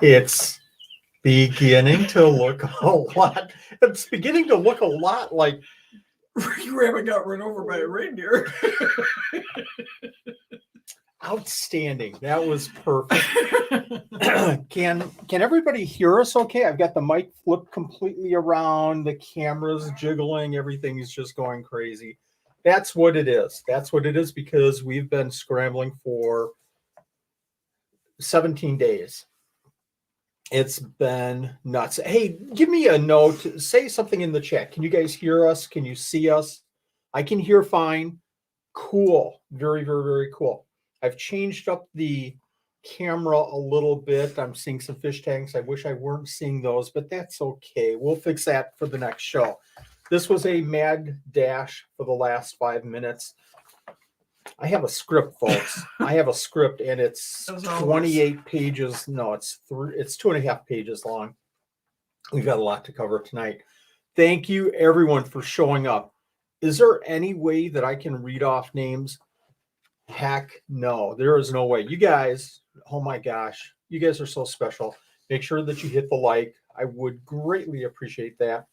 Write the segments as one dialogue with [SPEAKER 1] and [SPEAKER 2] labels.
[SPEAKER 1] It's beginning to look a lot. It's beginning to look a lot like
[SPEAKER 2] Rabbit got run over by a reindeer.
[SPEAKER 1] outstanding. That was perfect. Can everybody hear us okay? I've got the mic flipped completely around, the camera's jiggling, everything is just going crazy. That's what it is. That's what it is because we've been scrambling for 17 days. It's been nuts. Hey, give me a note. Say something in the chat. Can you guys hear us? Can you see us? I can hear fine. Cool. Very, very, very cool. I've changed up the camera a little bit. I'm seeing some fish tanks. I wish I weren't seeing those, but that's okay. We'll fix that for the next show. This was a mad dash for the last 5 minutes. I have a script, folks. I have a script, and it's 28 pages. No, it's 2.5 pages long. We've got a lot to cover tonight. Thank you, everyone, for showing up. Is there any way that I can read off names? Heck no, there is no way. You guys, oh my gosh, you guys are so special. Make sure that you hit the like. I would greatly appreciate that.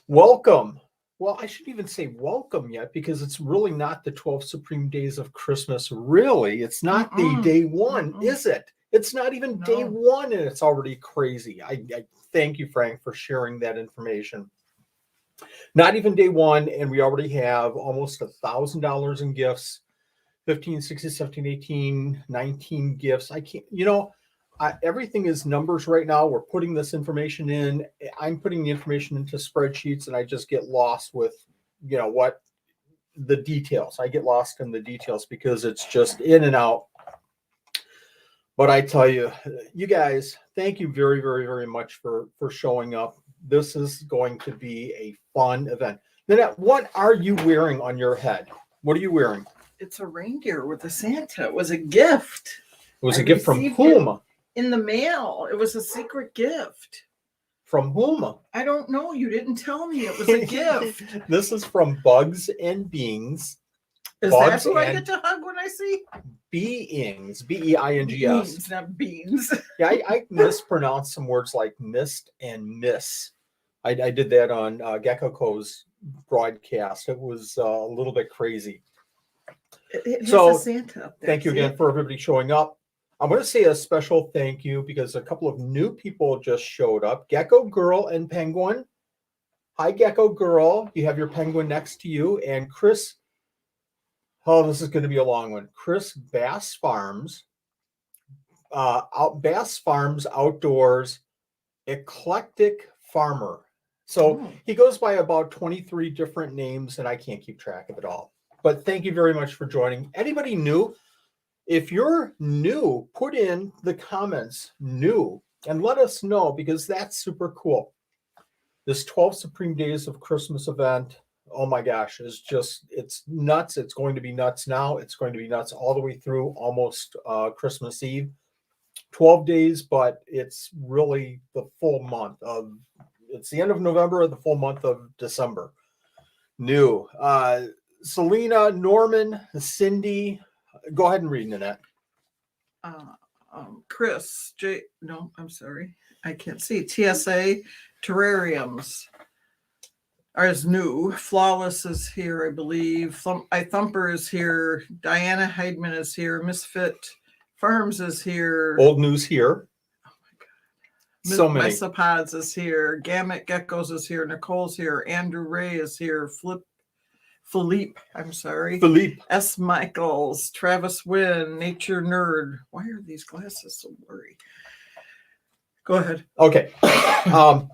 [SPEAKER 1] Welcome. Well, I shouldn't even say welcome yet because it's really not the 12 Supreme Days of Christmas. Really, it's not the day one, is it? It's not even day one, and it's already crazy. I thank you, Frank, for sharing that information. Not even day one, and we already have almost $1,000 in gifts. 15, 16, 17, 18, 19 gifts. I can't, everything is numbers right now. We're putting this information in. I'm putting the information into spreadsheets, and I just get lost with, what the details. I get lost in the details because it's just in and out. But I tell you, you guys, thank you very, very, very much for showing up. This is going to be a fun event. Nanette, what are you wearing on your head? What are you wearing?
[SPEAKER 2] It's a reindeer with a Santa. It was a gift.
[SPEAKER 1] It was a gift from whom?
[SPEAKER 2] In the mail. It was a secret gift.
[SPEAKER 1] From whom?
[SPEAKER 2] I don't know. You didn't tell me it was a gift.
[SPEAKER 1] This is from Bugs and Beings.
[SPEAKER 2] Is
[SPEAKER 1] Bugs
[SPEAKER 2] that who I get to hug when I see?
[SPEAKER 1] Beings. B-E-I-N-G-S.
[SPEAKER 2] Beans, not beans.
[SPEAKER 1] Yeah, I mispronounced some words like mist and miss. I did that on Gecko's broadcast. It was a little bit crazy.
[SPEAKER 2] So, Santa up there.
[SPEAKER 1] Thank you again for everybody showing up. I'm going to say a special thank you because a couple of new people just showed up. Gecko Girl and Penguin. Hi, Gecko Girl. You have your penguin next to you. And Chris, this is going to be a long one. Chris Bass Farms, Bass Farms Outdoors, Eclectic Farmer. So he goes by about 23 different names, and I can't keep track of it all. But thank you very much for joining. Anybody new? If you're new, put in the comments new and let us know because that's super cool. This 12 Supreme Days of Christmas event, oh my gosh, it's nuts. It's going to be nuts now. It's going to be nuts all the way through almost Christmas Eve. 12 days, but it's really the full month it's the end of November, the full month of December. New. Selena, Norman, Cindy, go ahead and read, Nanette.
[SPEAKER 2] Chris, I'm sorry. I can't see. TSA Terrariums is new. Flawless is here, I believe. Thumper is here. Diana Heidman is here. Misfit Farms is here.
[SPEAKER 1] Old News here.
[SPEAKER 2] Oh my God.
[SPEAKER 1] So many.
[SPEAKER 2] Mesopods is here. Gamut Geckos is here. Nicole's here. Andrew Ray is here. Philippe, S. Michaels, Travis Wynn, Nature Nerd. Why are these glasses so blurry? Go ahead.
[SPEAKER 1] Okay. I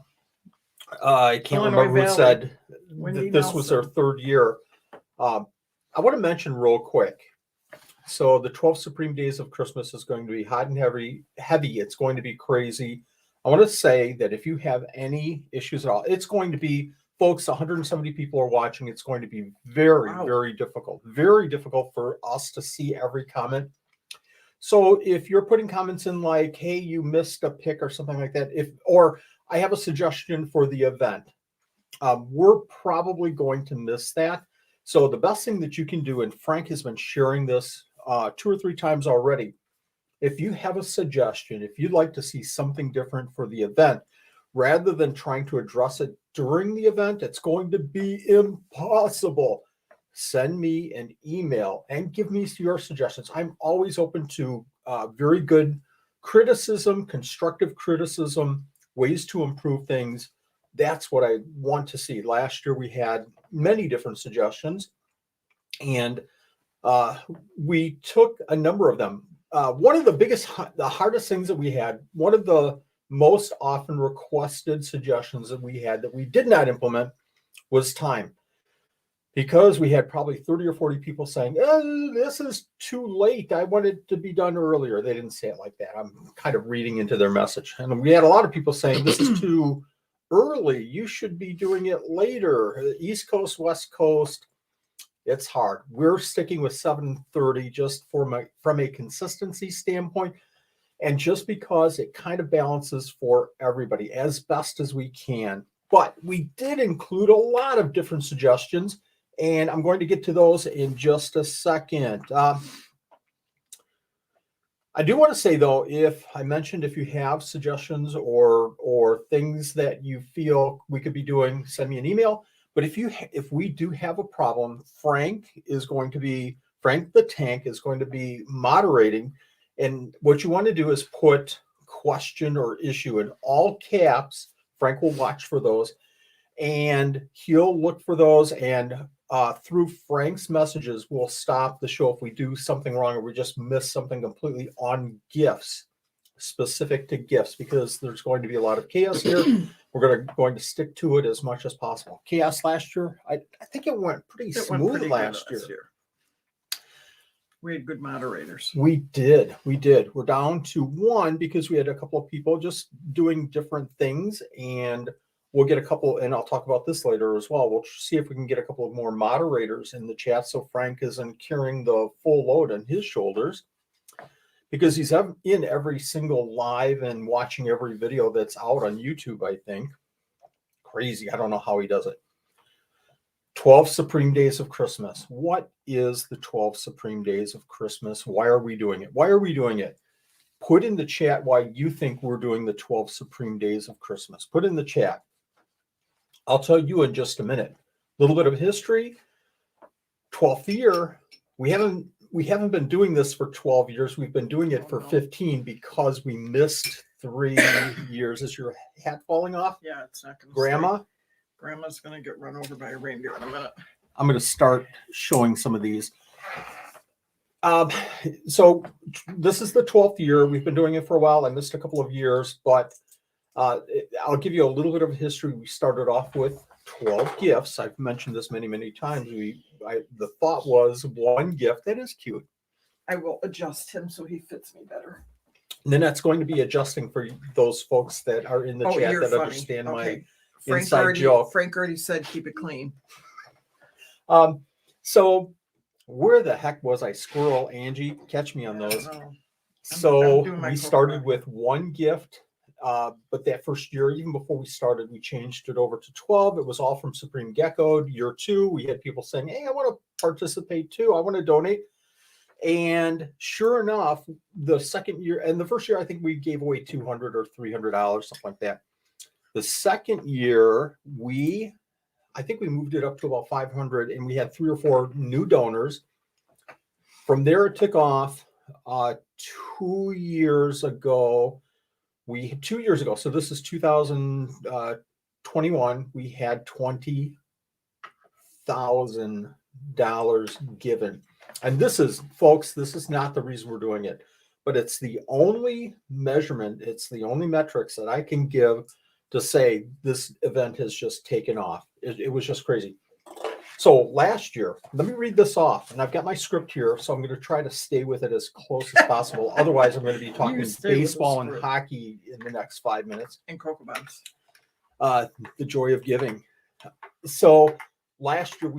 [SPEAKER 1] can't remember who said that this was our third year. I want to mention real quick. So the 12 Supreme Days of Christmas is going to be hot and heavy. It's going to be crazy. I want to say that if you have any issues at all, it's going to be, folks, 170 people are watching. It's going to be very, very difficult. Very difficult for us to see every comment. So if you're putting comments in like, hey, you missed a pick or something like that, or I have a suggestion for the event, we're probably going to miss that. So the best thing that you can do, and Frank has been sharing this 2 or 3 times already, if you have a suggestion, if you'd like to see something different for the event, rather than trying to address it during the event, it's going to be impossible. Send me an email and give me your suggestions. I'm always open to very good criticism, constructive criticism, ways to improve things. That's what I want to see. Last year we had many different suggestions, and we took a number of them. One of the hardest things that we had, one of the most often requested suggestions that we had that we did not implement was time. Because we had probably 30 or 40 people saying, this is too late. I want it to be done earlier. They didn't say it like that. I'm kind of reading into their message. And we had a lot of people saying, this is too early. You should be doing it later. East Coast, West Coast. It's hard. We're sticking with 7:30 just from a consistency standpoint. And just because it kind of balances for everybody as best as we can. But we did include a lot of different suggestions. And I'm going to get to those in just a second. I do want to say, though, if I mentioned if you have suggestions or things that you feel we could be doing, send me an email. But if we do have a problem, Frank the Tank is going to be moderating. And what you want to do is put question or issue in all caps. Frank will watch for those. And he'll look for those, and through Frank's messages, we'll stop the show if we do something wrong or we just miss something completely on gifts, specific to gifts, because there's going to be a lot of chaos here. We're going to stick to it as much as possible. Chaos last year, I think it went pretty smooth last year.
[SPEAKER 2] We had good moderators.
[SPEAKER 1] We did. We're down to one because we had a couple of people just doing different things, and we'll get a couple, and I'll talk about this later as well. We'll see if we can get a couple of more moderators in the chat so Frank isn't carrying the full load on his shoulders, because he's in every single live and watching every video that's out on YouTube, I think. Crazy. I don't know how he does it. 12 Supreme Days of Christmas. What is the 12 Supreme Days of Christmas? Why are we doing it? Put in the chat why you think we're doing the 12 Supreme Days of Christmas. Put in the chat. I'll tell you in just a minute. A little bit of history. 12th year. We haven't been doing this for 12 years. We've been doing it for 15 because we missed 3 years. Is your hat falling off?
[SPEAKER 2] Yeah, it's not going to
[SPEAKER 1] Grandma?
[SPEAKER 2] stay. Grandma's going to get run over by a reindeer in a minute.
[SPEAKER 1] I'm going to start showing some of these. So this is the 12th year. We've been doing it for a while. I missed a couple of years, but I'll give you a little bit of history. We started off with 12 gifts. I've mentioned this many, many times. The thought was one gift. That is cute.
[SPEAKER 2] I will adjust him so he fits me better.
[SPEAKER 1] And then that's going to be adjusting for those folks that are in the chat that
[SPEAKER 2] funny.
[SPEAKER 1] understand
[SPEAKER 2] Okay.
[SPEAKER 1] my inside joke.
[SPEAKER 2] Frank already said keep it clean.
[SPEAKER 1] So where the heck was I? Squirrel, Angie, catch me on those. So we started with one gift. But that first year, even before we started, we changed it over to 12. It was all from Supreme Gecko. Year 2, we had people saying, hey, I want to participate too. I want to donate. And sure enough, the second year, and the first year, I think we gave away $200 or $300, something like that. The second year, I think we moved it up to about 500, and we had 3 or 4 new donors. From there, it took off 2 years ago. 2 years ago, so this is 2021, we had $20,000 given. And this is, folks, this is not the reason we're doing it, but it's the only measurement, it's the only metrics that I can give to say this event has just taken off. It was just crazy. So last year, let me read this off, and I've got my script here, so I'm going to try to stay with it as close as possible. Otherwise, I'm going to be talking baseball and hockey in the next 5 minutes.
[SPEAKER 2] And Cocoa Bombs.
[SPEAKER 1] The joy of giving. So last year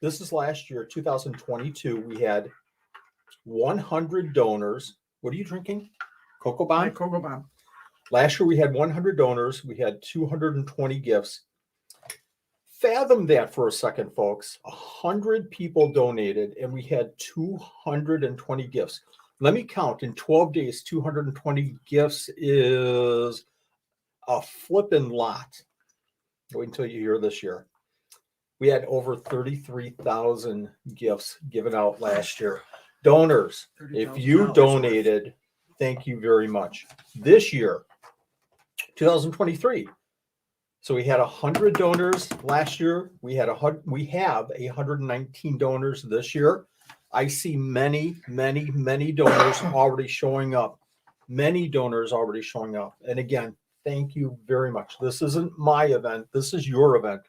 [SPEAKER 1] this is last year, 2022, we had 100 donors. What are you drinking? Cocoa Bomb?
[SPEAKER 2] My Cocoa Bomb.
[SPEAKER 1] Last year, we had 100 donors. We had 220 gifts. Fathom that for a second, folks. 100 people donated, and we had 220 gifts. Let me count. In 12 days, 220 gifts is a flippin' lot. Wait until you hear this year. We had over 33,000 gifts given out last year. Donors, if you
[SPEAKER 2] $30,000
[SPEAKER 1] donated, thank you very much. This year, 2023. So we had 100 donors last year. We have 119 donors this year. I see many donors already showing up. Many donors already showing up. And again, thank you very much. This isn't my event. This is your event.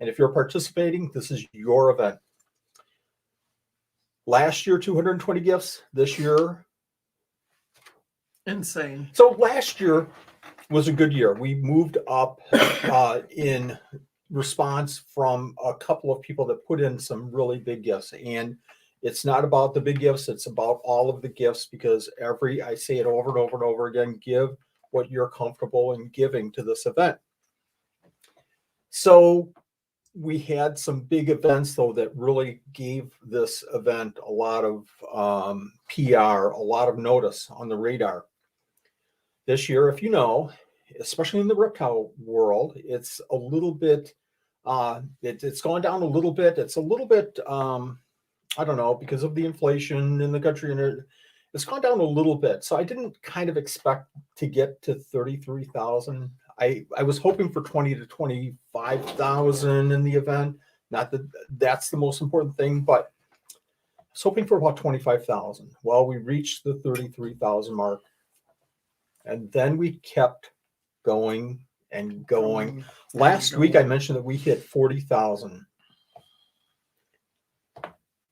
[SPEAKER 1] And if you're participating, this is your event. Last year, 220 gifts. This year,
[SPEAKER 2] Insane.
[SPEAKER 1] so last year was a good year. We moved up in response from a couple of people that put in some really big gifts. And it's not about the big gifts. It's about all of the gifts, because I say it over and over and over again, give what you're comfortable in giving to this event. So we had some big events, though, that really gave this event a lot of PR, a lot of notice on the radar. This year, if you know, especially in the reptile world, it's a little bit, it's gone down a little bit. It's a little bit, I don't know, because of the inflation in the country, and it's gone down a little bit. So I didn't kind of expect to get to 33,000. I was hoping for 20 to 25,000 in the event. Not that that's the most important thing, but I was hoping for about 25,000. Well, we reached the 33,000 mark. And then we kept going and going. Last week, I mentioned that we hit 40,000.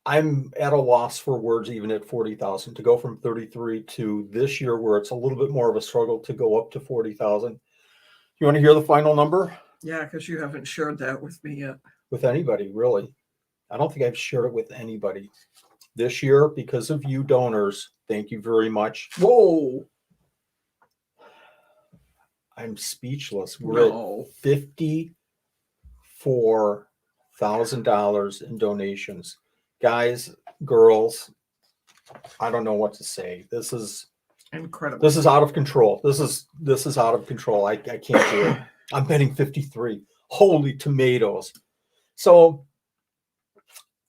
[SPEAKER 1] I'm at a loss for words, even at 40,000, to go from 33 to this year, where it's a little bit more of a struggle to go up to 40,000. You want to hear the final number?
[SPEAKER 2] Yeah, because you haven't shared that with me yet.
[SPEAKER 1] With anybody, really. I don't think I've shared it with anybody. This year, because of you donors, thank you very much. Whoa! I'm speechless. We're at $54,000 in donations. Guys, girls, I don't know what to say. This is
[SPEAKER 2] incredible.
[SPEAKER 1] This is out of control. This is out of control. I can't do it. I'm betting 53. Holy tomatoes. So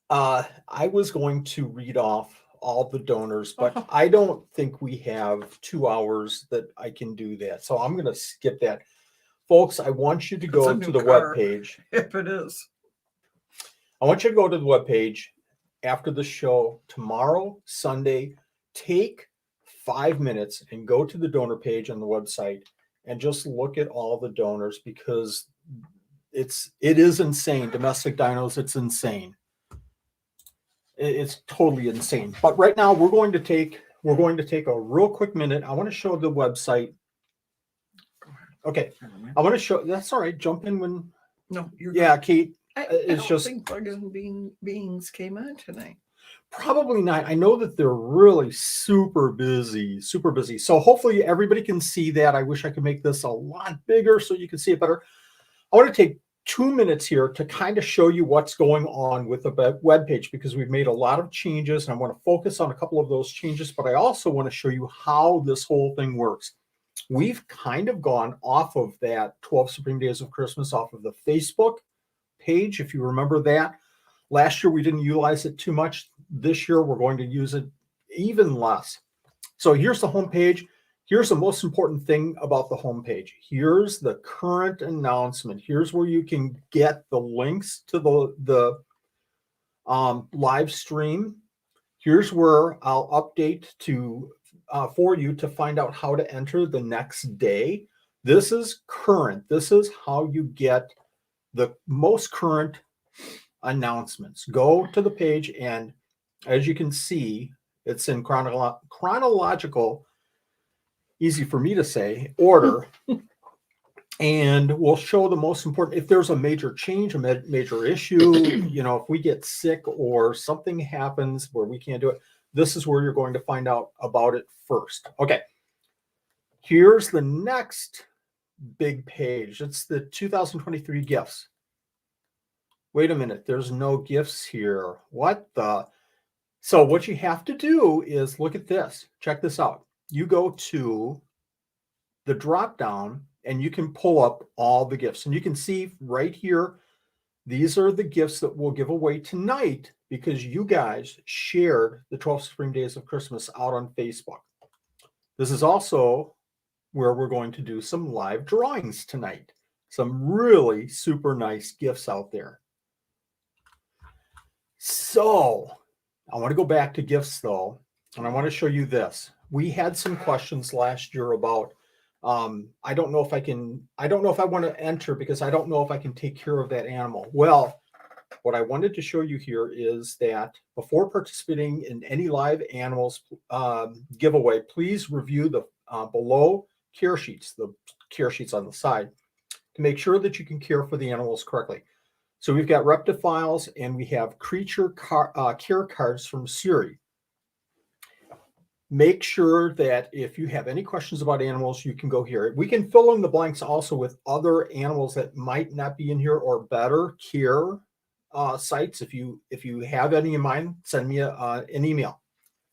[SPEAKER 1] I was going to read off all the donors, but I don't think we have 2 hours that I can do that. So I'm going to skip that. Folks, I want you to go to the webpage.
[SPEAKER 2] If it is.
[SPEAKER 1] I want you to go to the webpage after the show tomorrow, Sunday. Take 5 minutes and go to the donor page on the website and just look at all the donors, because it is insane. Domestic dinos, it's insane. It's totally insane. But right now we're going to take a real quick minute. I want to show the website. Okay. I want to show. That's all right. Jump in when.
[SPEAKER 2] No, you're.
[SPEAKER 1] Yeah, Kate.
[SPEAKER 2] I don't think Bugs and Beans came on tonight.
[SPEAKER 1] Probably not. I know that they're really super busy. So hopefully everybody can see that. I wish I could make this a lot bigger so you can see it better. I want to take 2 minutes here to kind of show you what's going on with the web page, because we've made a lot of changes, and I want to focus on a couple of those changes, but I also want to show you how this whole thing works. We've kind of gone off of that 12 Supreme Days of Christmas off of the Facebook page, if you remember that. Last year, we didn't utilize it too much. This year, we're going to use it even less. So here's the homepage. Here's the most important thing about the homepage. Here's the current announcement. Here's where you can get the links to the live stream. Here's where I'll update for you to find out how to enter the next day. This is current. This is how you get the most current announcements. Go to the page, and as you can see, it's in chronological, easy for me to say, order. And we'll show the most important. If there's a major change, a major issue, if we get sick or something happens where we can't do it, this is where you're going to find out about it first. Okay. Here's the next big page. It's the 2023 gifts. Wait a minute. There's no gifts here. What the? So what you have to do is look at this. Check this out. You go to the drop down and you can pull up all the gifts. And you can see right here, these are the gifts that we'll give away tonight because you guys shared the 12 Supreme Days of Christmas out on Facebook. This is also where we're going to do some live drawings tonight. Some really super nice gifts out there. So I want to go back to gifts though, and I want to show you this. We had some questions last year about, I don't know if I want to enter because I don't know if I can take care of that animal. Well, what I wanted to show you here is that before participating in any live animals giveaway, please review the below care sheets, the care sheets on the side, to make sure that you can care for the animals correctly. So we've got Reptifiles and we have creature care cards from Siri. Make sure that if you have any questions about animals, you can go here. We can fill in the blanks also with other animals that might not be in here or better care sites. If you have any in mind, send me an email.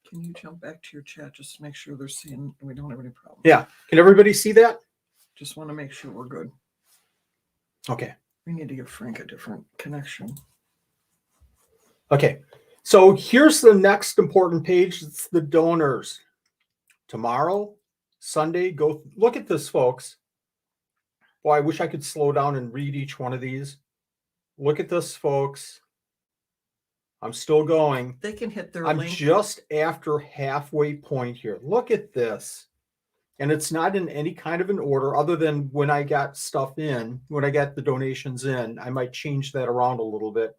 [SPEAKER 2] Can you jump back to your chat just to make sure they're seeing we don't have any problems?
[SPEAKER 1] Yeah. Can everybody see that?
[SPEAKER 2] Just want to make sure we're good.
[SPEAKER 1] Okay.
[SPEAKER 2] We need to give Frank a different connection.
[SPEAKER 1] Okay. So here's the next important page. It's the donors. Tomorrow, Sunday, go look at this, folks. Boy, I wish I could slow down and read each one of these. Look at this, folks. I'm still going.
[SPEAKER 2] They can hit their
[SPEAKER 1] I'm
[SPEAKER 2] link.
[SPEAKER 1] just after halfway point here. Look at this. And it's not in any kind of an order other than when I got stuff in, when I got the donations in, I might change that around a little bit.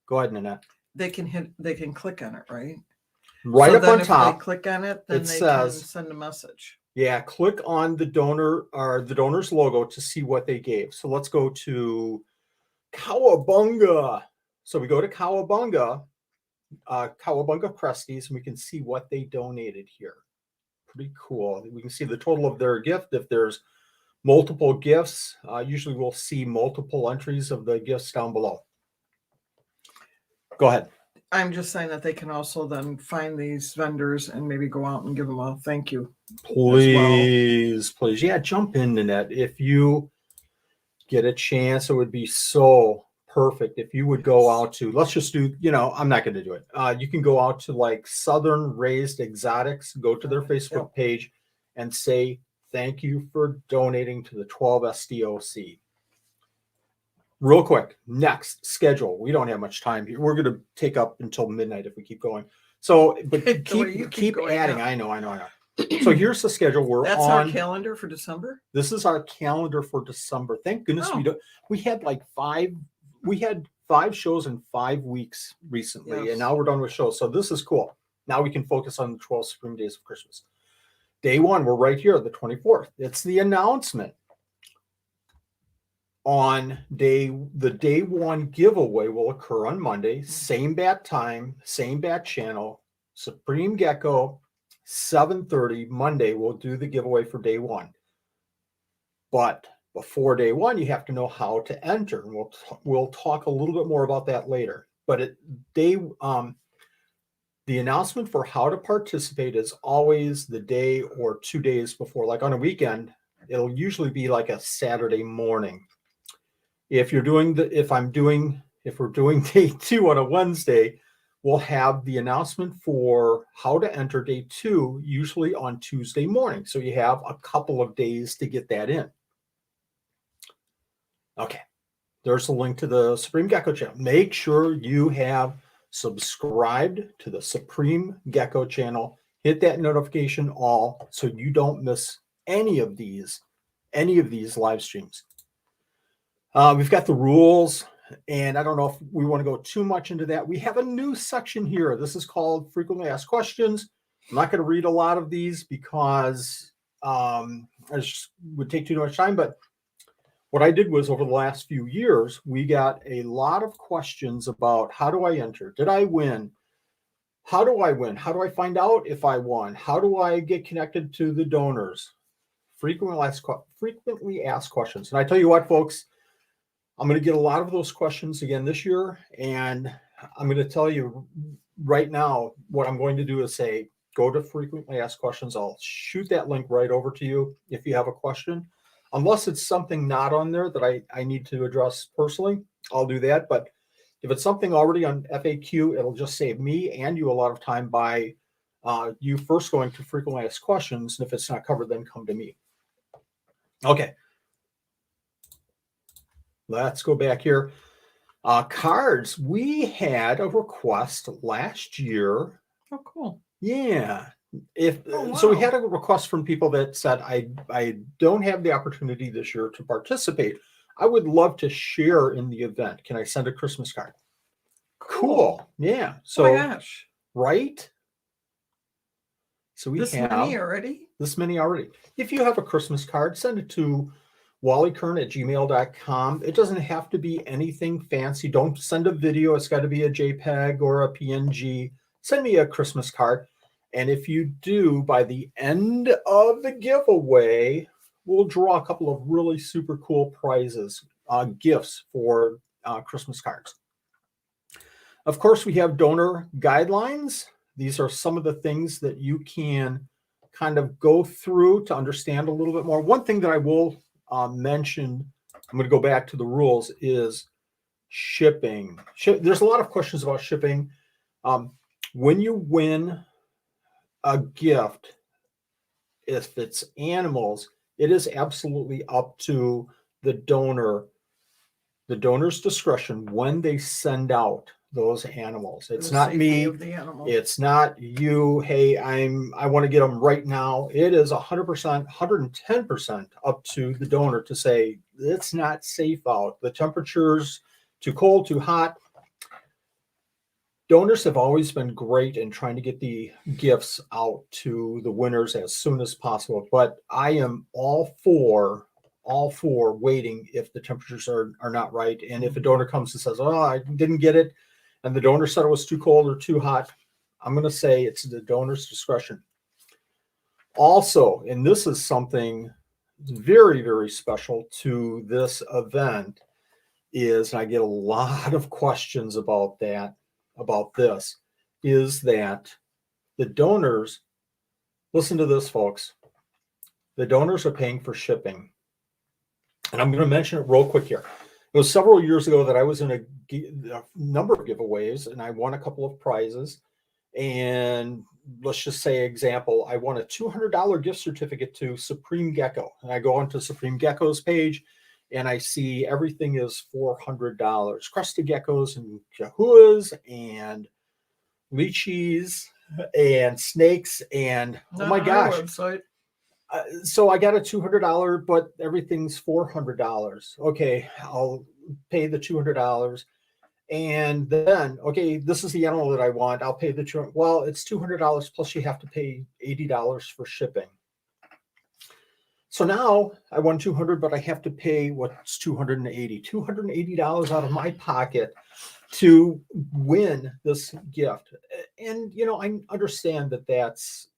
[SPEAKER 1] Go ahead, Nanette.
[SPEAKER 2] They can click on it, right?
[SPEAKER 1] Right
[SPEAKER 2] So
[SPEAKER 1] up
[SPEAKER 2] then
[SPEAKER 1] on
[SPEAKER 2] if
[SPEAKER 1] top.
[SPEAKER 2] they click on it, then
[SPEAKER 1] it
[SPEAKER 2] they
[SPEAKER 1] says,
[SPEAKER 2] can send a message.
[SPEAKER 1] Yeah, click on the donor or the donor's logo to see what they gave. So let's go to Cowabunga. So we go to Cowabunga Presties, and we can see what they donated here. Pretty cool. We can see the total of their gift. If there's multiple gifts, usually we'll see multiple entries of the gifts down below. Go ahead.
[SPEAKER 2] I'm just saying that they can also then find these vendors and maybe go out and give them a thank you.
[SPEAKER 1] Please, please. Yeah, jump in, Nanette. If you get a chance, it would be so perfect if you would go out to, let's just do, I'm not going to do it. You can go out to like Southern Raised Exotics, go to their Facebook page and say, thank you for donating to the 12 SDOC. Real quick, next schedule. We don't have much time here. We're going to take up until midnight if we keep going. So, but keep adding. I know. So here's the schedule.
[SPEAKER 2] That's our calendar for December.
[SPEAKER 1] This is our calendar for December. Thank goodness we had like 5 shows in 5 weeks recently, and now we're done with shows. So this is cool. Now we can focus on the 12 Supreme Days of Christmas. Day 1, we're right here, the 24th. It's the announcement. On the day 1 giveaway will occur on Monday, same bat time, same bat channel, Supreme Gecko, 7:30 Monday. We'll do the giveaway for day 1. But before day 1, you have to know how to enter. And we'll talk a little bit more about that later. But the announcement for how to participate is always the day or 2 days before. Like on a weekend, it'll usually be like a Saturday morning. If we're doing day 2 on a Wednesday, we'll have the announcement for how to enter day 2 usually on Tuesday morning. So you have a couple of days to get that in. Okay, there's a link to the Supreme Gecko channel. Make sure you have subscribed to the Supreme Gecko channel. Hit that notification all so you don't miss any of these live streams. We've got the rules, and I don't know if we want to go too much into that. We have a new section here. This is called Frequently Asked Questions. I'm not going to read a lot of these because it would take too much time, but what I did was over the last few years, we got a lot of questions about how do I enter? Did I win? How do I win? How do I find out if I won? How do I get connected to the donors? Frequently asked questions. And I tell you what, folks, I'm going to get a lot of those questions again this year. And I'm going to tell you, right now, what I'm going to do is say, go to frequently asked questions. I'll shoot that link right over to you if you have a question. Unless it's something not on there that I need to address personally, I'll do that. But if it's something already on FAQ, it'll just save me and you a lot of time by you first going to frequently asked questions. And if it's not covered, then come to me. Okay. Let's go back here. Cards. We had a request last year.
[SPEAKER 2] Oh, cool.
[SPEAKER 1] Yeah.
[SPEAKER 2] Oh,
[SPEAKER 1] So we
[SPEAKER 2] wow.
[SPEAKER 1] had a request from people that said, I don't have the opportunity this year to participate. I would love to share in the event. Can I send a Christmas card? Cool. Yeah.
[SPEAKER 2] Oh my
[SPEAKER 1] So,
[SPEAKER 2] gosh.
[SPEAKER 1] right? So we
[SPEAKER 2] This
[SPEAKER 1] have
[SPEAKER 2] many already?
[SPEAKER 1] this many already. If you have a Christmas card, send it to wallykern@gmail.com. It doesn't have to be anything fancy. Don't send a video. It's got to be a JPEG or a PNG. Send me a Christmas card. And if you do, by the end of the giveaway, we'll draw a couple of really super cool prizes, gifts for Christmas cards. Of course, we have donor guidelines. These are some of the things that you can kind of go through to understand a little bit more. One thing that I will mention, I'm going to go back to the rules, is shipping. There's a lot of questions about shipping. When you win a gift, if it's animals, it is absolutely up to the donor's discretion when they send out those animals. It's not me.
[SPEAKER 2] Of the animal.
[SPEAKER 1] It's not you. Hey, I want to get them right now. It is 100%, 110% up to the donor to say it's not safe out. The temperature's too cold, too hot. Donors have always been great in trying to get the gifts out to the winners as soon as possible. But I am all for waiting if the temperatures are not right. And if a donor comes and says, oh, I didn't get it, and the donor said it was too cold or too hot, I'm going to say it's the donor's discretion. Also, and this is something very, very special to this event, is, and I get a lot of questions about this, is that the donors, listen to this, folks, the donors are paying for shipping. And I'm going to mention it real quick here. It was several years ago that I was in a number of giveaways and I won a couple of prizes. And let's just say, example, I won a $200 gift certificate to Supreme Gecko. And I go onto Supreme Gecko's page and I see everything is $400. Crested geckos and jahuas and lychees and snakes. And oh my gosh. So I got a $200, but everything's $400. Okay, I'll pay the $200. And then, okay, this is the animal that I want. I'll pay the $200. Well, it's $200 plus you have to pay $80 for shipping. So now I won 200, but I have to pay what's $280 out of my pocket to win this gift. And, I understand that that's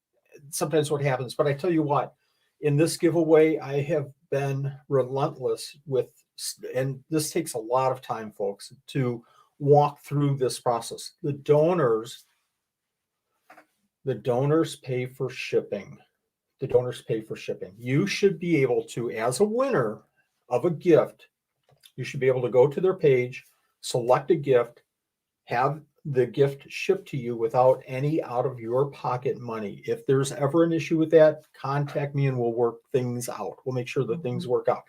[SPEAKER 1] sometimes what happens, but I tell you what, in this giveaway, I have been relentless with, and this takes a lot of time, folks, to walk through this process. The donors pay for shipping. The donors pay for shipping. You should be able to, as a winner of a gift, you should be able to go to their page, select a gift, have the gift shipped to you without any out of your pocket money. If there's ever an issue with that, contact me and we'll work things out. We'll make sure that things work out.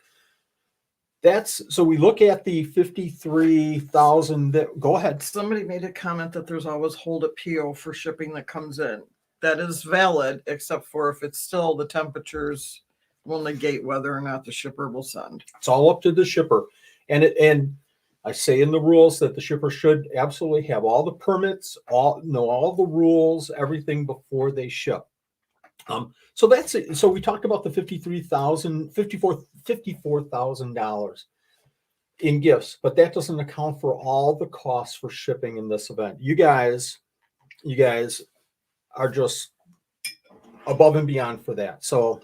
[SPEAKER 1] So we look at the 53,000 that, go ahead.
[SPEAKER 2] Somebody made a comment that there's always hold a PO for shipping that comes in. That is valid, except for if it's still the temperatures will negate whether or not the shipper will send.
[SPEAKER 1] It's all up to the shipper. And I say in the rules that the shipper should absolutely have all the permits, all the rules, everything before they ship. So that's it. So we talked about the $54,000 in gifts, but that doesn't account for all the costs for shipping in this event. You guys are just above and beyond for that. So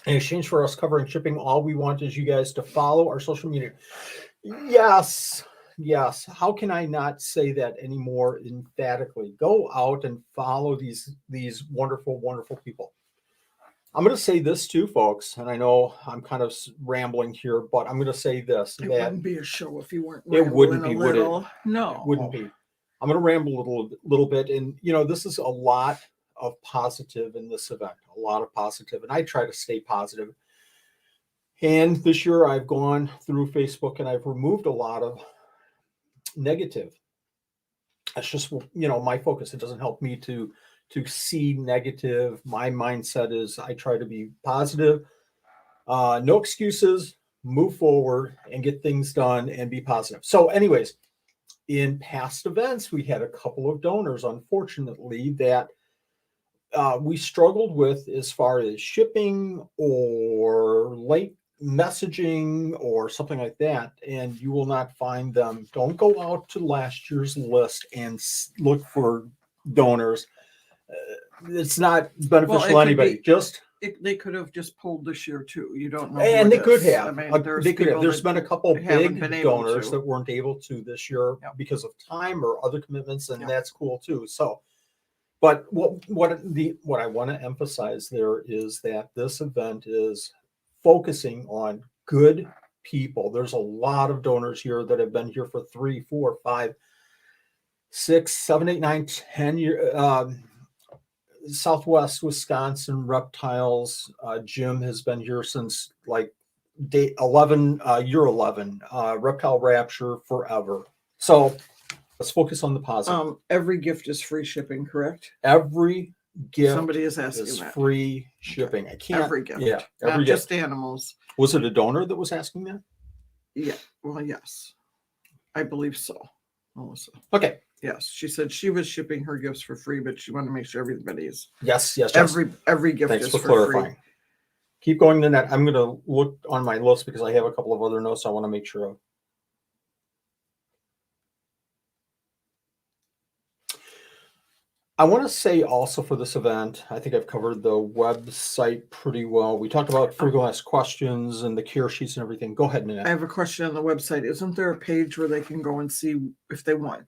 [SPEAKER 1] in exchange for us covering shipping, all we want is you guys to follow our social media. Yes, yes, how can I not say that any more emphatically? Go out and follow these wonderful, wonderful people. I'm going to say this too, folks, and I know I'm kind of rambling here, but I'm going to say this,
[SPEAKER 2] It
[SPEAKER 1] that
[SPEAKER 2] wouldn't be a show if you weren't
[SPEAKER 1] it wouldn't
[SPEAKER 2] rambling
[SPEAKER 1] be,
[SPEAKER 2] a
[SPEAKER 1] would it?
[SPEAKER 2] little. No.
[SPEAKER 1] Wouldn't be. I'm going to ramble a little bit, and this is a lot of positive in this event, a lot of positive, and I try to stay positive. And this year I've gone through Facebook and I've removed a lot of negative. That's just my focus. It doesn't help me to see negative. My mindset is I try to be positive, no excuses, move forward and get things done and be positive. So anyways, in past events, we had a couple of donors, unfortunately, that we struggled with as far as shipping or late messaging or something like that, and you will not find them. Don't go out to last year's list and look for donors. It's not beneficial to anybody.
[SPEAKER 2] They could have just pulled this year too. You don't know.
[SPEAKER 1] And they could have.
[SPEAKER 2] I mean,
[SPEAKER 1] they could have. There's been a couple big donors that weren't able to this year because of time or other commitments, and that's cool too. So, but what I want to emphasize there is that this event is focusing on good people. There's a lot of donors here that have been here for 3, 4, 5, 6, 7, 8, 9, 10 years. Southwest Wisconsin Reptiles. Jim has been here since like day 11, year 11. Reptile Rapture forever. So let's focus on the positive.
[SPEAKER 2] Every gift is free shipping, correct?
[SPEAKER 1] Every gift
[SPEAKER 2] Somebody is asking
[SPEAKER 1] is
[SPEAKER 2] that.
[SPEAKER 1] free shipping. I can't.
[SPEAKER 2] Every gift.
[SPEAKER 1] Yeah.
[SPEAKER 2] Not just animals.
[SPEAKER 1] Was it a donor that was asking that?
[SPEAKER 2] Yeah. Well, yes. I believe so, Melissa.
[SPEAKER 1] Okay.
[SPEAKER 2] Yes, she said she was shipping her gifts for free, but she wanted to make sure everybody is.
[SPEAKER 1] Yes.
[SPEAKER 2] Every gift
[SPEAKER 1] Thanks
[SPEAKER 2] is
[SPEAKER 1] for clarifying. Free. Keep going to that. I'm going to look on my list because I have a couple of other notes I want to make sure of. I want to say also for this event, I think I've covered the website pretty well. We talked about frequently asked questions and the care sheets and everything. Go ahead, Nanette.
[SPEAKER 2] I have a question on the website. Isn't there a page where they can go and see if they won?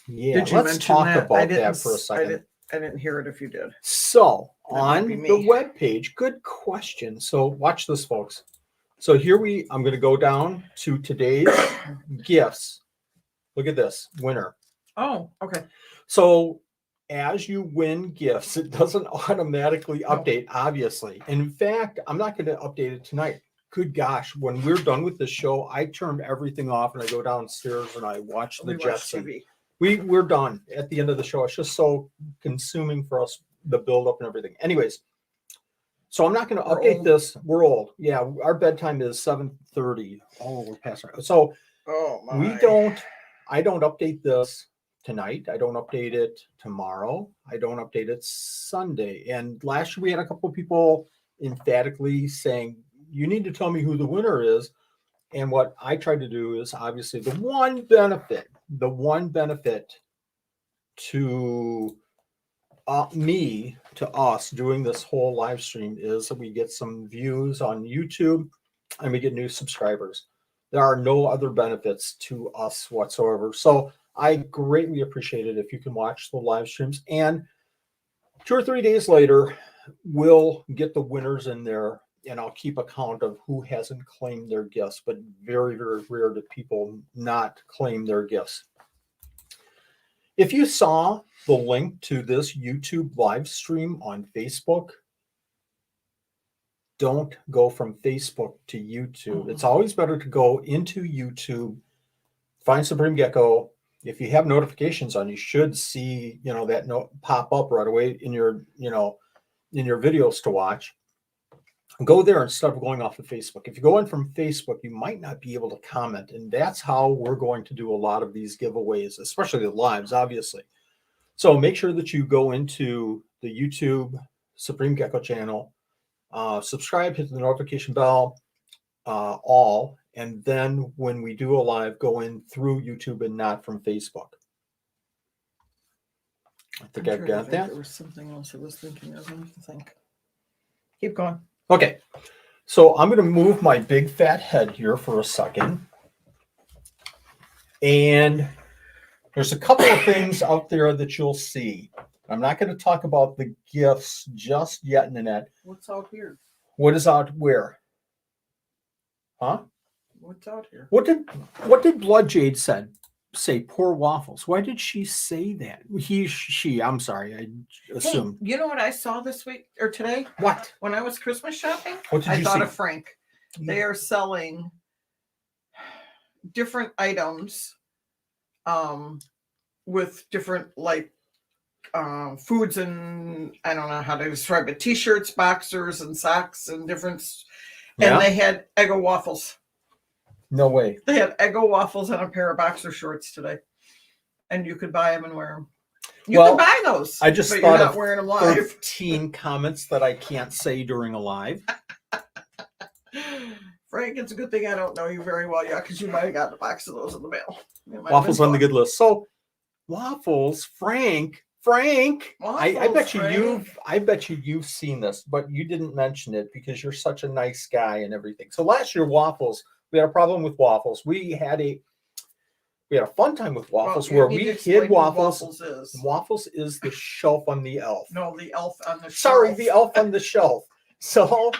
[SPEAKER 1] Yeah, let's talk about that for a second.
[SPEAKER 2] I didn't hear it if you did.
[SPEAKER 1] So on the web page, good question. So watch this, folks. So I'm going to go down to today's gifts. Look at this, winner.
[SPEAKER 2] Oh, okay.
[SPEAKER 1] So as you win gifts, it doesn't automatically update, obviously. And in fact, I'm not going to update it tonight. Good gosh, when we're done with the show, I turn everything off and I go downstairs and I watch the Jetson. We're done at the end of the show. It's just so consuming for us, the build up and everything. Anyways, so I'm not going to update this. We're old. Yeah, our bedtime is 7:30. Oh, we're past our. So I don't update this tonight. I don't update it tomorrow. I don't update it Sunday. And last year we had a couple of people emphatically saying, you need to tell me who the winner is. And what I tried to do is obviously the one benefit to us doing this whole live stream is that we get some views on YouTube and we get new subscribers. There are no other benefits to us whatsoever. So I greatly appreciate it if you can watch the live streams. And 2 or 3 days later, we'll get the winners in there. And I'll keep account of who hasn't claimed their gifts, but very, very rare that people not claim their gifts. If you saw the link to this YouTube live stream on Facebook, don't go from Facebook to YouTube. It's always better to go into YouTube, find Supreme Gecko. If you have notifications on, you should see, that note pop up right away in your videos to watch. Go there instead of going off of Facebook. If you go in from Facebook, you might not be able to comment. And that's how we're going to do a lot of these giveaways, especially the lives, obviously. So make sure that you go into the YouTube Supreme Gecko channel, subscribe, hit the notification bell, all. And then when we do a live, go in through YouTube and not from Facebook. I think I've got that.
[SPEAKER 2] There was something else I was thinking of. I have to think. Keep going.
[SPEAKER 1] Okay, so I'm going to move my big fat head here for a second. And there's a couple of things out there that you'll see. I'm not going to talk about the gifts just yet, Nanette.
[SPEAKER 2] What's out here?
[SPEAKER 1] What is out where? Huh?
[SPEAKER 2] What's out here?
[SPEAKER 1] What did Blood Jade say? Poor Waffles. Why did she say that? She. I'm sorry. I assumed.
[SPEAKER 2] Hey, you know what I saw this week or today?
[SPEAKER 1] What?
[SPEAKER 2] When I was Christmas shopping?
[SPEAKER 1] What did
[SPEAKER 2] I
[SPEAKER 1] you
[SPEAKER 2] thought
[SPEAKER 1] see?
[SPEAKER 2] of Frank. They are selling different items with different foods, and I don't know how to describe it, t-shirts, boxers, and socks, and different. And they had Eggo waffles.
[SPEAKER 1] No way.
[SPEAKER 2] They had Eggo waffles and a pair of boxer shorts today, and you could buy them and wear them. You can buy those.
[SPEAKER 1] I just
[SPEAKER 2] but
[SPEAKER 1] thought
[SPEAKER 2] you're not
[SPEAKER 1] of
[SPEAKER 2] wearing them live.
[SPEAKER 1] 13 comments that I can't say during a live.
[SPEAKER 2] Frank, it's a good thing I don't know you very well yet, because you might have gotten a box of those in the mail.
[SPEAKER 1] Waffles on the good list. So Waffles, Frank.
[SPEAKER 2] Waffles,
[SPEAKER 1] I bet you
[SPEAKER 2] Frank.
[SPEAKER 1] you've seen this, but you didn't mention it because you're such a nice guy and everything. So last year, Waffles, we had a problem with Waffles. We had a fun time with Waffles where we hid Waffles. Waffles is the shelf on the elf.
[SPEAKER 2] No, the elf on the shelf.
[SPEAKER 1] Sorry, the elf on the shelf. So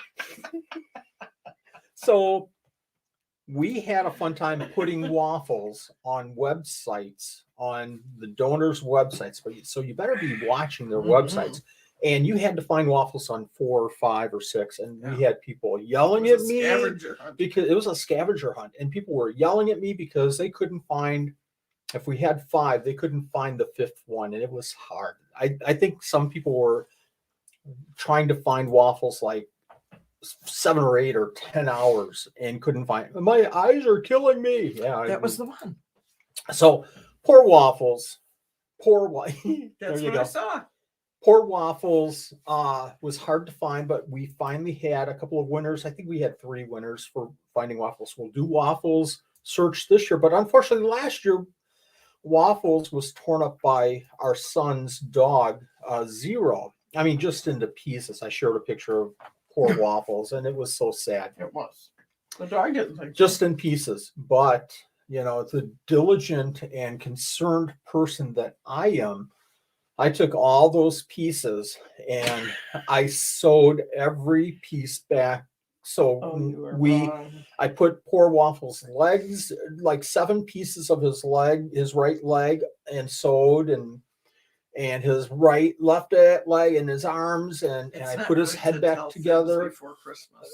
[SPEAKER 1] we had a fun time putting Waffles on websites, on the donors' websites. So you better be watching their websites. And you had to find Waffles on 4 or 5 or 6. And we had people yelling at me because it was a scavenger hunt. And people were yelling at me because they couldn't find, if we had 5, they couldn't find the 5th one. And it was hard. I think some people were trying to find Waffles like 7 or 8 or 10 hours and couldn't find. My eyes are killing me. Yeah,
[SPEAKER 2] that was the one.
[SPEAKER 1] So poor Waffles.
[SPEAKER 2] That's what I saw.
[SPEAKER 1] Poor Waffles was hard to find, but we finally had a couple of winners. I think we had 3 winners for finding Waffles. We'll do Waffles search this year, but unfortunately last year Waffles was torn up by our son's dog, Zero. I mean, just into pieces. I shared a picture of poor Waffles, and it was so sad.
[SPEAKER 2] It was. The dog didn't think
[SPEAKER 1] just in pieces. But, the diligent and concerned person that I am, I took all those pieces and I sewed every piece back. So I put poor Waffles' legs, like 7 pieces of his right leg, and sewed, and his left leg and his arms, and I put his head back together.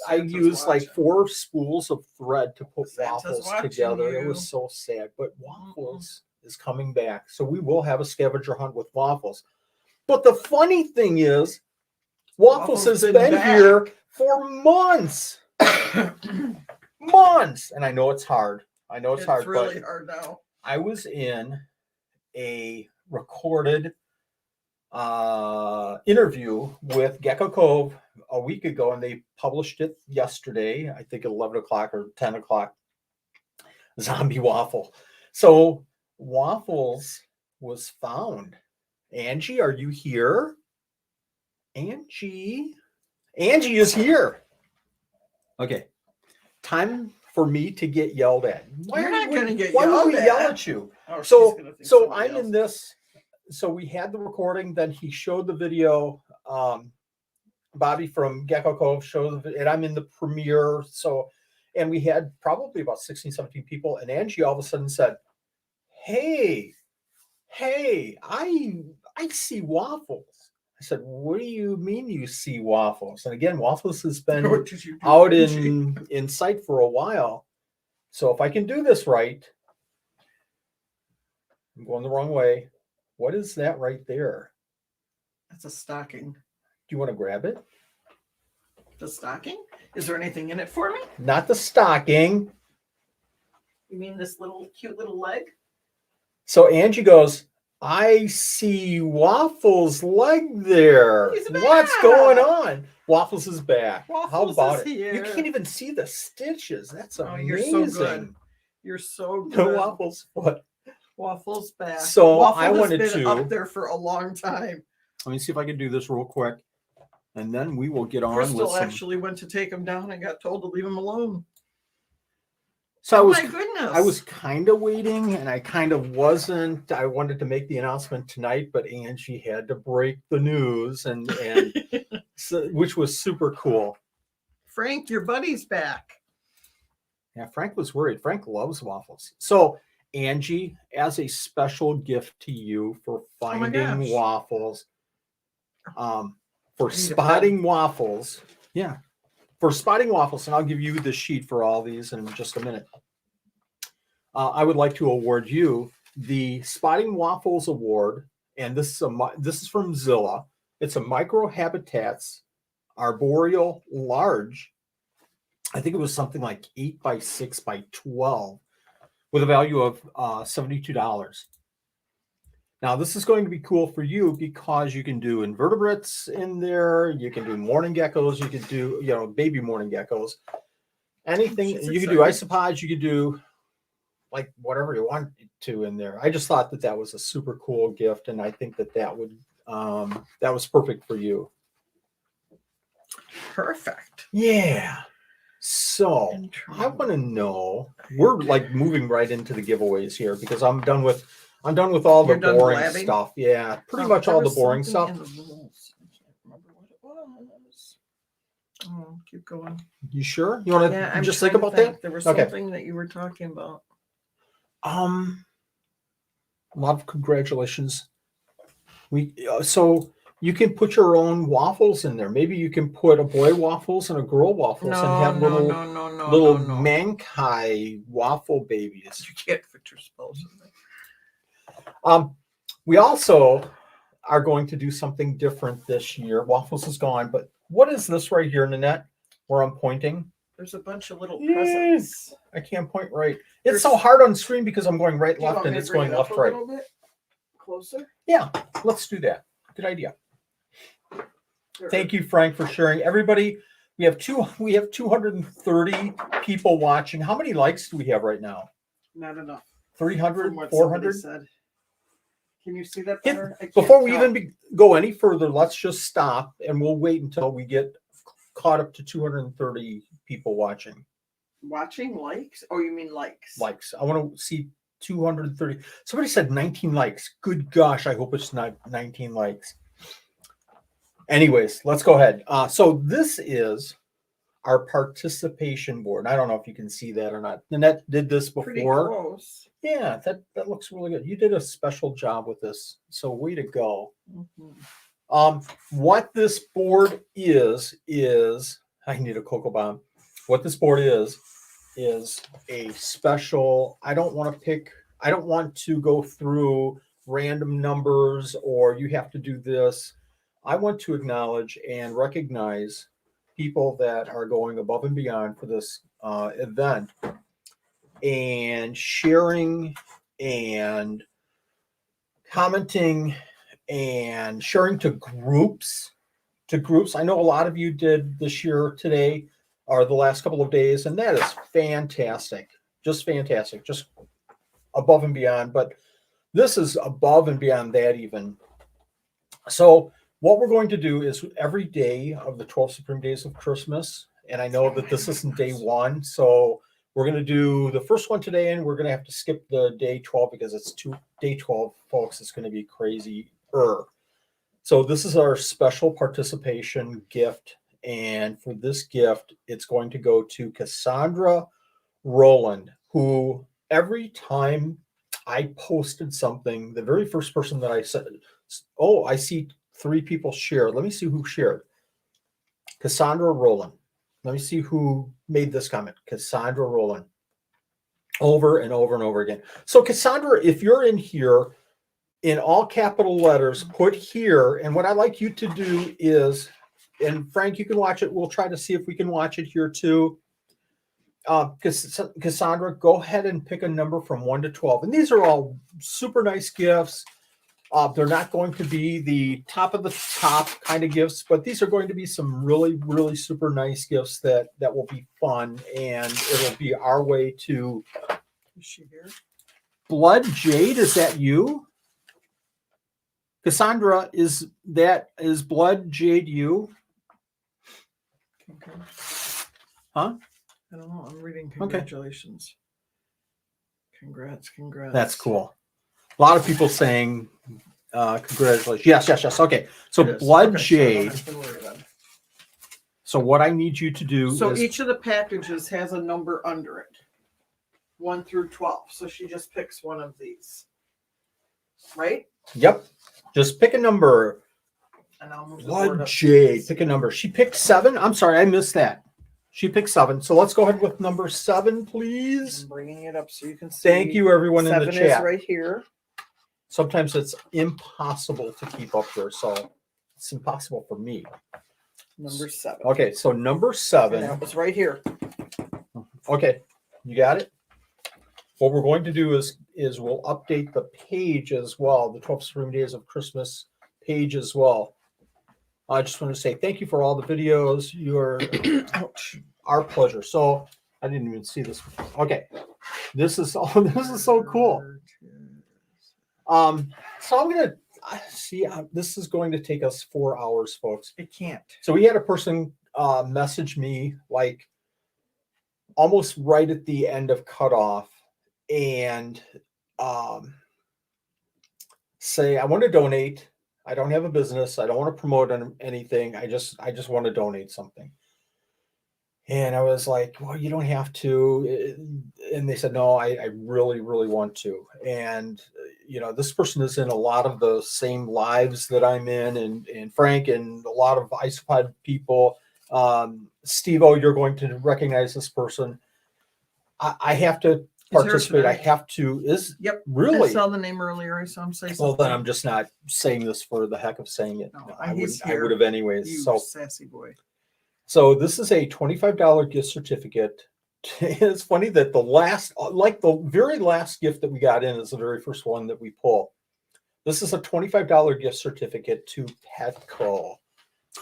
[SPEAKER 1] I used like 4 spools of thread to put Waffles together. It was so sad, but Waffles is coming back. So we will have a scavenger hunt with Waffles. But the funny thing is, Waffles has been here for months. Months. And I know it's hard. It's hard.
[SPEAKER 2] It's really hard now.
[SPEAKER 1] I was in a recorded interview with Gecko Cove a week ago, and they published it yesterday, I think at 11 o'clock or 10 o'clock. Zombie Waffle. So Waffles was found. Angie, are you here? Angie is here. Okay. Time for me to get yelled at.
[SPEAKER 2] You're not going to get
[SPEAKER 1] yelled at. Why would we yell at you? So I'm in this. So we had the recording, then he showed the video. Bobby from Gecko Cove showed and I'm in the premiere. And we had probably about 16, 17 people. And Angie all of a sudden said, Hey, I see Waffles. I said, what do you mean you see Waffles? And again, Waffles has been out in sight for a while. So if I can do this right, I'm going the wrong way. What is that right there?
[SPEAKER 2] That's a stocking.
[SPEAKER 1] Do you want to grab it?
[SPEAKER 2] The stocking? Is there anything in it for me?
[SPEAKER 1] Not the stocking.
[SPEAKER 2] You mean this cute little leg?
[SPEAKER 1] So Angie goes, I see Waffles' leg there. What's going on? Waffles is back. How about it? Here. You can't even see the stitches. That's amazing.
[SPEAKER 2] You're so good. You're so good.
[SPEAKER 1] Waffles foot.
[SPEAKER 2] Waffles back.
[SPEAKER 1] So
[SPEAKER 2] Waffle
[SPEAKER 1] I wanted
[SPEAKER 2] has been
[SPEAKER 1] to
[SPEAKER 2] up there for a long time.
[SPEAKER 1] Let me see if I can do this real quick, and then we will get on.
[SPEAKER 2] Crystal actually went to take him down and got told to leave him alone.
[SPEAKER 1] So
[SPEAKER 2] Oh my goodness.
[SPEAKER 1] I was kind of waiting and I kind of wasn't. I wanted to make the announcement tonight, but Angie had to break the news and so, which was super cool.
[SPEAKER 2] Frank, your buddy's back.
[SPEAKER 1] Yeah, Frank was worried. Frank loves waffles. So Angie, as a special gift to you for finding
[SPEAKER 2] gosh.
[SPEAKER 1] waffles, for
[SPEAKER 2] I need a
[SPEAKER 1] spotting waffles. Yeah. For spotting waffles, and I'll give you the sheet for all these in just a minute. I would like to award you the Spotting Waffles Award, and this is from Zilla. It's a microhabitats arboreal large. I think it was something like 8 by 6 by 12, with a value of $72. Now, this is going to be cool for you because you can do invertebrates in there. You can do morning geckos. You can do, baby morning geckos. Anything.
[SPEAKER 2] She's
[SPEAKER 1] You can do
[SPEAKER 2] excited.
[SPEAKER 1] isopods. You can do like whatever you want to in there. I just thought that was a super cool gift, and I think that was perfect for you.
[SPEAKER 2] Perfect.
[SPEAKER 1] Yeah. So I want to know. We're like moving right into the giveaways here because I'm done with all the
[SPEAKER 2] You're done
[SPEAKER 1] boring
[SPEAKER 2] blabbing?
[SPEAKER 1] stuff. Yeah, pretty
[SPEAKER 2] Oh,
[SPEAKER 1] much
[SPEAKER 2] there
[SPEAKER 1] all the
[SPEAKER 2] was
[SPEAKER 1] boring
[SPEAKER 2] something
[SPEAKER 1] stuff.
[SPEAKER 2] in the rules. I can't remember what it was. Oh, keep going.
[SPEAKER 1] You sure? You want to
[SPEAKER 2] Yeah, I'm
[SPEAKER 1] just
[SPEAKER 2] trying
[SPEAKER 1] think
[SPEAKER 2] to
[SPEAKER 1] about
[SPEAKER 2] think.
[SPEAKER 1] that?
[SPEAKER 2] There was
[SPEAKER 1] Okay.
[SPEAKER 2] something that you were talking about.
[SPEAKER 1] A lot of congratulations. So you can put your own waffles in there. Maybe you can put a boy waffles and a girl waffles and have little Mankai waffle babies.
[SPEAKER 2] You can't put your spells in there.
[SPEAKER 1] We also are going to do something different this year. Waffles is gone, but what is this right here, Nanette, where I'm pointing?
[SPEAKER 2] There's a bunch of little presents.
[SPEAKER 1] I can't point right. It's so hard on screen because I'm going right, left, and it's going left, right.
[SPEAKER 2] A little bit closer?
[SPEAKER 1] Yeah, let's do that. Good idea. Thank you, Frank, for sharing. Everybody, we have 230 people watching. How many likes do we have right now?
[SPEAKER 2] Not enough.
[SPEAKER 1] 300,
[SPEAKER 2] What
[SPEAKER 1] 400?
[SPEAKER 2] said. Can you see that better?
[SPEAKER 1] Before we even go any further, let's just stop and we'll wait until we get caught up to 230 people watching.
[SPEAKER 2] Watching likes? Oh, you mean likes?
[SPEAKER 1] Likes. I want to see 230. Somebody said 19 likes. Good gosh, I hope it's not 19 likes. Anyways, let's go ahead. So this is our participation board. I don't know if you can see that or not. Nanette did this before.
[SPEAKER 2] Pretty close.
[SPEAKER 1] Yeah, that looks really good. You did a special job with this. So way to go. Mm-hmm. What this board is I need a cocoa bomb. What this board is a special. I don't want to go through random numbers or you have to do this. I want to acknowledge and recognize people that are going above and beyond for this event and sharing and commenting and sharing to groups. I know a lot of you did this year today or the last couple of days, and that is fantastic. Just fantastic. Just above and beyond. But this is above and beyond that even. So what we're going to do is every day of the 12 Supreme Days of Christmas, and I know that this isn't day one, so we're going to do the first one today, and we're going to have to skip the day 12 because it's day 12, folks. It's going to be crazy. So this is our special participation gift, and for this gift, it's going to go to Cassandra Rowland, who every time I posted something, the very first person that I said, oh, I see 3 people share. Let me see who shared. Cassandra Rowland. Let me see who made this comment. Cassandra Rowland. Over and over and over again. So Cassandra, if you're in here, in all capital letters, put here. And what I'd like you to do is, and Frank, you can watch it. We'll try to see if we can watch it here too. Cassandra, go ahead and pick a number from 1 to 12. And these are all super nice gifts. They're not going to be the top of the top kind of gifts, but these are going to be some really, really super nice gifts that will be fun, and it'll be our way to.
[SPEAKER 2] Is she here?
[SPEAKER 1] Blood Jade, is that you? Cassandra, is Blood Jade you?
[SPEAKER 2] Okay.
[SPEAKER 1] Huh?
[SPEAKER 2] I don't know. I'm reading congratulations. Congrats.
[SPEAKER 1] That's cool. A lot of people saying congratulations. Yes. Okay. So
[SPEAKER 2] It is.
[SPEAKER 1] blood
[SPEAKER 2] Okay, so I don't
[SPEAKER 1] jade.
[SPEAKER 2] have to worry then.
[SPEAKER 1] So what I need you to do
[SPEAKER 2] So
[SPEAKER 1] is
[SPEAKER 2] each of the packages has a number under it, 1 through 12. So she just picks one of these, right?
[SPEAKER 1] Yep. Just pick a number.
[SPEAKER 2] And I'll move the board
[SPEAKER 1] Blood
[SPEAKER 2] up.
[SPEAKER 1] jade. Pick a number. She picked 7. I'm sorry, I missed that. She picked 7. So let's go ahead with number 7, please.
[SPEAKER 2] I'm bringing it up so you can see.
[SPEAKER 1] Thank you, everyone in the
[SPEAKER 2] 7
[SPEAKER 1] chat.
[SPEAKER 2] is right here.
[SPEAKER 1] Sometimes it's impossible to keep up here, so it's impossible for me.
[SPEAKER 2] Number 7.
[SPEAKER 1] Okay, so number
[SPEAKER 2] And
[SPEAKER 1] 7.
[SPEAKER 2] that was right here.
[SPEAKER 1] Okay, you got it. What we're going to do is we'll update the page as well, the 12 Supreme Days of Christmas page as well. I just want to say thank you for all the videos. You're our pleasure. So I didn't even see this. Okay, this is so cool. So I'm gonna see. This is going to take us 4 hours, folks.
[SPEAKER 2] It can't.
[SPEAKER 1] So we had a person message me like almost right at the end of cutoff and say, I want to donate. I don't have a business. I don't want to promote anything. I just want to donate something. And I was like, well, you don't have to. And they said, no, I really, really want to. And, this person is in a lot of the same lives that I'm in, and Frank and a lot of Isopod people. Steve-O, you're going to recognize this person. I have to participate. I have to.
[SPEAKER 2] Yep.
[SPEAKER 1] Really?
[SPEAKER 2] I saw the name earlier. I saw him say something.
[SPEAKER 1] Well, then I'm just not saying this for the heck of saying it.
[SPEAKER 2] No,
[SPEAKER 1] I
[SPEAKER 2] he's
[SPEAKER 1] would have anyways.
[SPEAKER 2] You
[SPEAKER 1] So
[SPEAKER 2] sassy boy.
[SPEAKER 1] So this is a $25 gift certificate. It's funny that the very last gift that we got in is the very first one that we pull. This is a $25 gift certificate to Petco.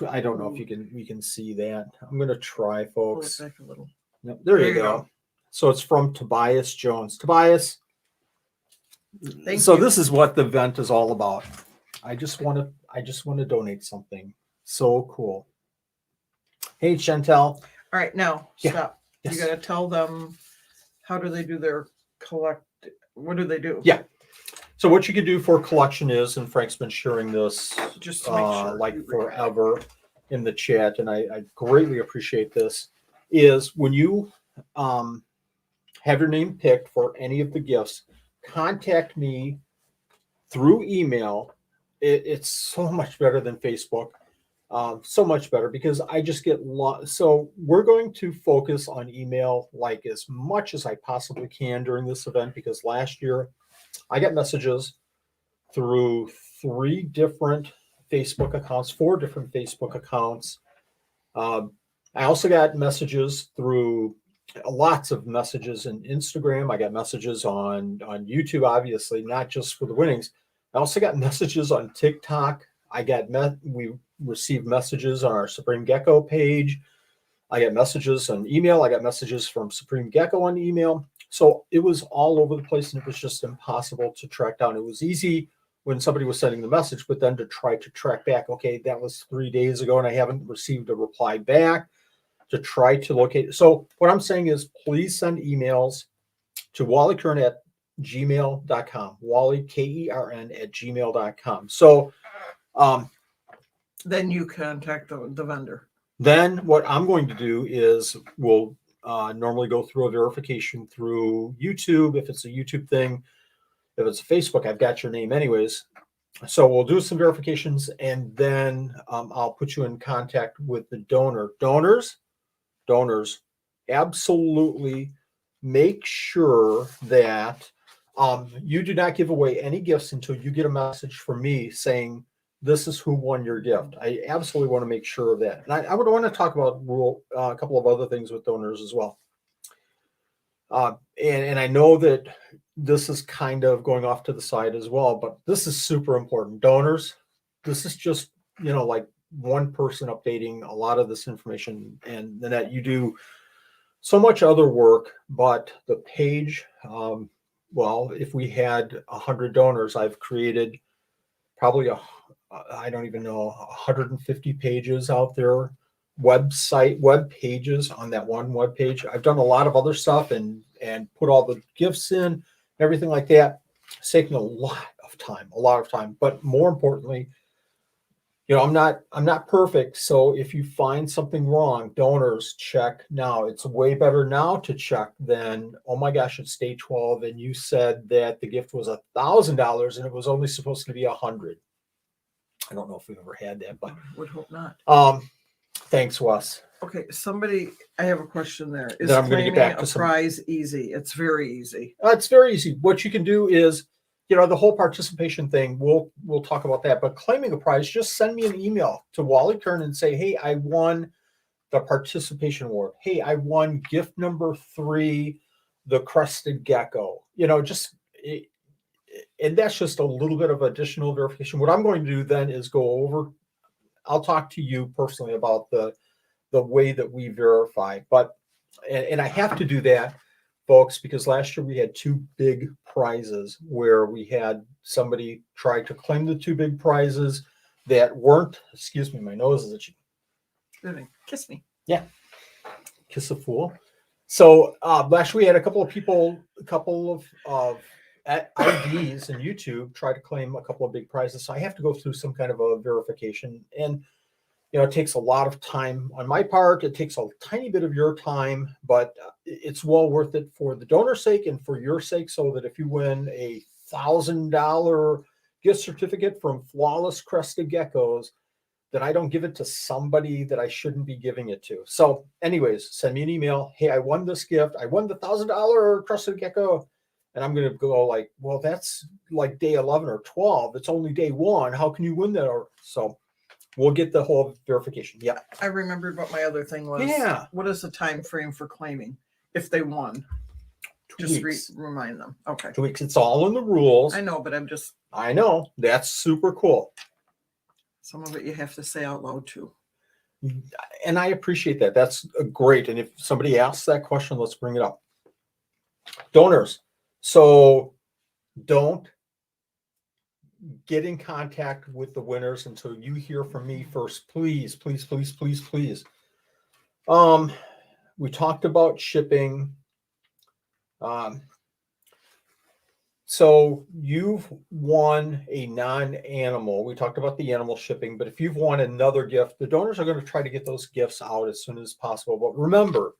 [SPEAKER 1] I don't know if we can see that. I'm gonna try, folks.
[SPEAKER 2] Pull it back a little.
[SPEAKER 1] Yep, there you go. So it's from Tobias Jones. Tobias.
[SPEAKER 2] Thank you.
[SPEAKER 1] This is what the event is all about. I just want to donate something. So cool. Hey, Chantel.
[SPEAKER 2] All right, now stop.
[SPEAKER 1] Yes.
[SPEAKER 2] You got to tell them, how do they do their what do they do?
[SPEAKER 1] Yeah. So what you can do for collection is, and Frank's been sharing this
[SPEAKER 2] Just to make sure
[SPEAKER 1] like forever in the chat, and I greatly appreciate this, is when you have your name picked for any of the gifts, contact me through email. It's so much better than Facebook. So much better because I just get so we're going to focus on email like as much as I possibly can during this event, because last year I got messages through 4 different Facebook accounts. I also got messages through lots of messages in Instagram. I got messages on YouTube, obviously, not just for the winnings. I also got messages on TikTok. We received messages on our Supreme Gecko page. I got messages on email. I got messages from Supreme Gecko on email. So it was all over the place, and it was just impossible to track down. It was easy when somebody was sending the message, but then to try to track back, okay, that was 3 days ago and I haven't received a reply back, to try to locate it. So what I'm saying is, please send emails to wallyKern@gmail.com, Wally, Kern @gmail.com. So
[SPEAKER 2] then you contact the vendor.
[SPEAKER 1] Then what I'm going to do is we'll normally go through a verification through YouTube. If it's a YouTube thing, if it's Facebook, I've got your name anyways. So we'll do some verifications, and then I'll put you in contact with the donor. Donors, absolutely make sure that you do not give away any gifts until you get a message from me saying, this is who won your gift. I absolutely want to make sure of that. And I would want to talk about a couple of other things with donors as well. And I know that this is kind of going off to the side as well, but this is super important. Donors, this is just, like one person updating a lot of this information, and then that you do so much other work, but the page, well, if we had 100 donors, I've created probably I don't even know, 150 pages out there, web pages on that one web page. I've done a lot of other stuff and put all the gifts in, everything like that. It's taken a lot of time. But more importantly, I'm not perfect. So if you find something wrong, donors, check now. It's way better now to check than, oh my gosh, it's day 12 and you said that the gift was $1,000 and it was only supposed to be 100. I don't know if we've ever had that, but
[SPEAKER 2] would hope not.
[SPEAKER 1] Thanks, Wes.
[SPEAKER 2] Okay, I have a question there. Is
[SPEAKER 1] Then I'm going to get back to
[SPEAKER 2] a prize easy? It's very easy.
[SPEAKER 1] It's very easy. What you can do is, the whole participation thing, we'll talk about that. But claiming a prize, just send me an email to Wally Kern and say, hey, I won the participation award. Hey, I won gift number 3, the crested gecko. And that's just a little bit of additional verification. What I'm going to do then is I'll talk to you personally about the way that we verify. But, and I have to do that, folks, because last year we had 2 big prizes where we had somebody try to claim the 2 big prizes that weren't, excuse me, my nose is itchy.
[SPEAKER 2] Kiss me.
[SPEAKER 1] Yeah. Kiss a fool. So last year we had a couple of IDs and YouTube try to claim a couple of big prizes. So I have to go through some kind of a verification. And it takes a lot of time on my part. It takes a tiny bit of your time, but it's well worth it for the donor's sake and for your sake, so that if you win a $1,000 gift certificate from Flawless Crested Geckos, that I don't give it to somebody that I shouldn't be giving it to. So anyways, send me an email. Hey, I won this gift. I won the $1,000 Crested Gecko. And I'm going to go like, well, that's like day 11 or 12. It's only day 1. How can you win that? So we'll get the whole verification. Yeah.
[SPEAKER 2] I remembered what my other thing was.
[SPEAKER 1] Yeah.
[SPEAKER 2] What is the time frame for claiming if they won?
[SPEAKER 1] 2
[SPEAKER 2] just
[SPEAKER 1] weeks.
[SPEAKER 2] Remind them. Okay.
[SPEAKER 1] 2 weeks. It's all in the rules.
[SPEAKER 2] I know, but
[SPEAKER 1] I know. That's super cool.
[SPEAKER 2] Some of it you have to say out loud too.
[SPEAKER 1] And I appreciate that. That's great. And if somebody asks that question, let's bring it up. Donors. So don't get in contact with the winners until you hear from me first. Please, please, please, please, please. We talked about shipping. So you've won a non-animal. We talked about the animal shipping, but if you've won another gift, the donors are going to try to get those gifts out as soon as possible. But remember,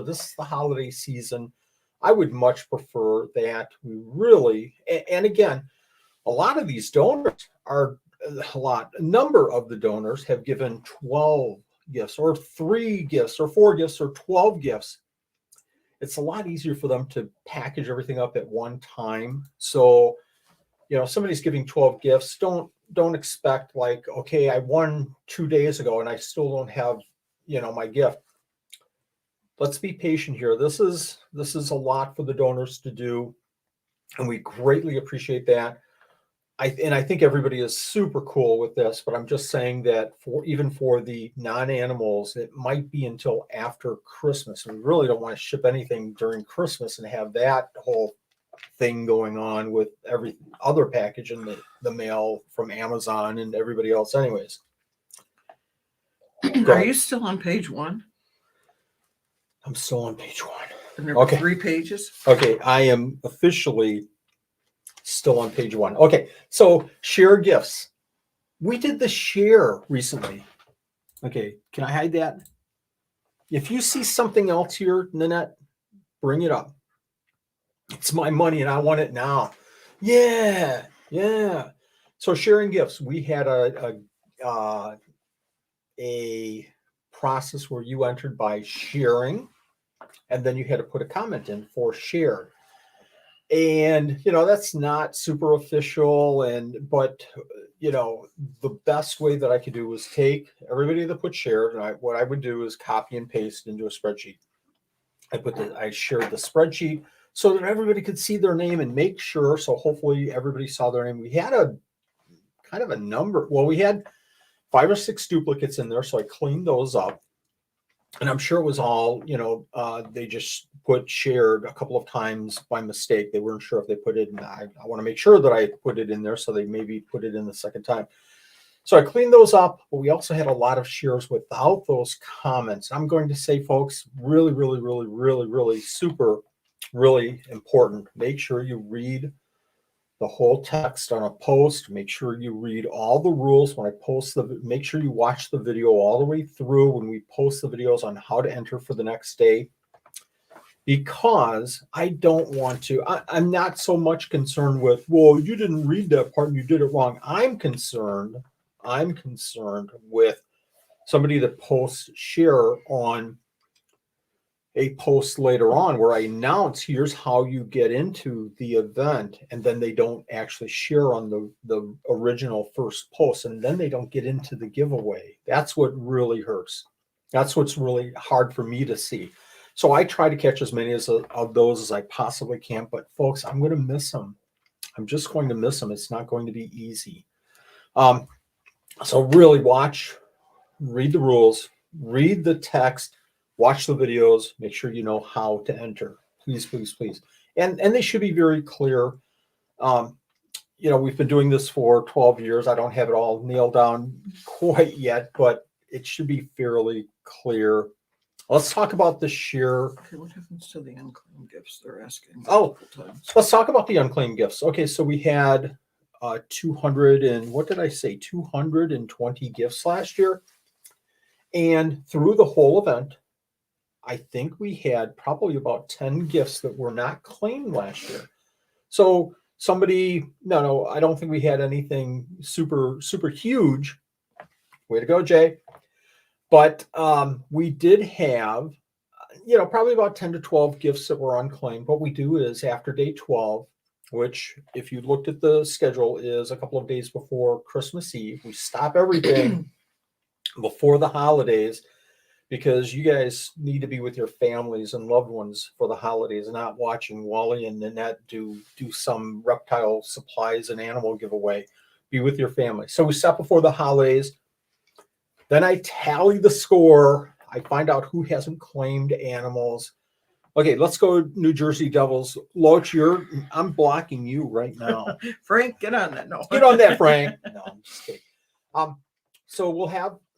[SPEAKER 1] this is the holiday season. I would much prefer that we really, and again, a lot of these donors a number of the donors have given 12 gifts or 3 gifts or 4 gifts or 12 gifts. It's a lot easier for them to package everything up at one time. So, somebody's giving 12 gifts. Don't expect like, okay, I won 2 days ago and I still don't have, my gift. Let's be patient here. This is a lot for the donors to do, and we greatly appreciate that. I think everybody is super cool with this, but I'm just saying that even for the non-animals, it might be until after Christmas. We really don't want to ship anything during Christmas and have that whole thing going on with every other package in the mail from Amazon and everybody else anyways.
[SPEAKER 2] Are you still on page 1?
[SPEAKER 1] I'm still on page 1.
[SPEAKER 2] And there were 3 pages?
[SPEAKER 1] Okay, I am officially still on page 1. Okay, so share gifts. We did the share recently. Okay, can I hide that? If you see something else here, Nanette, bring it up. It's my money and I want it now. Yeah. So sharing gifts. We had a process where you entered by sharing, and then you had to put a comment in for shared. And that's not super official, but the best way that I could do was take everybody that put shared, and what I would do is copy and paste into a spreadsheet. I shared the spreadsheet so that everybody could see their name and make sure. So hopefully everybody saw their name. We had a kind of a number. Well, we had 5 or 6 duplicates in there, so I cleaned those up. And I'm sure it was all, they just put shared a couple of times by mistake. They weren't sure if they put it in. I want to make sure that I put it in there, so they maybe put it in the second time. So I cleaned those up, but we also had a lot of shares without those comments. I'm going to say, folks, really, really, really, really, really super really important. Make sure you read the whole text on a post. Make sure you read all the rules when I post make sure you watch the video all the way through when we post the videos on how to enter for the next day. Because I don't want to, I'm not so much concerned with, well, you didn't read that part and you did it wrong. I'm concerned with somebody that posts share on a post later on where I announce here's how you get into the event, and then they don't actually share on the original first post, and then they don't get into the giveaway. That's what really hurts. That's what's really hard for me to see. So I try to catch as many of those as I possibly can, but folks, I'm going to miss them. I'm just going to miss them. It's not going to be easy. So really watch, read the rules, read the text, watch the videos, make sure you know how to enter. Please, please, please. And they should be very clear. We've been doing this for 12 years. I don't have it all nailed down quite yet, but it should be fairly clear. Let's talk about the share.
[SPEAKER 2] Okay, what happens to the unclaimed gifts they're asking?
[SPEAKER 1] Oh, let's talk about the unclaimed gifts. Okay, so we had 200 and what did I say? 220 gifts last year. And through the whole event, I think we had probably about 10 gifts that were not claimed last year. So no, I don't think we had anything super, super huge. Way to go, Jay. But we did have, probably about 10 to 12 gifts that were unclaimed. What we do is after day 12, which if you looked at the schedule is a couple of days before Christmas Eve, we stop everything before the holidays because you guys need to be with your families and loved ones for the holidays and not watching Wally and Nanette do some reptile supplies and animal giveaway. Be with your family. So we stop before the holidays. Then I tally the score. I find out who hasn't claimed animals. Okay, let's go New Jersey Devils. Loach, I'm blocking you right now.
[SPEAKER 2] Frank, get on that. No.
[SPEAKER 1] Get on that, Frank. No, I'm just kidding. So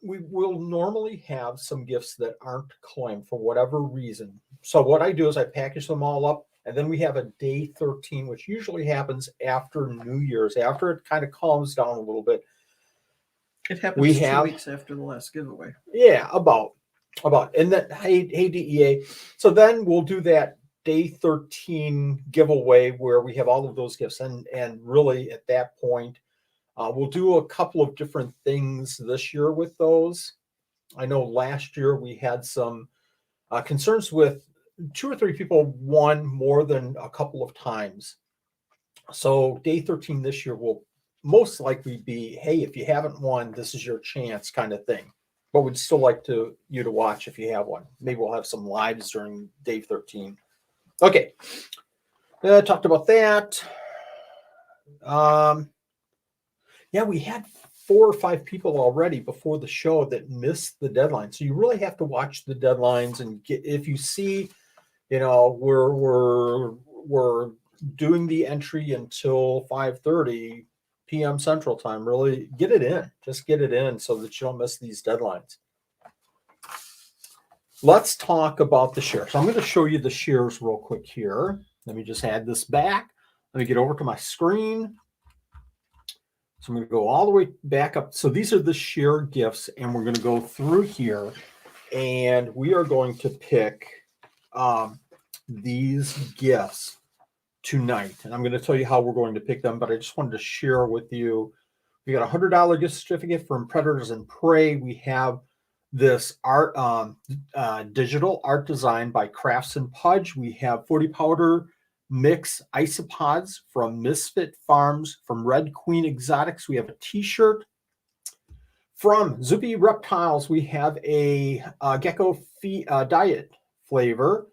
[SPEAKER 1] we will normally have some gifts that aren't claimed for whatever reason. So what I do is I package them all up, and then we have a day 13, which usually happens after New Year's, after it kind of calms down a little bit.
[SPEAKER 2] It happens 2 weeks after the last giveaway.
[SPEAKER 1] Yeah, about. And then, hey, DEA. So then we'll do that day 13 giveaway where we have all of those gifts. And really at that point, we'll do a couple of different things this year with those. I know last year we had some concerns with 2 or 3 people won more than a couple of times. So day 13 this year will most likely be, hey, if you haven't won, this is your chance kind of thing. But we'd still like you to watch if you have one. Maybe we'll have some lives during day 13. Okay. Talked about that. Yeah, we had 4 or 5 people already before the show that missed the deadline. So you really have to watch the deadlines and if you see, we're doing the entry until 5:30 p.m. Central Time. Really get it in. Just get it in so that you don't miss these deadlines. Let's talk about the share. So I'm going to show you the shares real quick here. Let me just add this back. Let me get over to my screen. So I'm going to go all the way back up. So these are the share gifts, and we're going to go through here, and we are going to pick these gifts tonight. And I'm going to tell you how we're going to pick them, but I just wanted to share with you. We got a $100 gift certificate from Predators and Prey. We have this art, digital art design by Crafts and Pudge. We have 40 powder mix isopods from Misfit Farms. From Red Queen Exotics, we have a t-shirt. From Zupi Reptiles, we have a Gecko diet flavor.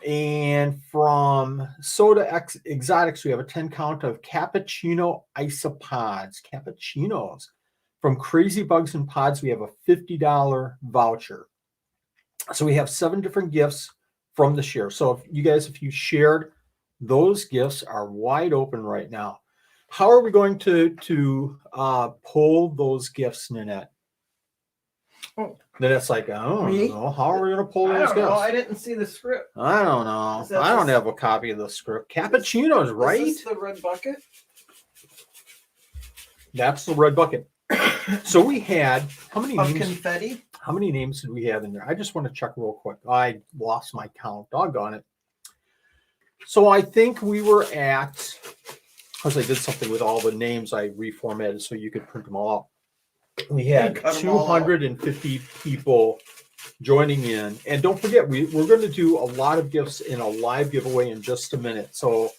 [SPEAKER 1] And from Soda Exotics, we have a 10 count of cappuccino isopods, cappuccinos. From Crazy Bugs and Pods, we have a $50 voucher. So we have 7 different gifts from the share. So if you shared, those gifts are wide open right now. How are we going to pull those gifts, Nanette?
[SPEAKER 2] Oh,
[SPEAKER 1] Then it's like, I don't
[SPEAKER 2] Me?
[SPEAKER 1] know. How are we going to pull
[SPEAKER 2] I
[SPEAKER 1] those
[SPEAKER 2] don't know.
[SPEAKER 1] gifts?
[SPEAKER 2] I didn't see the script.
[SPEAKER 1] I don't know.
[SPEAKER 2] Is that
[SPEAKER 1] I don't
[SPEAKER 2] this-
[SPEAKER 1] have a copy of the script. Cappuccinos, right?
[SPEAKER 2] Is this the red bucket?
[SPEAKER 1] That's the red bucket. So we had how many
[SPEAKER 2] Of
[SPEAKER 1] names?
[SPEAKER 2] confetti?
[SPEAKER 1] How many names did we have in there? I just want to check real quick. I lost my count. Doggone it. So I think we were at, because I did something with all the names, I reformatted so you could print them all out. We had
[SPEAKER 2] Cut 'em all out.
[SPEAKER 1] 250 people joining in. And don't forget, we're going to do a lot of gifts in a live giveaway in just a minute. So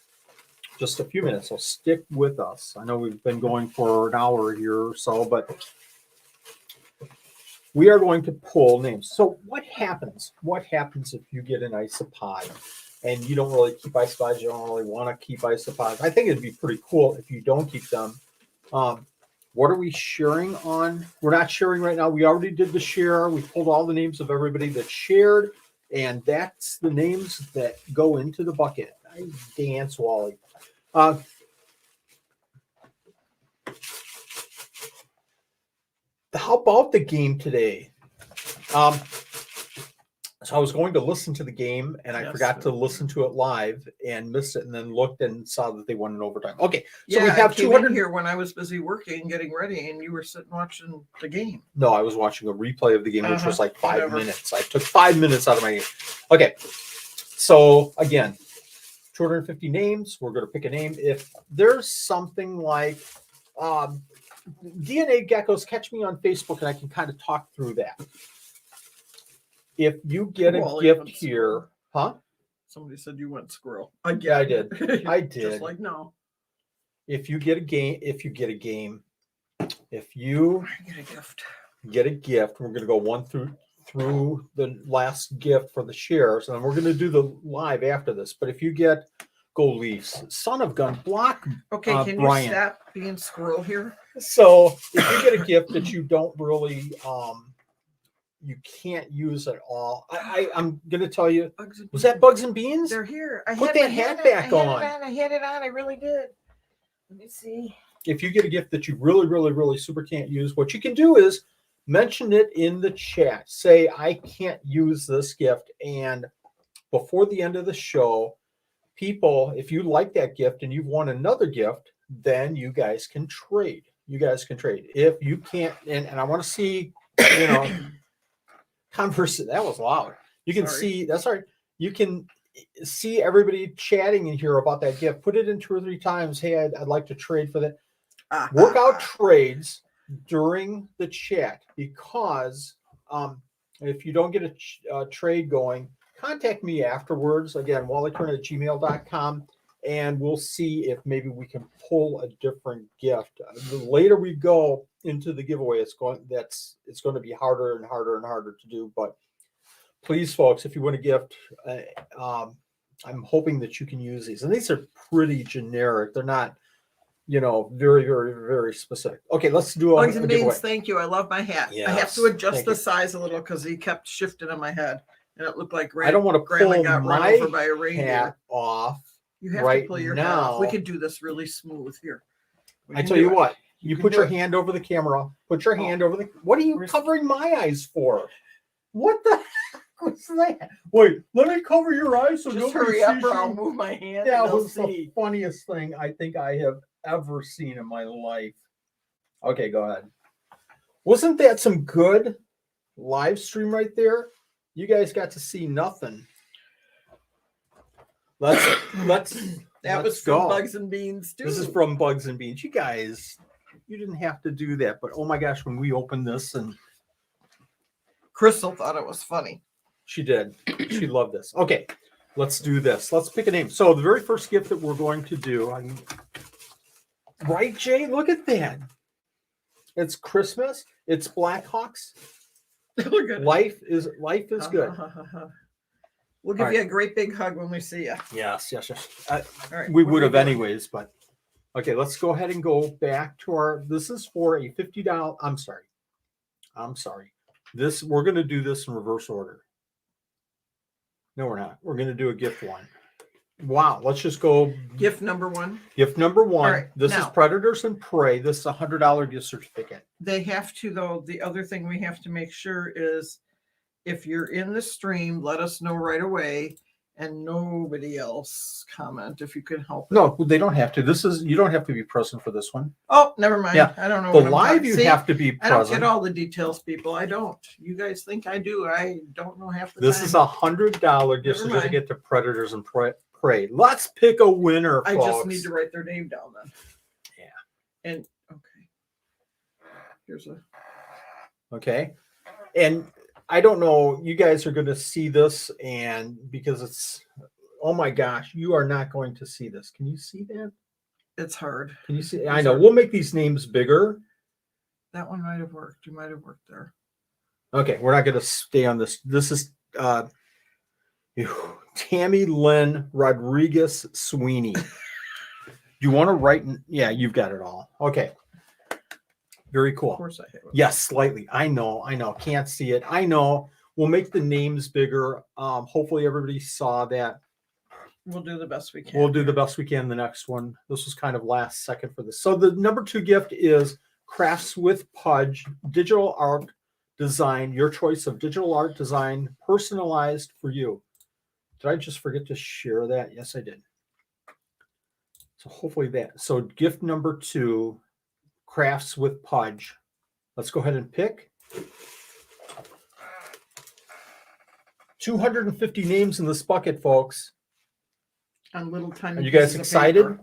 [SPEAKER 1] just a few minutes. So stick with us. I know we've been going for an hour here or so, but we are going to pull names. So what happens? What happens if you get an isopod and you don't really keep isopods? You don't really want to keep isopods. I think it'd be pretty cool if you don't keep them. What are we sharing on? We're not sharing right now. We already did the share. We pulled all the names of everybody that shared, and that's the names that go into the bucket. I dance, Wally. How about the game today? So I was going to listen to the game, and I
[SPEAKER 2] Yes.
[SPEAKER 1] forgot to listen to it live and missed it, and then looked and saw that they won in overtime. Okay, so
[SPEAKER 2] Yeah,
[SPEAKER 1] we have
[SPEAKER 2] I came
[SPEAKER 1] 200.
[SPEAKER 2] in here when I was busy working, getting ready, and you were sitting watching the game.
[SPEAKER 1] No, I was watching a replay of the game, which was like 5
[SPEAKER 2] whatever.
[SPEAKER 1] minutes. I took 5 minutes out of my game. Okay, so again, 250 names. We're going to pick a name. If there's something like DNA Geckos, catch me on Facebook, and I can kind of talk through that. If you get a
[SPEAKER 2] Well,
[SPEAKER 1] gift
[SPEAKER 2] even
[SPEAKER 1] here, huh?
[SPEAKER 2] Somebody said you went squirrel. Again.
[SPEAKER 1] Yeah, I did. I did.
[SPEAKER 2] Just like no.
[SPEAKER 1] If you get a game, if you
[SPEAKER 2] I get a gift.
[SPEAKER 1] we're going to go one through the last gift for the shares, and we're going to do the live after this. But if you get Go Leafs, son of gun, block.
[SPEAKER 2] Okay, can
[SPEAKER 1] Brian.
[SPEAKER 2] you stop being squirrel here?
[SPEAKER 1] So if you get a gift that you don't really, you can't use at all. I'm going to tell you, was that Bugs and Beans?
[SPEAKER 2] They're here.
[SPEAKER 1] Put that hat back on.
[SPEAKER 2] I had it on. I really did. Let me see.
[SPEAKER 1] If you get a gift that you really, really, really super can't use, what you can do is mention it in the chat. Say, I can't use this gift. And before the end of the show, people, if you like that gift and you've won another gift, then you guys can trade. If you can't, and I want to see, converse. That was loud. You can see, that's all right. You can see everybody chatting in here about that gift. Put it in 2 or 3 times. Hey, I'd like to trade for that. Work out trades during the chat, because if you don't get a trade going, contact me afterwards. Again, wallyturn@gmail.com, and we'll see if maybe we can pull a different gift. The later we go into the giveaway, it's going to be harder and harder and harder to do. But please, folks, if you want a gift, I'm hoping that you can use these. And these are pretty generic. They're not, very, very, very specific. Okay, let's do a
[SPEAKER 2] Bugs and
[SPEAKER 1] giveaway.
[SPEAKER 2] Beans, thank you. I love my hat. I have
[SPEAKER 1] Yes,
[SPEAKER 2] to adjust
[SPEAKER 1] thank
[SPEAKER 2] the
[SPEAKER 1] you.
[SPEAKER 2] size a little because he kept shifting on my head. And it looked like
[SPEAKER 1] I don't want to
[SPEAKER 2] Grandma
[SPEAKER 1] pull
[SPEAKER 2] got run
[SPEAKER 1] my
[SPEAKER 2] over by a reindeer.
[SPEAKER 1] hat off.
[SPEAKER 2] You have
[SPEAKER 1] right
[SPEAKER 2] to pull your hat off. We
[SPEAKER 1] now.
[SPEAKER 2] could do this really smooth here.
[SPEAKER 1] I tell you what, you
[SPEAKER 2] can
[SPEAKER 1] put
[SPEAKER 2] do
[SPEAKER 1] your
[SPEAKER 2] it.
[SPEAKER 1] hand over the camera. Put your
[SPEAKER 2] Oh.
[SPEAKER 1] hand over the. What are you
[SPEAKER 2] Where's-
[SPEAKER 1] covering my eyes for? What the heck was that? Wait, let me cover your eyes so
[SPEAKER 2] Just
[SPEAKER 1] nobody
[SPEAKER 2] hurry up
[SPEAKER 1] sees
[SPEAKER 2] or
[SPEAKER 1] you.
[SPEAKER 2] I'll move my hand.
[SPEAKER 1] That
[SPEAKER 2] and they'll
[SPEAKER 1] was the
[SPEAKER 2] see.
[SPEAKER 1] funniest thing I think I have ever seen in my life. Okay, go ahead. Wasn't that some good live stream right there? You guys got to see nothing. Let's
[SPEAKER 2] That was
[SPEAKER 1] go.
[SPEAKER 2] from Bugs and Beans too.
[SPEAKER 1] This is from Bugs and Beans. You guys, you didn't have to do that, but oh my gosh, when we opened this, and
[SPEAKER 2] Crystal thought it was funny.
[SPEAKER 1] she did. She loved this. Okay, let's do this. Let's pick a name. So the very first gift that we're going to do, right, Jay? Look at that. It's Christmas. It's Blackhawks.
[SPEAKER 2] Look at
[SPEAKER 1] Life is good.
[SPEAKER 2] We'll give
[SPEAKER 1] All
[SPEAKER 2] you a great big hug when we see you.
[SPEAKER 1] Yes.
[SPEAKER 2] All right.
[SPEAKER 1] We
[SPEAKER 2] what
[SPEAKER 1] would
[SPEAKER 2] are
[SPEAKER 1] have
[SPEAKER 2] doing?
[SPEAKER 1] anyways, but okay, let's go ahead and go back to our. This is for a $50. I'm sorry. We're going to do this in reverse order. No, we're not. We're going to do a gift one. Wow. Let's just go.
[SPEAKER 2] Gift number 1.
[SPEAKER 1] Gift number 1.
[SPEAKER 2] right,
[SPEAKER 1] This is
[SPEAKER 2] now-
[SPEAKER 1] Predators and Prey. This is a $100 gift certificate.
[SPEAKER 2] They have to, though. The other thing we have to make sure is if you're in the stream, let us know right away, and nobody else comment if you can help it.
[SPEAKER 1] No, they don't have to. You don't have to be present for this one.
[SPEAKER 2] Oh, never mind.
[SPEAKER 1] Yeah.
[SPEAKER 2] I don't know.
[SPEAKER 1] The
[SPEAKER 2] what I'm
[SPEAKER 1] live,
[SPEAKER 2] talking-
[SPEAKER 1] you
[SPEAKER 2] See,
[SPEAKER 1] have to be
[SPEAKER 2] I don't
[SPEAKER 1] present.
[SPEAKER 2] get all the details, people. I don't. You guys think I do. I don't know half the
[SPEAKER 1] This
[SPEAKER 2] time.
[SPEAKER 1] is a $100 gift
[SPEAKER 2] Never mind.
[SPEAKER 1] certificate to Predators and Prey. Let's pick a winner,
[SPEAKER 2] I
[SPEAKER 1] folks.
[SPEAKER 2] just need to write their name down then.
[SPEAKER 1] Yeah.
[SPEAKER 2] And okay. Here's a
[SPEAKER 1] Okay. And I don't know, you guys are going to see this, and because it's, oh my gosh, you are not going to see this. Can you see that?
[SPEAKER 2] it's hard.
[SPEAKER 1] Can you see? I know. We'll make these names bigger.
[SPEAKER 2] That one might have worked. You might have worked there.
[SPEAKER 1] Okay. We're not going to stay on this. This is Tammy Lynn Rodriguez Sweeney. Do you want to write? Yeah, you've got it all. Okay. Very
[SPEAKER 2] Of
[SPEAKER 1] cool.
[SPEAKER 2] course I have it.
[SPEAKER 1] Yes, slightly. I know. Can't see it. I know. We'll make the names bigger. Hopefully everybody saw that.
[SPEAKER 2] We'll do the best we can.
[SPEAKER 1] We'll do the best we can the next one. This was kind of last second for this. So the number 2 gift is Crafts with Pudge, digital art design, your choice of digital art design, personalized for you. Did I just forget to share that? Yes, I did. So hopefully that. So gift number 2, Crafts with Pudge. Let's go ahead and pick. 250 names in this bucket, folks.
[SPEAKER 2] On little tiny.
[SPEAKER 1] Are you guys
[SPEAKER 2] pieces of
[SPEAKER 1] excited?
[SPEAKER 2] paper.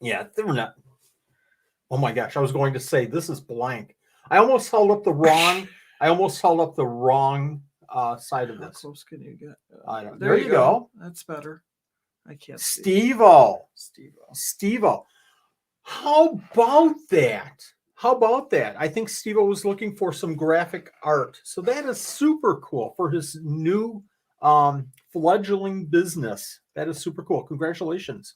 [SPEAKER 1] Yeah, they were not. Oh my gosh, I was going to say this is blank. I almost held up the wrong. Side of
[SPEAKER 2] How
[SPEAKER 1] this.
[SPEAKER 2] close can you get?
[SPEAKER 1] I don't. There you go.
[SPEAKER 2] That's better. I can't see.
[SPEAKER 1] Steve-O.
[SPEAKER 2] Steve-O.
[SPEAKER 1] Steve-O. How about that? How about that? I think Steve-O was looking for some graphic art. So that is super cool for his new fledgling business. That is super cool. Congratulations.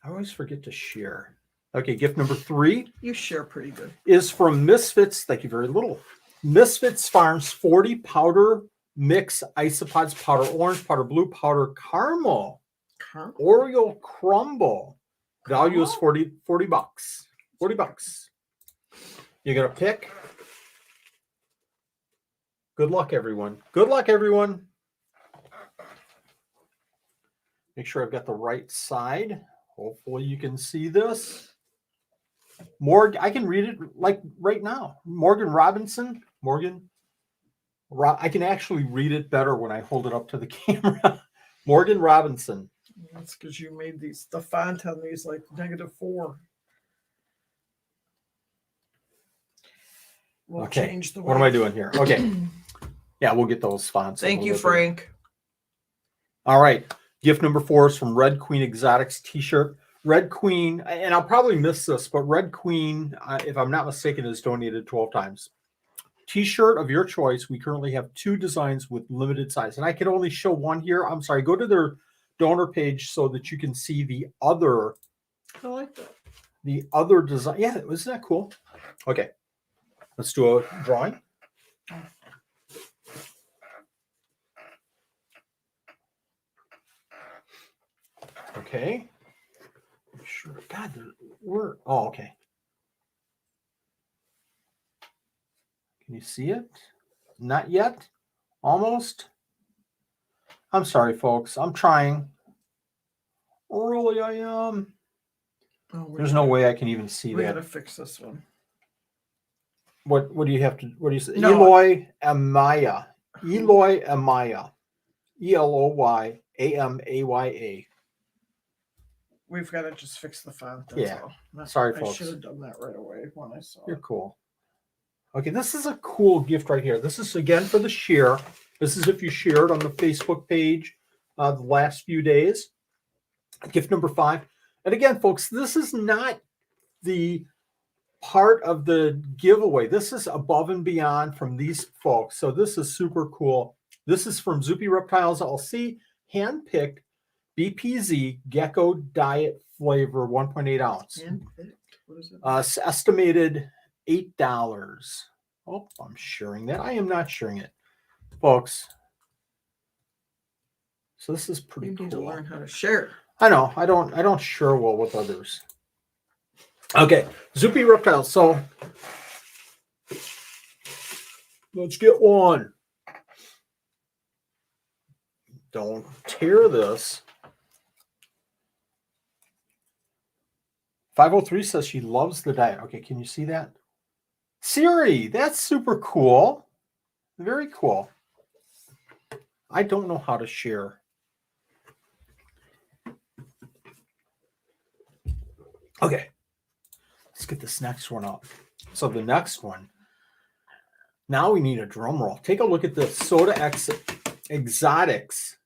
[SPEAKER 1] I always forget to share. Okay, gift number 3
[SPEAKER 2] You share pretty good.
[SPEAKER 1] is from Misfits. Thank you very little. Misfits Farms 40 powder mix isopods, powder orange, powder blue, powder caramel, Oreo crumble. Value is 40 bucks. 40 bucks. You're going to pick. Good luck, everyone. Good luck, everyone. Make sure I've got the right side. Hopefully you can see this. I can read it like right now. Morgan Robinson. I can actually read it better when I hold it up to the camera. Morgan Robinson.
[SPEAKER 2] That's because you made the font on these like -4. We'll
[SPEAKER 1] Okay.
[SPEAKER 2] change the
[SPEAKER 1] What am I doing here? Okay. Yeah, we'll get those fonts.
[SPEAKER 2] Thank you,
[SPEAKER 1] Frank.
[SPEAKER 2] Frank.
[SPEAKER 1] All right. Gift number 4 is from Red Queen Exotics t-shirt. Red Queen, and I'll probably miss this, but Red Queen, if I'm not mistaken, is donated 12 times. T-shirt of your choice. We currently have 2 designs with limited size, and I can only show one here. I'm sorry. Go to their donor page so that you can see the other.
[SPEAKER 2] I like that.
[SPEAKER 1] The other design. Yeah, isn't that cool? Okay. Let's do a drawing. Okay. Sure. God, we're. Oh, okay. Can you see it? Not yet. Almost. I'm sorry, folks. I'm trying. Really, I am.
[SPEAKER 2] Oh,
[SPEAKER 1] There's no way I can even see
[SPEAKER 2] we
[SPEAKER 1] that.
[SPEAKER 2] gotta fix this one.
[SPEAKER 1] What do you have to? What do you say?
[SPEAKER 2] No.
[SPEAKER 1] Eloy Amaya. Eloy Amaya. ELOYAMAYA.
[SPEAKER 2] We've got to just fix the font. That's
[SPEAKER 1] Yeah.
[SPEAKER 2] all.
[SPEAKER 1] Sorry,
[SPEAKER 2] I
[SPEAKER 1] folks.
[SPEAKER 2] should have done that right away when I saw
[SPEAKER 1] You're
[SPEAKER 2] it.
[SPEAKER 1] cool. Okay, this is a cool gift right here. This is again for the share. This is if you shared on the Facebook page the last few days. Gift number 5. And again, folks, this is not the part of the giveaway. This is above and beyond from these folks. So this is super cool. This is from Zoopy Reptiles LC, handpicked BPZ Gecko Diet Flavor 1.8 ounce.
[SPEAKER 2] Handpicked? What is it?
[SPEAKER 1] Estimated $8. Oh, I'm sharing that. I am not sharing it. Folks, So this is pretty
[SPEAKER 2] You
[SPEAKER 1] cool.
[SPEAKER 2] need to learn how to share.
[SPEAKER 1] I know. I don't share well with others. Okay, Zoopy Reptiles. So let's get one. Don't tear this. 503 says she loves the diet. Okay, can you see that? Siri, that's super cool. Very cool. I don't know how to share. Okay, let's get this next one up. So the next one, now we need a drum roll. Take a look at this. Soda Exotics.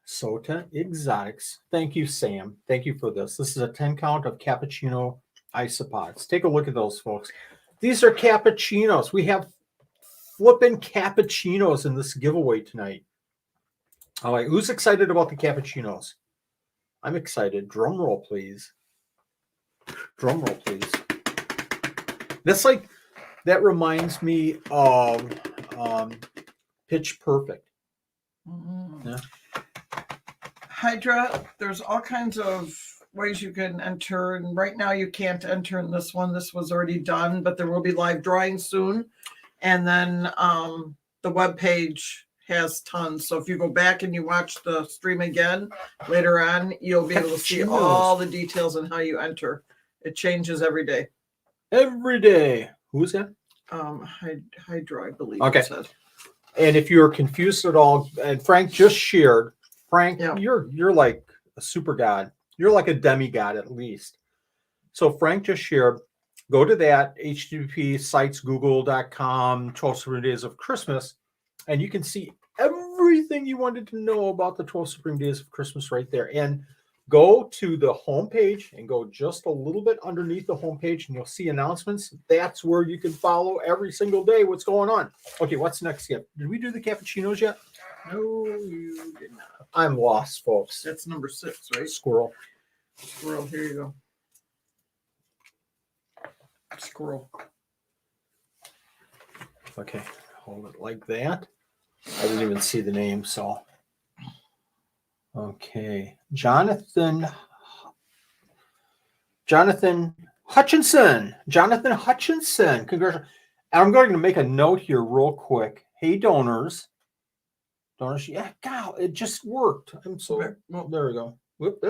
[SPEAKER 1] Soda Exotics. Thank you, Sam. Thank you for this. This is a 10 count of cappuccino isopods. Take a look at those, folks. These are cappuccinos. We have flipping cappuccinos in this giveaway tonight. All right, who's excited about the cappuccinos? I'm excited. Drum roll, please. Drum roll, please. That's like, that reminds me of Pitch Perfect.
[SPEAKER 2] Mm-hmm.
[SPEAKER 1] Yeah.
[SPEAKER 2] Hydra, there's all kinds of ways you can enter, and right now you can't enter in this one. This was already done, but there will be live drawing soon. And then the web page has tons. So if you go back and you watch the stream again later on, you'll be able to see all the details on how you enter. It changes every day.
[SPEAKER 1] Every day. Who's that?
[SPEAKER 2] Hydra, I believe.
[SPEAKER 1] Okay.
[SPEAKER 2] It said.
[SPEAKER 1] And if you're confused at all, and Frank just shared, Frank,
[SPEAKER 2] Yeah.
[SPEAKER 1] you're like a super god. You're like a demigod at least. So Frank just shared. Go to that HTTP sites, google.com, 12 Supreme Days of Christmas, and you can see everything you wanted to know about the 12 Supreme Days of Christmas right there. And go to the homepage and go just a little bit underneath the homepage, and you'll see announcements. That's where you can follow every single day what's going on. Okay, what's next? Did we do the cappuccinos yet?
[SPEAKER 2] No, you did not.
[SPEAKER 1] I'm lost, folks.
[SPEAKER 2] That's number 6, right?
[SPEAKER 1] Squirrel.
[SPEAKER 2] Squirrel, here you go. Squirrel.
[SPEAKER 1] Okay, hold it like that. I didn't even see the name, so. Okay, Jonathan Hutchinson. Jonathan Hutchinson. Congratulations. And I'm going to make a note here real quick. Hey, donors. Donors, yeah, God, it just worked. I'm so, well, there we go. Whoop.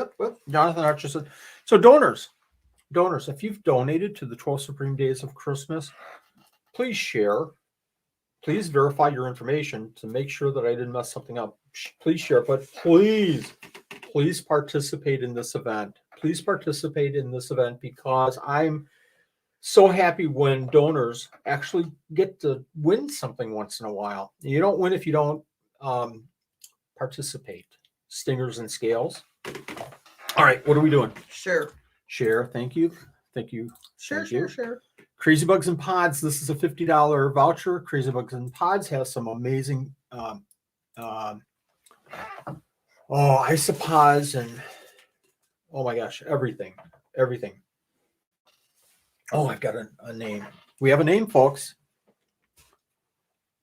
[SPEAKER 1] Jonathan Hutchinson. So donors, if you've donated to the 12 Supreme Days of Christmas, please share. Please verify your information to make sure that I didn't mess something up. Please share, but please participate in this event. Please participate in this event because I'm so happy when donors actually get to win something once in a while. You don't win if you don't participate. Stingers and scales. All right, what are we doing?
[SPEAKER 2] Share.
[SPEAKER 1] Thank you.
[SPEAKER 2] Share.
[SPEAKER 1] Crazy Bugs and Pods. This is a $50 voucher. Crazy Bugs and Pods has some amazing isopods and oh my gosh, everything. Oh, I've got a name. We have a name, folks.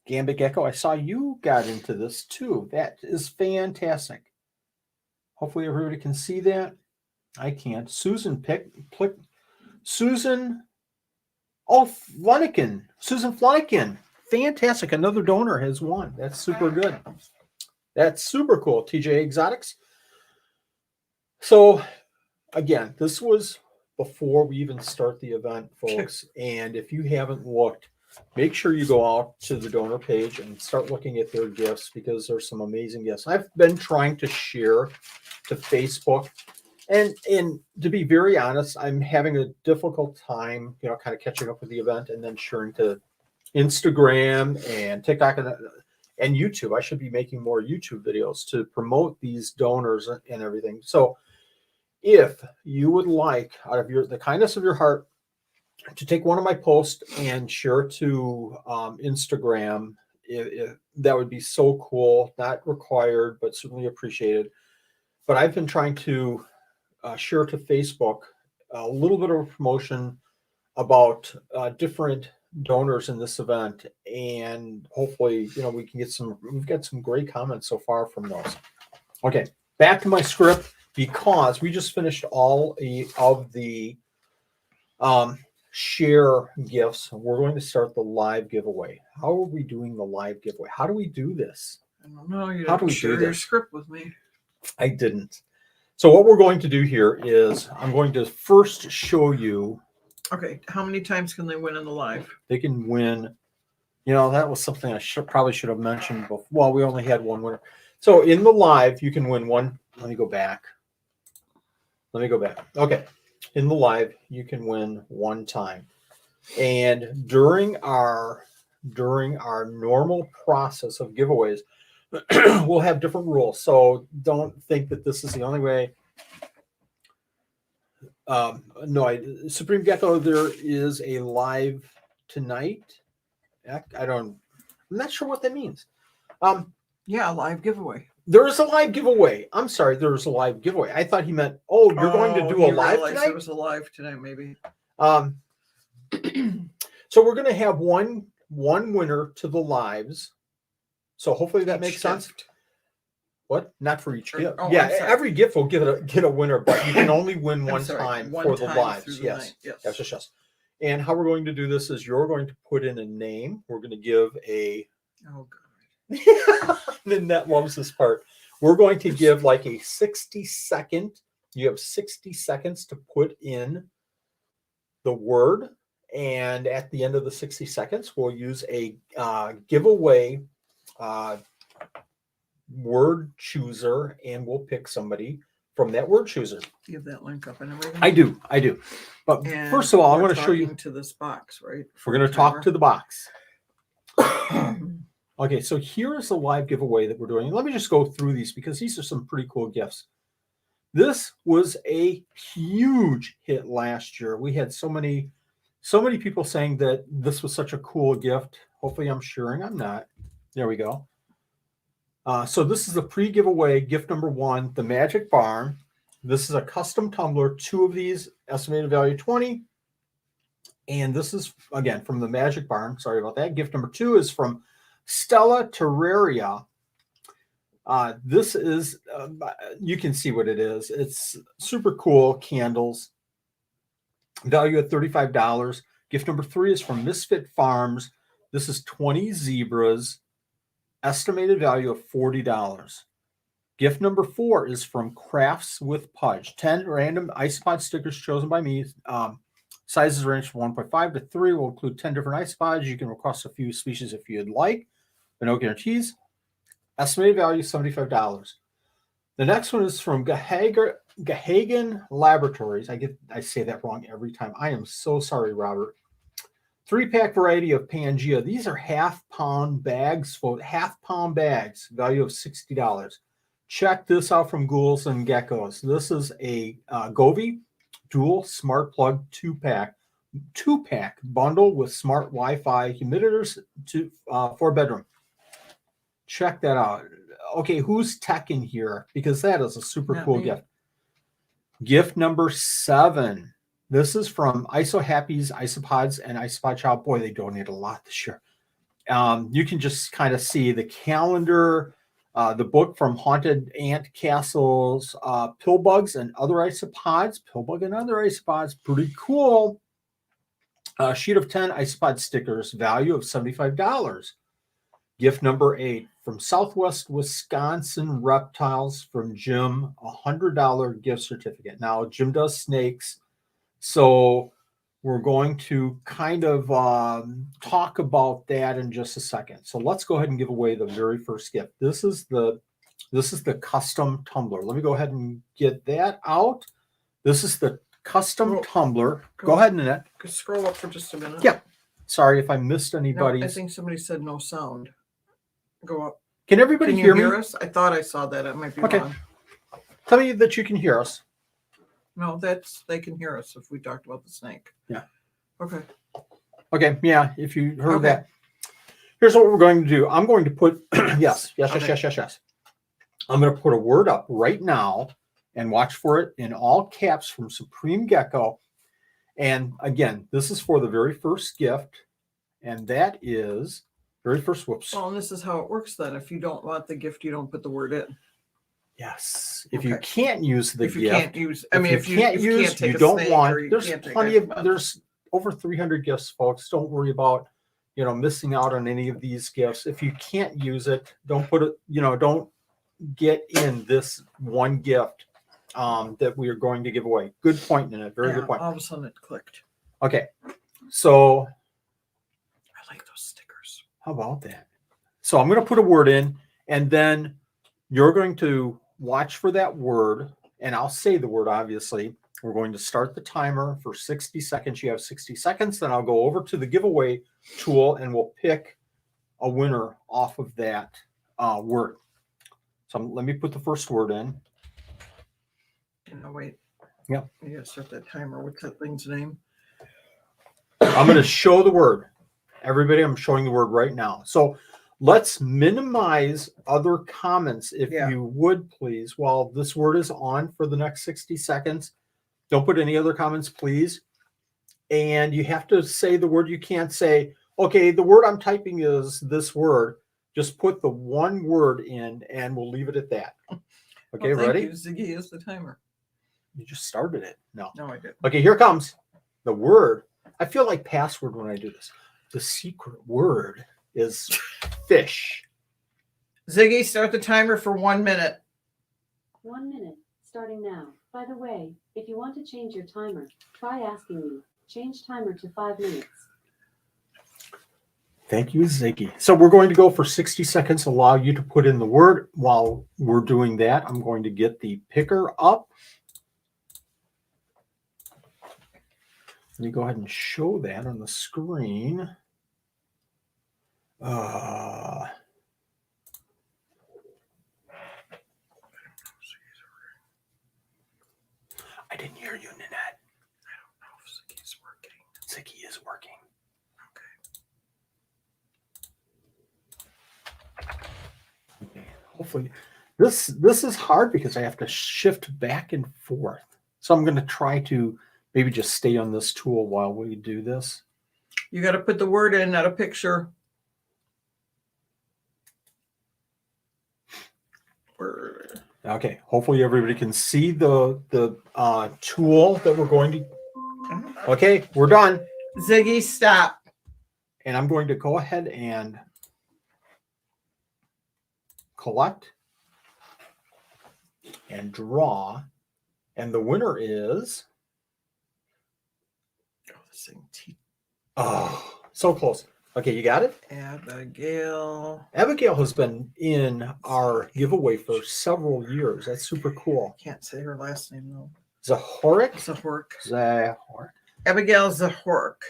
[SPEAKER 1] Gambit Gecko. I saw you got into this too. That is fantastic. Hopefully everybody can see that. I can't. Susan Flanagan. Fantastic. Another donor has won. That's super good. That's super cool. TJ Exotics. So again, this was before we even start the event, folks. And if you haven't looked, make sure you go out to the donor page and start looking at their gifts because there's some amazing gifts. I've been trying to share to Facebook. And to be very honest, I'm having a difficult time, kind of catching up with the event and then sharing to Instagram and TikTok and YouTube. I should be making more YouTube videos to promote these donors and everything. So if you would like, out of the kindness of your heart, to take one of my posts and share to Instagram, that would be so cool. Not required, but certainly appreciated. But I've been trying to share to Facebook a little bit of a promotion about different donors in this event, and hopefully, we can get we've got some great comments so far from those. Okay, back to my script because we just finished all of the share gifts. We're going to start the live giveaway. How are we doing the live giveaway? How do we do this?
[SPEAKER 2] I don't know. You
[SPEAKER 1] How do
[SPEAKER 2] didn't
[SPEAKER 1] we do
[SPEAKER 2] share your
[SPEAKER 1] this?
[SPEAKER 2] script with me.
[SPEAKER 1] I didn't. So what we're going to do here is I'm going to first show you.
[SPEAKER 2] Okay, how many times can they win in the live?
[SPEAKER 1] They can win. You know, that was something I probably should have mentioned before. Well, we only had one winner. So in the live, you can win one. Let me go back. Okay. In the live, you can win one time. And during our normal process of giveaways, we'll have different rules. So don't think that this is the only way. No, Supreme Gecko, there is a live tonight. I'm not sure what that means.
[SPEAKER 2] Yeah, live giveaway.
[SPEAKER 1] There is a live giveaway. I'm sorry, there is a live giveaway. I thought he meant, you're going to do a live tonight?
[SPEAKER 2] There was a live tonight, maybe.
[SPEAKER 1] So we're going to have one winner to the lives. So hopefully that makes sense. What? Not for each gift. Yeah, every gift will get a winner, but you can only win one time for the lives. Yes. Yes. And how we're going to do this is you're going to put in a name. We're going to give a.
[SPEAKER 2] Oh God.
[SPEAKER 1] Nanette loves this part. We're going to give like a 60-second. You have 60 seconds to put in the word, and at the end of the 60 seconds, we'll use a giveaway word chooser, and we'll pick somebody from that word chooser.
[SPEAKER 2] You have that link up and everything.
[SPEAKER 1] I do. But first of all, I want to show you
[SPEAKER 2] to this box, right?
[SPEAKER 1] We're going to talk to the box. Okay, so here is the live giveaway that we're doing. Let me just go through these because these are some pretty cool gifts. This was a huge hit last year. We had so many people saying that this was such a cool gift. Hopefully I'm sharing. I'm not. There we go. So this is a pre-giveaway gift number 1, the Magic Barn. This is a custom tumbler, 2 of these, estimated value 20. And this is, again, from the Magic Barn. Sorry about that. Gift number 2 is from Stella Terraria. This is, you can see what it is. It's super cool candles. Value at $35. Gift number 3 is from Misfit Farms. This is 20 zebras. Estimated value of $40. Gift number 4 is from Crafts with Pudge. 10 random isopod stickers chosen by me. Sizes range from 1.5 to 3. Will include 10 different isopods. You can request a few species if you'd like, but no guarantees. Estimated value $75. The next one is from Gahagan Laboratories. I say that wrong every time. I am so sorry, Robert. 3-pack variety of Pangea. These are half-pound bags, half-pound bags, value of $60. Check this out from Ghouls and Geckos. This is a Govee dual smart plug 2-pack bundle with smart Wi-Fi humidifiers for bedroom. Check that out. Okay, who's tech in here? Because that is a super cool gift. Gift number 7. This is from ISO Happy's Isopods and Isopod Shop. Boy, they donate a lot this year. You can just kind of see the calendar, the book from Haunted Ant Castles, Pillbugs and Other Isopods. Pillbug and Other Isopods, pretty cool. Sheet of 10 Isopod stickers, value of $75. Gift number 8 from Southwest Wisconsin Reptiles from Jim, $100 gift certificate. Now, Jim does snakes, so we're going to kind of talk about that in just a second. So let's go ahead and give away the very first gift. This is the custom tumbler. Let me go ahead and get that out. This is the custom tumbler. Go ahead, Nanette.
[SPEAKER 2] Scroll up for just a minute.
[SPEAKER 1] Yeah. Sorry if I missed anybody.
[SPEAKER 2] No, I think somebody said no sound. Go up.
[SPEAKER 1] Can everybody hear me?
[SPEAKER 2] Us? I thought I saw that. It might be wrong.
[SPEAKER 1] Tell me that you can hear us.
[SPEAKER 2] No, they can hear us if we talked about the snake.
[SPEAKER 1] Yeah.
[SPEAKER 2] Okay.
[SPEAKER 1] Okay. Yeah. If you heard that, here's what we're going to do. I'm going to put yes. I'm going to put a word up right now and watch for it in all caps from Supreme Gecko. And again, this is for the very first gift, and that is very first. Whoops.
[SPEAKER 2] Well, and this is how it works then. If you don't want the gift, you don't put the word in.
[SPEAKER 1] Yes. If you
[SPEAKER 2] Okay.
[SPEAKER 1] can't use the
[SPEAKER 2] If you
[SPEAKER 1] gift,
[SPEAKER 2] can't use, I mean, if you
[SPEAKER 1] can't
[SPEAKER 2] if
[SPEAKER 1] use,
[SPEAKER 2] you can't take
[SPEAKER 1] you
[SPEAKER 2] a
[SPEAKER 1] don't
[SPEAKER 2] snake
[SPEAKER 1] want.
[SPEAKER 2] or you
[SPEAKER 1] There's
[SPEAKER 2] can't take
[SPEAKER 1] plenty
[SPEAKER 2] a
[SPEAKER 1] of.
[SPEAKER 2] mouse.
[SPEAKER 1] There's over 300 gifts, folks. Don't worry about missing out on any of these gifts. If you can't use it, don't put it. Don't get in this one gift that we are going to give away. Good point, Nanette. Very good point.
[SPEAKER 2] All of a sudden it clicked.
[SPEAKER 1] Okay, so
[SPEAKER 2] I like those stickers.
[SPEAKER 1] how about that? So I'm going to put a word in, and then you're going to watch for that word, and I'll say the word, obviously. We're going to start the timer for 60 seconds. You have 60 seconds. Then I'll go over to the giveaway tool, and we'll pick a winner off of that word. So let me put the first word in.
[SPEAKER 2] No, wait.
[SPEAKER 1] Yep.
[SPEAKER 2] You gotta start that timer. What's that thing's name?
[SPEAKER 1] I'm going to show the word. Everybody, I'm showing the word right now. So let's minimize other comments, if you would, please, while this word is on for the next 60 seconds. Don't put any other comments, please. And you have to say the word. You can't say, okay, the word I'm typing is this word. Just put the one word in, and we'll leave it at that. Okay,
[SPEAKER 2] well,
[SPEAKER 1] ready?
[SPEAKER 2] You. Ziggy is the timer.
[SPEAKER 1] You just started it. No,
[SPEAKER 2] I didn't.
[SPEAKER 1] Okay, here comes the word. I feel like password when I do this. The secret word is fish.
[SPEAKER 2] Ziggy, start the timer for 1 minute.
[SPEAKER 3] 1 minute, starting now. By the way, if you want to change your timer, try asking me. Change timer to 5 minutes.
[SPEAKER 1] Thank you, Ziggy. So we're going to go for 60 seconds, allow you to put in the word. While we're doing that, I'm going to get the picker up. Let me go ahead and show that on the screen. I didn't hear you, Nanette.
[SPEAKER 2] I don't know if Ziggy's working.
[SPEAKER 1] Ziggy is working. Okay. Hopefully, this is hard because I have to shift back and forth. So I'm going to try to maybe just stay on this tool while we do this.
[SPEAKER 2] You got to put the word in, not a picture. Word.
[SPEAKER 1] Okay. Hopefully everybody can see the tool that we're going to. Okay, we're done.
[SPEAKER 2] Ziggy, stop.
[SPEAKER 1] And I'm going to go ahead and collect and draw. And the winner is.
[SPEAKER 2] Oh, this thing.
[SPEAKER 1] Oh, so close. Okay, you got it?
[SPEAKER 2] Abigail.
[SPEAKER 1] Abigail has been in our giveaway for several years. That's super cool.
[SPEAKER 2] Can't say her last name, though.
[SPEAKER 1] Zahoric?
[SPEAKER 2] Zahoric. Abigail Zahoric.